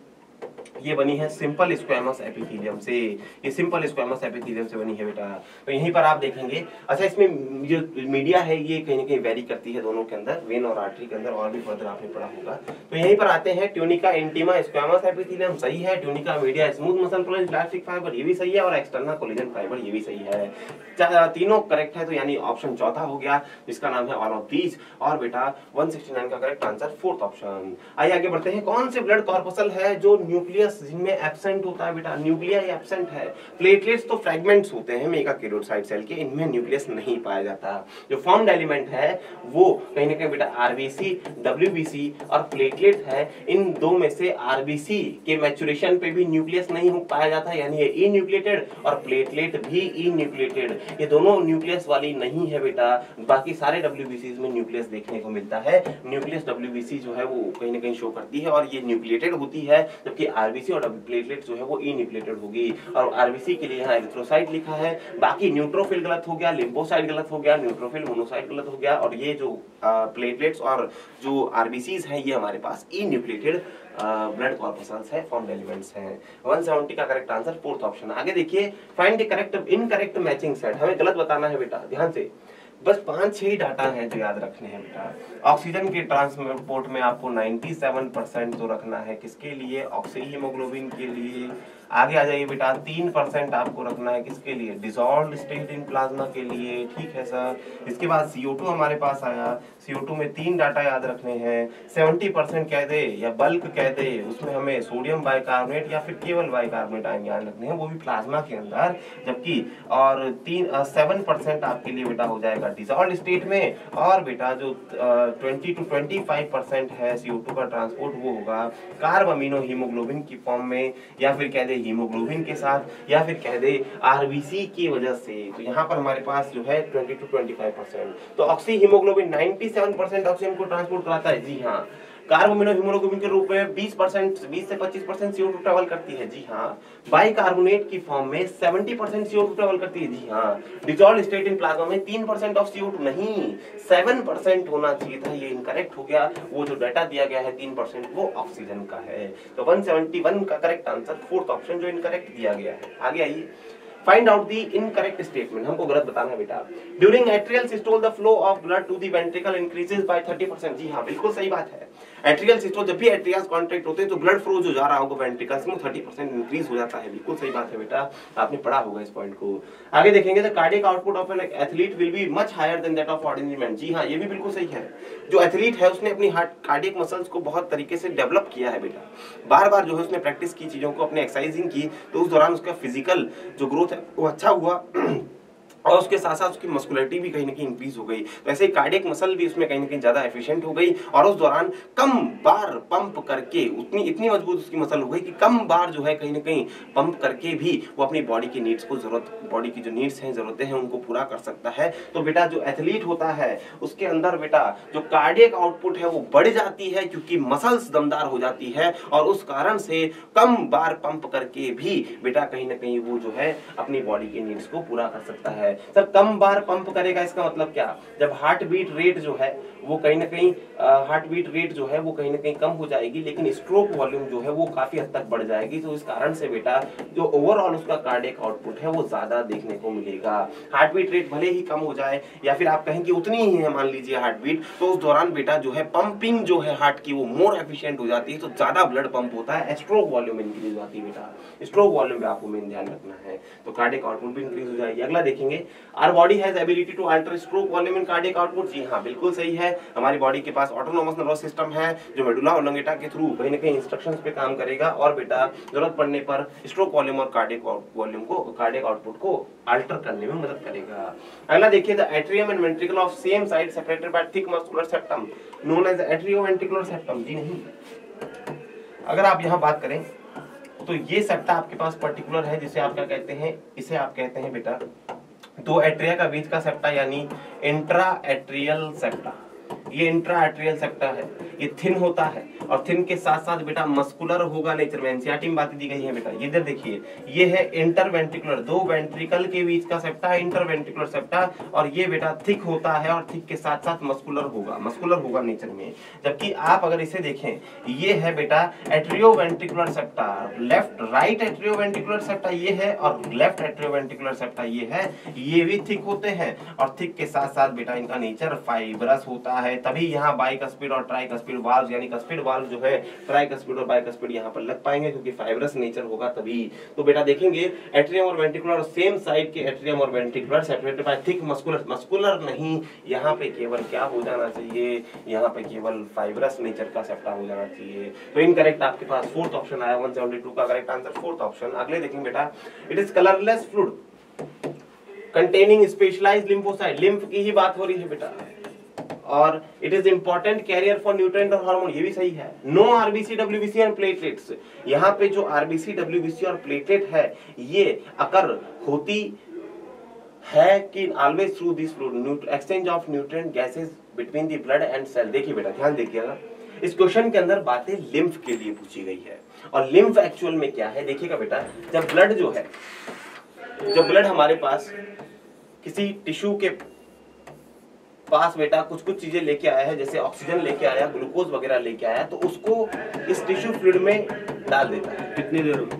ये बनी है सिंपल स्क्वैमस एपिथेलियम से, ये सिंपल स्क्वैमस एपिथेलियम से बनी है बेटा। तो यहीं पर आप देखेंगे, अच्छा इसमें जो मीडिया है ये कहीं ना कहीं वेरी करती है दोनों के अंदर, वेन और आर्टरी के अंदर, और भी फर्दर आपने पढ़ा होगा। तो यहीं पर आते हैं ट्यूनिका इंटीमा स्क्वैमस एपिथेलियम सही है, tunica media smooth muscle collagen elastic fibre ये भी सही है और एक्सटर्नल कोलेजन फाइबर ये भी सही है। तीनों करेक्ट है, तो यानी ऑप्शन चौथा हो गया जिसका नाम है ऑल ऑफ दीज। और बेटा 169 का करेक्ट आंसर फोर्थ ऑप्शन। आइए आगे बढ़ते हैं, कौन से ब्लड कॉर्पसल है जो न्यूक्लियस जिनमें एब्सेंट होता है बेटा, न्यूक्लिया एब्सेंट है। प्लेटलेट्स तो फ्रैगमेंट्स होते हैं मेगाकेरोसाइट सेल के, इनमें न्यूक्लियस नहीं पाया जाता। जो फॉर्म्ड एलिमेंट है वो कहीं ना कहीं बेटा आरबीसी, डब्ल्यूबीसी और प्लेटलेट है। इन दो में से आरबीसी के मैच्योरेशन पे भी न्यूक्लियस नहीं पाया जाता, यानी ये ई न्यूक्लिएटेड और प्लेटलेट भी ई न्यूक्लिएटेड, ये दोनों न्यूक्लियस वाली नहीं है बेटा। बाकी सारे डब्ल्यूबीसी में न्यूक्लियस देखने को मिलता है, न्यूक्लियस डब्ल्यूबीसी जो है वो कहीं ना कहीं शो करती है और ये न्यूक्लिएटेड होती है, जबकि आरबीसी और प्लेटलेट जो है वो ई न्यूक्लिएटेड होगी। और आरबीसी के लिए यहाँ एरिथ्रोसाइट लिखा है, बाकी न्यूट्रोफिल गलत हो गया, लिम्फोसाइट गलत हो गया, न्यूट्रोफिल मोनोसाइट गलत हो गया, और ये जो प्लेटलेट्स और जो आरबीसीज हैं ये हमारे पास ई न्यूक्लिएटेड ब्लड कॉर्पसल्स है, फॉर्म्ड एलिमेंट्स हैं। 170 का करेक्ट आंसर फोर्थ ऑप्शन। आगे देखिए, find the correct incorrect matching set, हमें गलत बताना है बेटा, ध्यान से बस 5-6 डाटा हैं जो याद रखने हैं बेटा। ऑक्सीजन के ट्रांसपोर्ट में आपको 97% तो रखना है, किसके लिए, ऑक्सी हीमोग्लोबिन के लिए। आगे आ जाइए बेटा, 3% आपको रखना है किसके लिए, डिसॉल्व्ड स्टेट इन प्लाज्मा के लिए, ठीक है सर। इसके बाद CO2 हमारे पास आया, CO2 में 3 डाटा याद रखने हैं। 70% कह दे या बल्क कह दे, उसमें हमें सोडियम बाइकार्बोनेट या फिर केवल बाइकार्बोनेट आयन याद रखने हैं, वो भी प्लाज्मा के अंदर। जबकि और 7% आपके लिए बेटा हो जाएगा डिसॉल्व्ड स्टेट में, और बेटा जो 20 to 25% है CO2 का ट्रांसपोर्ट वो होगा कार्ब अमीनो हीमोग्लोबिन की फॉर्म में, या फिर कह दे हीमोग्लोबिन के साथ, या फिर कह दे आरबीसी की वजह से। तो यहाँ पर हमारे पास जो है 20 to 25%। तो ऑक्सी हीमोग्लोबिन 97% ऑक्सीजन को ट्रांसपोर्ट कराता है, जी हाँ। कार्ब अमीनो हीमोग्लोबिन के रूप में 20 से 25% CO2 ट्रेवल करती है, जी हाँ। बाइकार्बोनेट की फॉर्म में 70% CO2 ट्रेवल करती है, जी हाँ। डिसॉल्व्ड स्टेट इन प्लाज्मा में 3% ऑफ CO2 नहीं 7% होना चाहिए था, ये इनकरेक्ट हो गया। वो जो डाटा दिया गया है 3% वो ऑक्सीजन का है। तो 171 का करेक्ट आंसर फोर्थ ऑप्शन जो इनकरेक्ट दिया गया है। आगे आइए, find out the incorrect statement, हमको गलत बताना है बेटा। During atrial systole the flow of blood to the ventricle increases by 30%। जी हाँ, बिल्कुल सही बात है। एट्रियल सिस्टोल, जब भी एट्रियास कॉन्ट्रैक्ट होते हैं तो ब्लड फ्लो जो जा रहा होगा वेंट्रिकल्स में 30% इंक्रीज हो जाता है। बिल्कुल सही बात है बेटा, आपने पढ़ा होगा इस पॉइंट को। आगे देखेंगे the cardiac output of an athlete will be much higher than that of ordinary man. जी हाँ, ये भी बिल्कुल सही है। जो एथलीट है उसने अपनी हार्ट कार्डियक मसल्स को बहुत तरीके से डेवलप किया है बेटा, बार बार जो है उसने प्रैक्टिस की चीजों को, अपने एक्सरसाइजिंग की, तो उस दौरान उसका फिजिकल जो ग्रोथ है वो अच्छा हुआ और उसके साथ साथ उसकी मस्कुलरिटी भी कहीं ना कहीं इंक्रीज हो गई। तो ऐसे ही कार्डियक मसल भी उसमें कहीं ना कहीं ज्यादा एफिशिएंट हो गई और उस दौरान कम बार पंप करके इतनी मजबूत उसकी मसल हो गई कि कम बार जो है कहीं ना कहीं पंप करके भी वो अपनी बॉडी की नीड्स को, बॉडी की जो नीड्स हैं, जरूरतें हैं, उनको पूरा कर सकता है। तो बेटा जो एथलीट होता है उसके अंदर बेटा जो कार्डियक आउटपुट है वो बढ़ जाती है क्योंकि मसल्स दमदार हो जाती है और उस कारण से कम बार पंप करके भी बेटा कहीं ना कहीं वो जो है अपनी बॉडी की नीड्स को पूरा कर सकता है। सर कम बार पंप करेगा इसका मतलब क्या? जब हार्ट बीट रेट जो है वो कहीं ना कहीं कम हो जाएगी, लेकिन स्ट्रोक वॉल्यूम जो है वो काफी हद तक बढ़ जाएगी। तो इस कारण से बेटा जो ओवरऑल उसका कार्डियक आउटपुट है वो ज्यादा देखने को मिलेगा। हार्ट बीट रेट भले ही कम हो जाए या फिर आप कहें कि उतनी ही है मान लीजिए हार्ट बीट, तो उस दौरान बेटा जो है पंपिंग जो है हार्ट की वो मोर एफिशिएंट हो जाती है, तो ज्यादा ब्लड पंप होता है, स्ट्रोक वॉल्यूम इंक्रीज होती है बेटा। स्ट्रोक वॉल्यूम पे आपको मेन ध्यान रखना है, तो कार्डियक आउटपुट भी इंक्रीज हो जाएगी। अगला देखेंगे, our body has ability to alter stroke volume in cardiac output. जी हाँ, बिल्कुल सही है। हमारी बॉडी के पास ऑटोनोमस नर्वस सिस्टम है जो मेडुला ओब्लोंगेटा के थ्रू कहीं ना कहीं इंस्ट्रक्शंस पे काम करेगा और बेटा जरूरत पड़ने पर स्ट्रोक वॉल्यूम और कार्डियक वॉल्यूम को, कार्डियक आउटपुट को अल्टर करने में मदद करेगा। अगला देखिए, the atrium and ventricle of same side separated by thick muscular septum known as atrioventricular septum. जी नहीं, अगर आप यहाँ बात करें तो ये सेप्टा आपके पास पर्टिकुलर है, जिसे आप क्या कहते हैं, इसे आप कहते हैं बेटा दो एट्रिया का बीच का सेप्टा यानी इंट्रा एट्रियल सेप्टा। ये इंट्रा एट्रियल सेप्टा है, ये थिन होता है और थिन के साथ साथ बेटा मस्कुलर होगा नेचर में। एनसीईआरटी में बातें दी गई है बेटा। इधर देखिए, ये है इंटरवेंट्रिकुलर, दो वेंट्रिकल के बीच का सेप्टा है इंटरवेंट्रिकुलर सेप्टा, और ये बेटा थिक होता है और थिक के साथ साथ मस्कुलर होगा नेचर में। जबकि आप अगर इसे देखें, ये है बेटा atrioventricular septa, left right atrioventricular septa ये है और लेफ्ट एट्रियोवेंट्रिकुलर सेप्टा ये है। ये भी थिक होते हैं और थिक के साथ साथ बेटा इनका नेचर फाइब्रस होता है, तभी यहाँ बाइकस्पिड और ट्राइकस्पिड वाल्व यानी कस्पिड वाल्व जो है ट्राइकस्पिड और बाइकस्पिड यहाँ पर लग पाएंगे क्योंकि फाइब्रस नेचर होगा तभी। तो बेटा देखेंगे एट्रियम और वेंट्रिकुलर सेम साइड के एट्रियम और ventricular separated by thick muscular नहीं, यहाँ पे केवल क्या हो जाना चाहिए, यहाँ पे केवल फाइब्रस नेचर का सेप्टा हो जाना चाहिए। तो इनकरेक्ट आपके पास फोर्थ ऑप्शन आया, 172 का करेक्ट आंसर फोर्थ ऑप्शन। अगले देखेंगे बेटा, it is colourless fluid containing specialised lymphocyte, lymph की ही बात हो रही है बेटा, और it is important carrier for nutrient और हार्मोन, ये भी सही है। No RBC WBC and platelets, यहाँ पे जो आरबीसी डब्ल्यूबीसी और प्लेटलेट है ये अकर होती है कि always through this fluid exchange of nutrient gases between the blood and cell. देखिए बेटा ध्यान देखिएगा, इस क्वेश्चन के अंदर बातें लिम्फ के लिए पूछी गई है और लिम्फ एक्चुअल में क्या है देखिएगा बेटा। जब ब्लड जो है, जब ब्लड हमारे पास किसी टिश्यू के पास बेटा कुछ चीजें लेके आया है, जैसे ऑक्सीजन लेके आया, ग्लूकोज वगैरह लेके आया, तो उसको इस टिश्यू फ्लूइड में डाल देता है। कितनी देर में?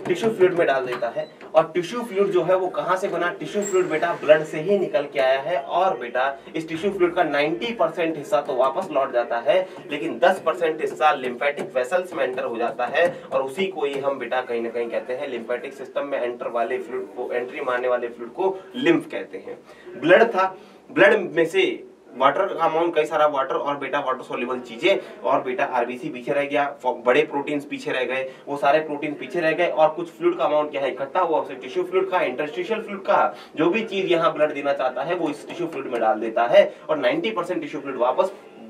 टिश्यू फ्लूइड में डाल देता है। और टिश्यू फ्लूइड जो है वो कहां से बना? टिश्यू फ्लूइड बेटा ब्लड से ही निकल के आया है और बेटा इस टिश्यू फ्लूइड का 90% हिस्सा तो वापस लौट जाता है, लेकिन 10% हिस्सा लिम्फेटिक वेसल्स में एंटर हो जाता है और उसी को ही हम बेटा कहीं ना कहीं कहते हैं लिम्फेटिक सिस्टम में एंटर वाले फ्लूइड को, एंट्री मारने वाले फ्लूइड को लिम्फ कहते हैं। ब्लड था, ब्लड में से वाटर का अमाउंट, कई सारा वाटर और बेटा वाटर सोल्यूबल चीजें, और बेटा आरबीसी पीछे रह गया, बड़े प्रोटीन्स पीछे रह गए, वो सारे प्रोटीन पीछे रह गए और कुछ फ्लूइड का अमाउंट क्या है इकट्ठा हुआ, उसे टिश्यू फ्लूइड का, इंटरस्टिशियल फ्लूइड का, जो भी चीज यहाँ ब्लड देना चाहता है वो इस टिश्यू फ्लूइड में डाल देता है और 90% टिश्यू फ्लूइड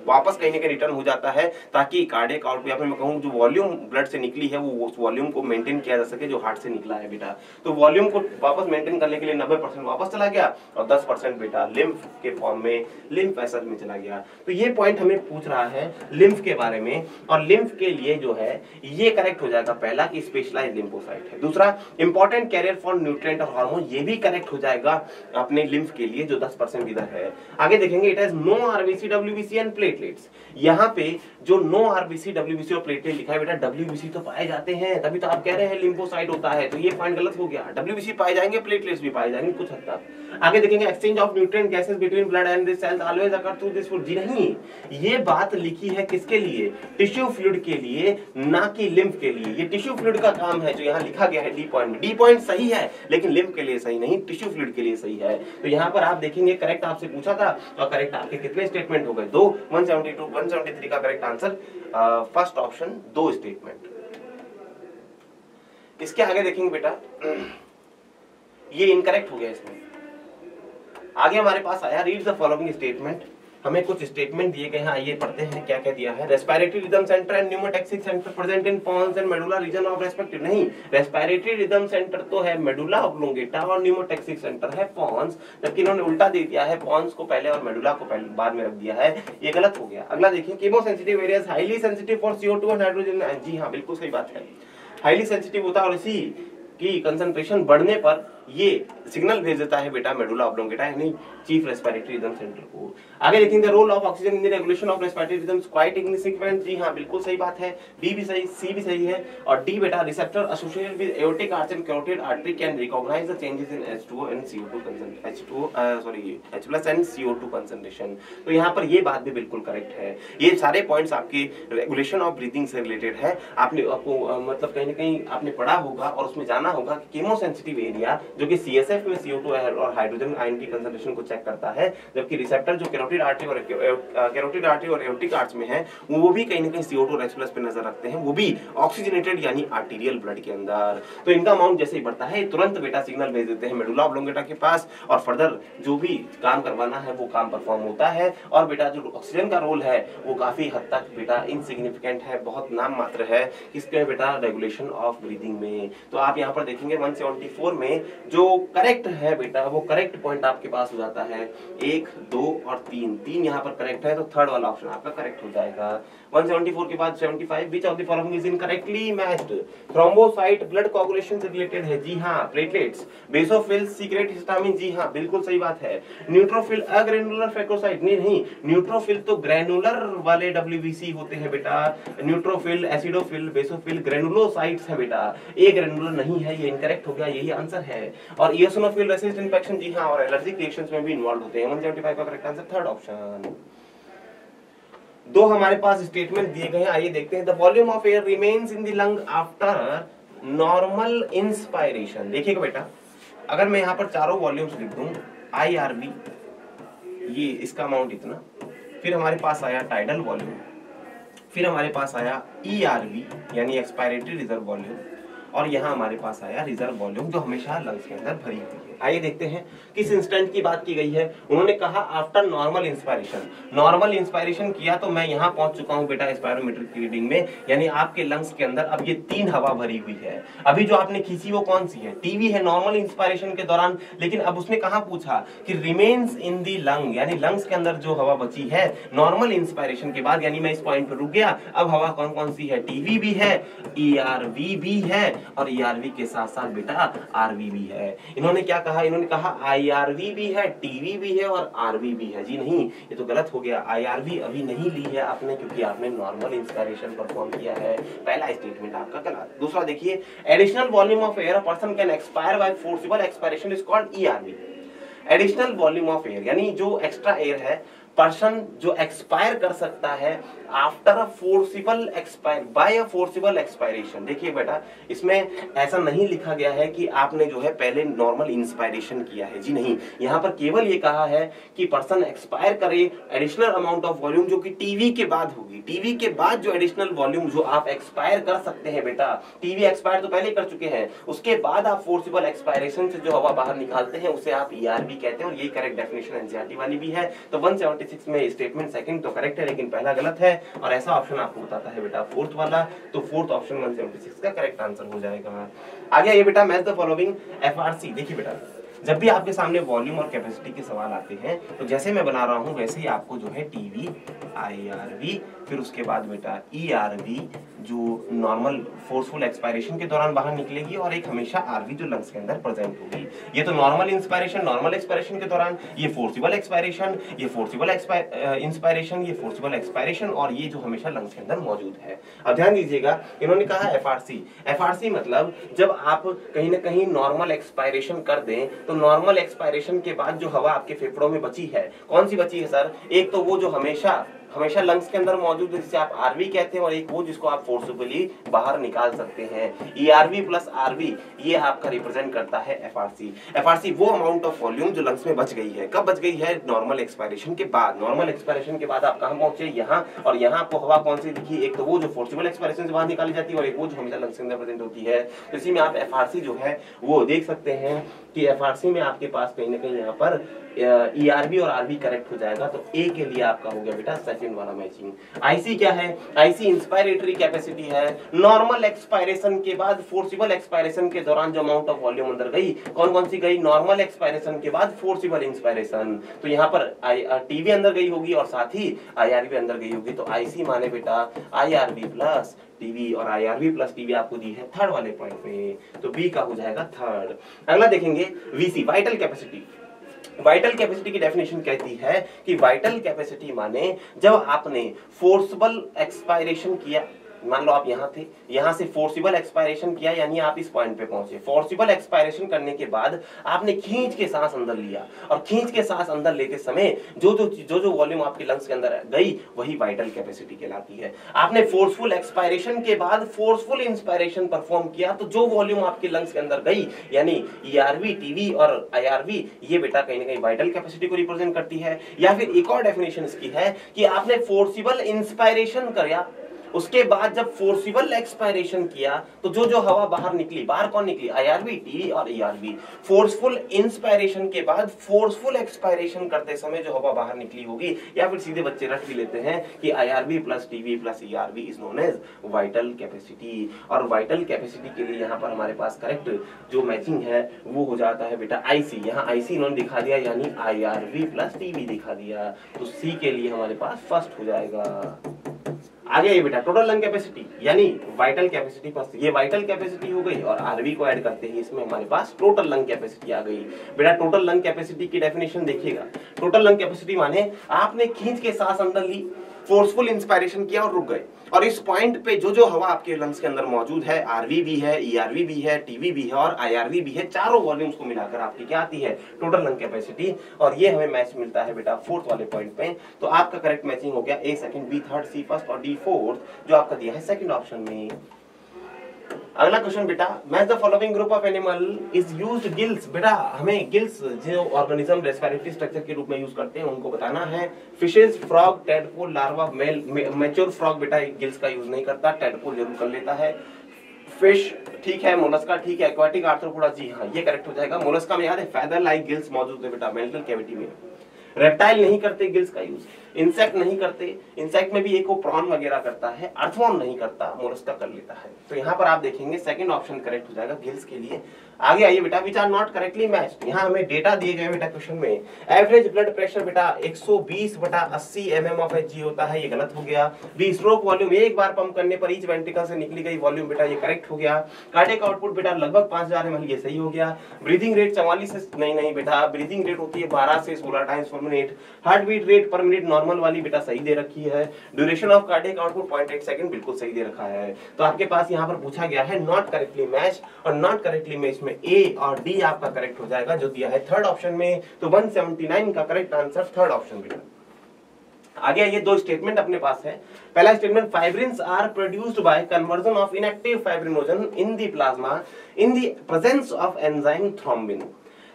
वापस कहीं ना कहीं रिटर्न हो जाता है, ताकि कार्डियक आउटपुट या फिर मैं कहूं जो वॉल्यूम ब्लड से निकली है वो उस वॉल्यूम को मेंटेन किया जा सके जो हार्ट से निकला है बेटा। तो वॉल्यूम को वापस मेंटेन करने के लिए 90% वापस चला गया और 10% बेटा लिम्फ के फॉर्म में लिम्फ वेसल में चला गया। तो ये पॉइंट हमें पूछ रहा है लिम्फ के बारे में, और लिम्फ के लिए जो है ये करेक्ट हो जाएगा पहला कि स्पेशलाइज्ड लिम्फोसाइट है। दूसरा इंपॉर्टेंट कैरियर फॉर न्यूट्रिएंट और हार्मोन, ये भी करेक्ट हो जाएगा अपने लिम्फ के लिए जो 10% इधर है। आगे देखेंगे, it has no RBC WBC and plate, platelets. यहाँ पे जो नो आरबीसी डब्ल्यूबीसी और प्लेटलेट लिखा है बेटा, डब्ल्यूबीसी तो पाए जाते हैं, तभी तो आप कह रहे हैं लिम्फोसाइट होता है, तो ये पॉइंट गलत हो गया। डब्ल्यूबीसी पाए जाएंगे, प्लेटलेट्स भी पाए जाएंगे कुछ हद तक। आगे देखेंगे exchange of nutrient gases between blood and this cells always occur through this food. जी नहीं, ये बात लिखी है किसके लिए? टिश्यू फ्लूइड के लिए, ना कि लिम्फ के लिए। ये टिश्यू फ्लूइड का काम है जो यहाँ लिखा गया है डी पॉइंट में। डी पॉइंट सही है लेकिन लिम्फ के लिए सही नहीं, टिश्यू फ्लूइड के लिए सही है। तो यहाँ पर आप देखेंगे करेक्ट आपसे पूछा था और करेक्ट आपके कितने स्टेटमेंट हो गए? 2। 172 173 का correct answer first option 2 statement. इसके आगे देखेंगे बेटा, ये इनकरेक्ट हो गया इसमें। आगे हमारे पास आया रीड द फॉलोइंग स्टेटमेंट। हमें कुछ स्टेटमेंट दिए गए हैं, आइए पढ़ते हैं क्या क्या दिया है। Respiratory rhythm centre and pneumotaxic centre present in pons and medulla region of respective. नहीं, रेस्पिरेटरी रिदम सेंटर तो है मेडुला ऑब्लोंगेटा और न्यूमोटैक्सिक सेंटर है पोन्स, जबकि इन्होंने उल्टा दे दिया है, पोन्स को पहले और मेडुला को पहले बाद में रख दिया है, ये गलत हो गया। अगला देखिए, chemosensitive areas highly sensitive for CO2 और हाइड्रोजन। जी हाँ, बिल्कुल सही बात है, हाईली सेंसिटिव होता है और इसी की कंसंट्रेशन बढ़ने पर ये सिग्नल भेज देता है बेटा मेडुला ऑब्लोंगेटा यानी चीफ रेस्पिरेटरी रिदम सेंटर को। आगे देखेंगे role of oxygen in the regulation of respiratory rhythms quite insignificant. जी हाँ, बिल्कुल सही बात है, बी भी सही, सी भी सही है। और डी बेटा, receptor associated with aortic arch and carotid artery can recognise the changes in H2O and CO2 H+ and CO2 concentration. तो यहाँ पर ये बात भी बिल्कुल करेक्ट है। ये सारे पॉइंट्स आपके रेगुलेशन ऑफ ब्रीथिंग से रिलेटेड है। आपको मतलब कहीं ना कहीं आपने पढ़ा होगा और उसमें जाना होगा कि कीमोसेंसिटिव एरिया जो कि CSF में CO2 और हाइड्रोजन आयन की कंसंट्रेशन को चेक करता है, जबकि रिसेप्टर जो कैरोटिड आर्टरी और एओर्टिक आर्च में है वो भी कहीं ना कहीं CO2 और H+ पे नजर रखते हैं, वो भी ऑक्सीजनेटेड यानी आर्टीरियल ब्लड के अंदर। तो इनका अमाउंट जैसे ही बढ़ता है तुरंत बेटा सिग्नल भेज देते हैं मेडुला ऑब्लोंगेटा के पास और फर्दर जो भी काम करवाना है वो काम परफॉर्म होता है। और बेटा जो ऑक्सीजन का रोल है वो काफी हद तक बेटा इनसिग्निफिकेंट है, बहुत नाम मात्र है किसके बेटा रेगुलेशन ऑफ ब्रीदिंग में। तो आप यहाँ पर देखेंगे 174 में जो करेक्ट है बेटा वो करेक्ट पॉइंट आपके पास हो जाता है 1, 2 और 3। 3 यहाँ पर करेक्ट है तो थर्ड वाला ऑप्शन आपका करेक्ट हो जाएगा। 174 के बाद 75 which of the following is incorrectly matched? Thrombocyte blood coagulation से रिलेटेड है, जी हाँ। प्लेटलेट्स, बेसोफिल, सीक्रेट हिस्टामिन, जी हाँ, बिल्कुल सही बात है। न्यूट्रोफिल अग्रेनुलर फैगोसाइट, नहीं, न्यूट्रोफिल तो ग्रेनुलर वाले WBC होते हैं बेटा। न्यूट्रोफिल, एसिडोफिल, बेसोफिल ग्रेनुलोसाइट्स है बेटा, ये ग्रेनुलर नहीं है, ये इनकरेक्ट हो गया, यही आंसर है। और इओसिनोफिल रेसिस्ट इन्फेक्शन, जी हाँ, और एलर्जिक रिएक्शंस में भी इन्वॉल्व होते हैं। 175 का करेक्ट आंसर थर्ड ऑप्शन। 2 हमारे पास स्टेटमेंट दिए गए हैं, आइए देखते हैं। The volume of air remains in the lung after normal inspiration. देखिएगा बेटा, अगर मैं यहाँ पर चारों वॉल्यूम्स लिख दूं, IRV ये इसका अमाउंट इतना, फिर हमारे पास आया टाइडल वॉल्यूम, फिर हमारे पास आया ERV यानी एक्सपायरेटरी रिजर्व वॉल्यूम, और यहाँ हमारे पास आया रिजर्व वॉल्यूम जो हमेशा लंग्स के अंदर भरी हुई है। आइए देखते हैं किस इंस्टेंट की बात की गई है। उन्होंने कहा after normal inspiration. Normal inspiration किया तो मैं यहाँ पहुंच चुका हूँ बेटा स्पायरोमीट्रिक की रीडिंग में, यानी आपके लंग्स के अंदर अब ये 3 हवा भरी हुई है। अभी जो आपने खींची वो कौन सी है? टीवी है नॉर्मल इंस्पायरेशन के दौरान, लेकिन अब उसने कहा पूछा कि रिमेन्स इन दी लंग, यानी लंग्स के अंदर जो हवा बची है नॉर्मल इंस्पायरेशन के बाद, यानी मैं इस पॉइंट पर रुक गया। अब हवा कौन कौन सी है? टीवी भी है, ERV भी है, और ERV के साथ साथ बेटा RV भी है। इन्होंने क्या कहा? इन्होंने कहा IRV भी है, टीवी भी है और RV भी है। जी नहीं, ये तो गलत हो गया। IRV अभी नहीं ली है आपने क्योंकि आपने नॉर्मल इंस्पायरेशन परफॉर्म किया है। पहला स्टेटमेंट आपका गलत। दूसरा देखिए, additional volume of air a person can expire by forcible expiration is called ERV। Additional volume of air यानी जो एक्स्ट्रा एयर है पर्सन जो एक्सपायर कर सकता है after a forcible expire by a forcible expiration. देखिए बेटा, इसमें ऐसा नहीं लिखा गया है कि आपने जो है पहले नॉर्मल इंस्पायरेशन किया है। जी नहीं, यहाँ पर केवल ये कहा है कि पर्सन एक्सपायर करे एडिशनल अमाउंट ऑफ वॉल्यूम जो कि टीवी के बाद होगी। टीवी के बाद जो एडिशनल वॉल्यूम जो आप एक्सपायर कर सकते हैं बेटा, टीवी एक्सपायर तो पहले कर चुके हैं, उसके बाद आप फोर्सिबल एक्सपायरेशन से जो हवा बाहर निकालते हैं उसे आप ERV कहते हैं, और यही करेक्ट डेफिनेशन एनसीईआरटी वाली भी है। तो 176 में स्टेटमेंट सेकंड तो करेक्ट है लेकिन पहला गलत है, और ऐसा ऑप्शन आपको बताता है बेटा फोर्थ वाला। तो फोर्थ ऑप्शन 176 का करेक्ट आंसर हो जाएगा। आगे ये बेटा मैच द फॉलोइंग FRC। देखिए बेटा, जब भी आपके सामने वॉल्यूम और कैपेसिटी के सवाल आते हैं तो जैसे मैं बना रहा हूं वैसे ही आपको जो है टीवी, IRV, फिर उसके बाद बेटा ERV जो नॉर्मल फोर्सफुल एक्सपायरेशन के दौरान बाहर निकलेगी, और एक हमेशा RV जो लंग्स के अंदर प्रेजेंट होगी। ये तो नॉर्मल इंस्पायरेशन, नॉर्मल एक्सपायरेशन के दौरान, ये फोर्सिबल एक्सपायरेशन, ये फोर्सिबल इंस्पायरेशन, ये फोर्सिबल एक्सपायरेशन, और ये जो हमेशा लंग्स के अंदर मौजूद है। अब ध्यान दीजिएगा, इन्होंने कहा FRC मतलब जब आप कहीं ना कहीं नॉर्मल एक्सपायरेशन कर दें तो नॉर्मल एक्सपायरेशन के बाद जो हवा आपके फेफड़ों में बची है, कौन सी बची है सर? एक तो वो जो हमेशा लंग्स के अंदर मौजूद है जिसे आप RV कहते हैं, और एक वो जिसको आप फोर्सिबली बाहर निकाल सकते हैं। ERV प्लस RV ये आपका रिप्रेजेंट करता है FRC वो अमाउंट ऑफ वॉल्यूम जो लंग्स में बच गई है। कब बच गई है? नॉर्मल एक्सपायरेशन के बाद। नॉर्मल एक्सपायरेशन के बाद आप कहां पहुंचे? यहाँ, और यहाँ आपको हवा कौन सी दिखी? एक तो वो जो फोर्सिबल एक्सपायरेशन से बाहर निकाली जाती है, और एक वो जो हमेशा लंग्स के अंदर प्रेजेंट होती है। तो इसी में आप FRC जो है वो देख सकते हैं कि FRC में आपके पास कहीं ना कहीं यहाँ पर ERV और RV करेक्ट हो जाएगा। तो A के लिए आपका हो गया बेटा सेकंड वाला मैचिंग। IC क्या है? IC इंस्पायरेटरी कैपेसिटी है। नॉर्मल एक्सपायरेशन के बाद फोर्सिबल एक्सपायरेशन के दौरान जो अमाउंट ऑफ वॉल्यूम अंदर गई, कौन सी गई? नॉर्मल एक्सपायरेशन के बाद फोर्सिबल इंस्पायरेशन। तो यहाँ पर TV अंदर गई होगी और साथ ही IRV अंदर गई होगी। तो IC माने बेटा IRV प्लस TV, और IRV प्लस TV आपको दी है थर्ड वाले पॉइंट पे। तो B का हो जाएगा थर्ड। अगला देखेंगे VC, vital capacity. Vital capacity की डेफिनेशन कहती है कि वाइटल कैपेसिटी माने जब आपने फोर्सिबल एक्सपायरेशन किया, मान लो आप यहाँ थे, यहाँ से फोर्सिबल एक्सपायरेशन किया, यानी आप इस पॉइंट पे पहुंचे। फोर्सिबल एक्सपायरेशन करने के बाद आपने खींच के सांस अंदर लिया, और खींच के सांस अंदर लेते समय जो वॉल्यूम आपके लंग्स के अंदर गई वही वाइटल कैपेसिटी कहलाती है। आपने फोर्सफुल एक्सपायरेशन के बाद फोर्सफुल इंस्पायरेशन परफॉर्म किया, तो जो वॉल्यूम आपके लंग्स के अंदर गई, यानी ERV, TV और IRV, ये बेटा कहीं ना कहीं वाइटल कैपेसिटी को रिप्रेजेंट करती है। या फिर एक और डेफिनेशन इसकी है कि आपने फोर्सिबल इंस्पायरेशन किया, उसके बाद जब फोर्सिबल एक्सपायरेशन किया तो जो हवा बाहर निकली, बाहर कौन निकली? IRV, TV और ERV। फोर्सफुल इंस्पायरेशन के बाद फोर्सफुल एक्सपायरेशन करते समय जो हवा बाहर निकली होगी, या फिर सीधे बच्चे रट भी लेते हैं कि IRV plus TV plus ERV is known as vital capacity. और वाइटल कैपेसिटी के लिए यहाँ पर हमारे पास करेक्ट जो मैचिंग है वो हो जाता है बेटा IC। यहाँ IC इन्होंने दिखा दिया, यानी IRV प्लस TV दिखा दिया। तो C के लिए हमारे पास फर्स्ट हो जाएगा। आगे ये बेटा टोटल लंग कैपेसिटी, यानी वाइटल कैपेसिटी फर्स्ट, ये वाइटल कैपेसिटी हो गई, और RV को ऐड करते ही इसमें हमारे पास टोटल लंग कैपेसिटी आ गई। बेटा टोटल लंग कैपेसिटी की डेफिनेशन देखिएगा। टोटल लंग कैपेसिटी माने आपने खींच के सांस अंदर ली, फोर्सफुल इंस्पायरेशन किया और रुक गए, और इस पॉइंट पे जो हवा आपके लंग्स के अंदर मौजूद है, RV भी है, ERV भी है, TV भी है और IRV भी है, चारों वॉल्यूम्स को मिलाकर आपकी क्या आती है? Total lung capacity. और ये हमें मैच मिलता है बेटा फोर्थ वाले पॉइंट पे। तो आपका करेक्ट मैचिंग हो गया A second, B third, C first और D फोर्थ, जो आपका दिया है सेकंड ऑप्शन में। अगला क्वेश्चन बेटा, match the following group of animal is used gills. बेटा हमें गिल्स जो ऑर्गेनिज्म रेस्पिरेटरी स्ट्रक्चर के रूप में यूज करते हैं उनको बताना है। Fishes, frog, tadpole, larva, mature frog बेटा गिल्स का यूज नहीं करता, टेडपोल जरूर कर लेता है। फिश ठीक है, मोलस्का ठीक है, एक्वाटिक आर्थ्रोपोडा जी हाँ ये करेक्ट हो जाएगा। मोलस्का में याद है फेदर लाइक गिल्स मौजूद है बेटा मेंटल कैविटी में। रेप्टाइल नहीं करते गिल्स का यूज, इंसेक्ट नहीं करते, इंसेक्ट में भी एक वो प्रॉन वगैरह करता है, अर्थवर्म नहीं करता, मोलस्का कर लेता है। तो यहाँ पर आप देखेंगे सेकंड ऑप्शन करेक्ट हो जाएगा गिल्स के लिए। आगे आइए बेटा, which are not correctly matched. यहाँ हमें डेटा दिए गए बेटा क्वेश्चन में, एवरेज ब्लड प्रेशर बेटा 120/80 mm of Hg होता है, ये गलत हो गया। बी स्ट्रोक वॉल्यूम, एक बार पंप करने पर ईच वेंट्रिकल से निकली गई वॉल्यूम बेटा ये करेक्ट हो गया। कार्डियक आउटपुट बेटा लगभग 5000 ml, ये सही हो गया। ब्रीदिंग रेट 44 से नहीं बेटा, ब्रीदिंग रेट होती है 12 से 16 times per minute. Heart beat rate per minute normal वाली बेटा सही दे रखी है। Duration of cardiac output 0.8 second बिल्कुल सही दे रखा है। तो आपके पास यहाँ पर पूछा गया है नॉट करेक्टली मैच, और नॉट करेक्टली मैच में A और D आपका करेक्ट हो जाएगा जो दिया है थर्ड ऑप्शन में। तो 179 का करेक्ट आंसर थर्ड ऑप्शन बेटा। आगे ये दो स्टेटमेंट अपने पास है। पहला statement, fibrins are produced by conversion of inactive fibrinogen in the plasma in the presence of enzyme thrombin.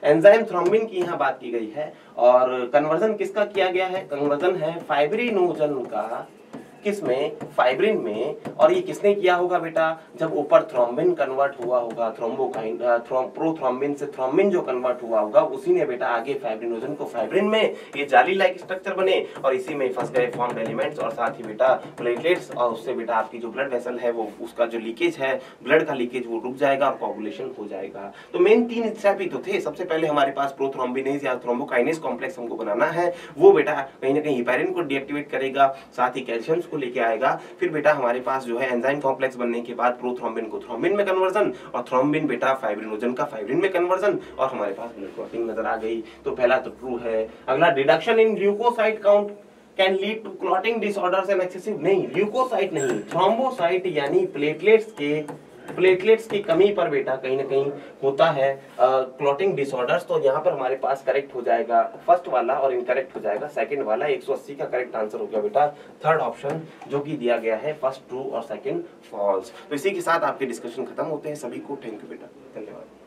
Enzyme thrombin की यहाँ बात की गई है, और कन्वर्जन किसका किया गया है? कन्वर्जन है फाइब्रिनोजन का किस में, फाइब्रिन में। और ये किसने किया होगा बेटा, जब ऊपर थ्रोम्बिन कन्वर्ट हुआ होगा, प्रोथ्रोम्बिन से थ्रोम्बिन जो कन्वर्ट हुआ होगा, उसी ने बेटा आगे फाइब्रिनोजन को फाइब्रिन में ये जाली लाइक स्ट्रक्चर बने और इसी में फंस गए फॉर्म्ड एलिमेंट्स और साथ ही बेटा प्लेटलेट्स, और उससे बेटा आपकी जो ब्लड वेसल है वो उसका जो लीकेज है, ब्लड का लीकेज वो रुक जाएगा और कोगुलेशन हो जाएगा। तो मेन 3 स्टेप ही तो थे। सबसे पहले हमारे पास प्रोथ्रोम्बिनेज या थ्रोम्बोकाइनेज कॉम्प्लेक्स हमको बनाना है, वो बेटा कहीं ना कहीं हिपैरिन को डीएक्टिवेट करेगा, साथ ही कैल्शियम्स को लेके आएगा। फिर बेटा हमारे पास जो है एंजाइम कॉम्प्लेक्स बनने के बाद प्रोथ्रोम्बिन को थ्रोम्बिन में कन्वर्जन और थ्रोम्बिन बेटा फाइब्रिनोजन का फाइब्रिन में कन्वर्जन और हमारे पास ब्लड क्लॉटिंग नजर आ गई। तो पहला तो ट्रू है। अगला, reduction in leukocyte count can lead to clotting disorders and excessive, नहीं ल्यूकोसाइट नहीं, थ्रोम्बोसाइट यानी प्लेटलेट्स की कमी पर बेटा कहीं ना कहीं होता है क्लॉटिंग डिसऑर्डर्स। तो यहाँ पर हमारे पास करेक्ट हो जाएगा फर्स्ट वाला और इनकरेक्ट हो जाएगा सेकंड वाला। 180 का करेक्ट आंसर हो गया बेटा थर्ड ऑप्शन जो कि दिया गया है, फर्स्ट ट्रू और सेकंड फॉल्स। तो इसी के साथ आपके डिस्कशन खत्म होते हैं। सभी को थैंक यू बेटा, धन्यवाद।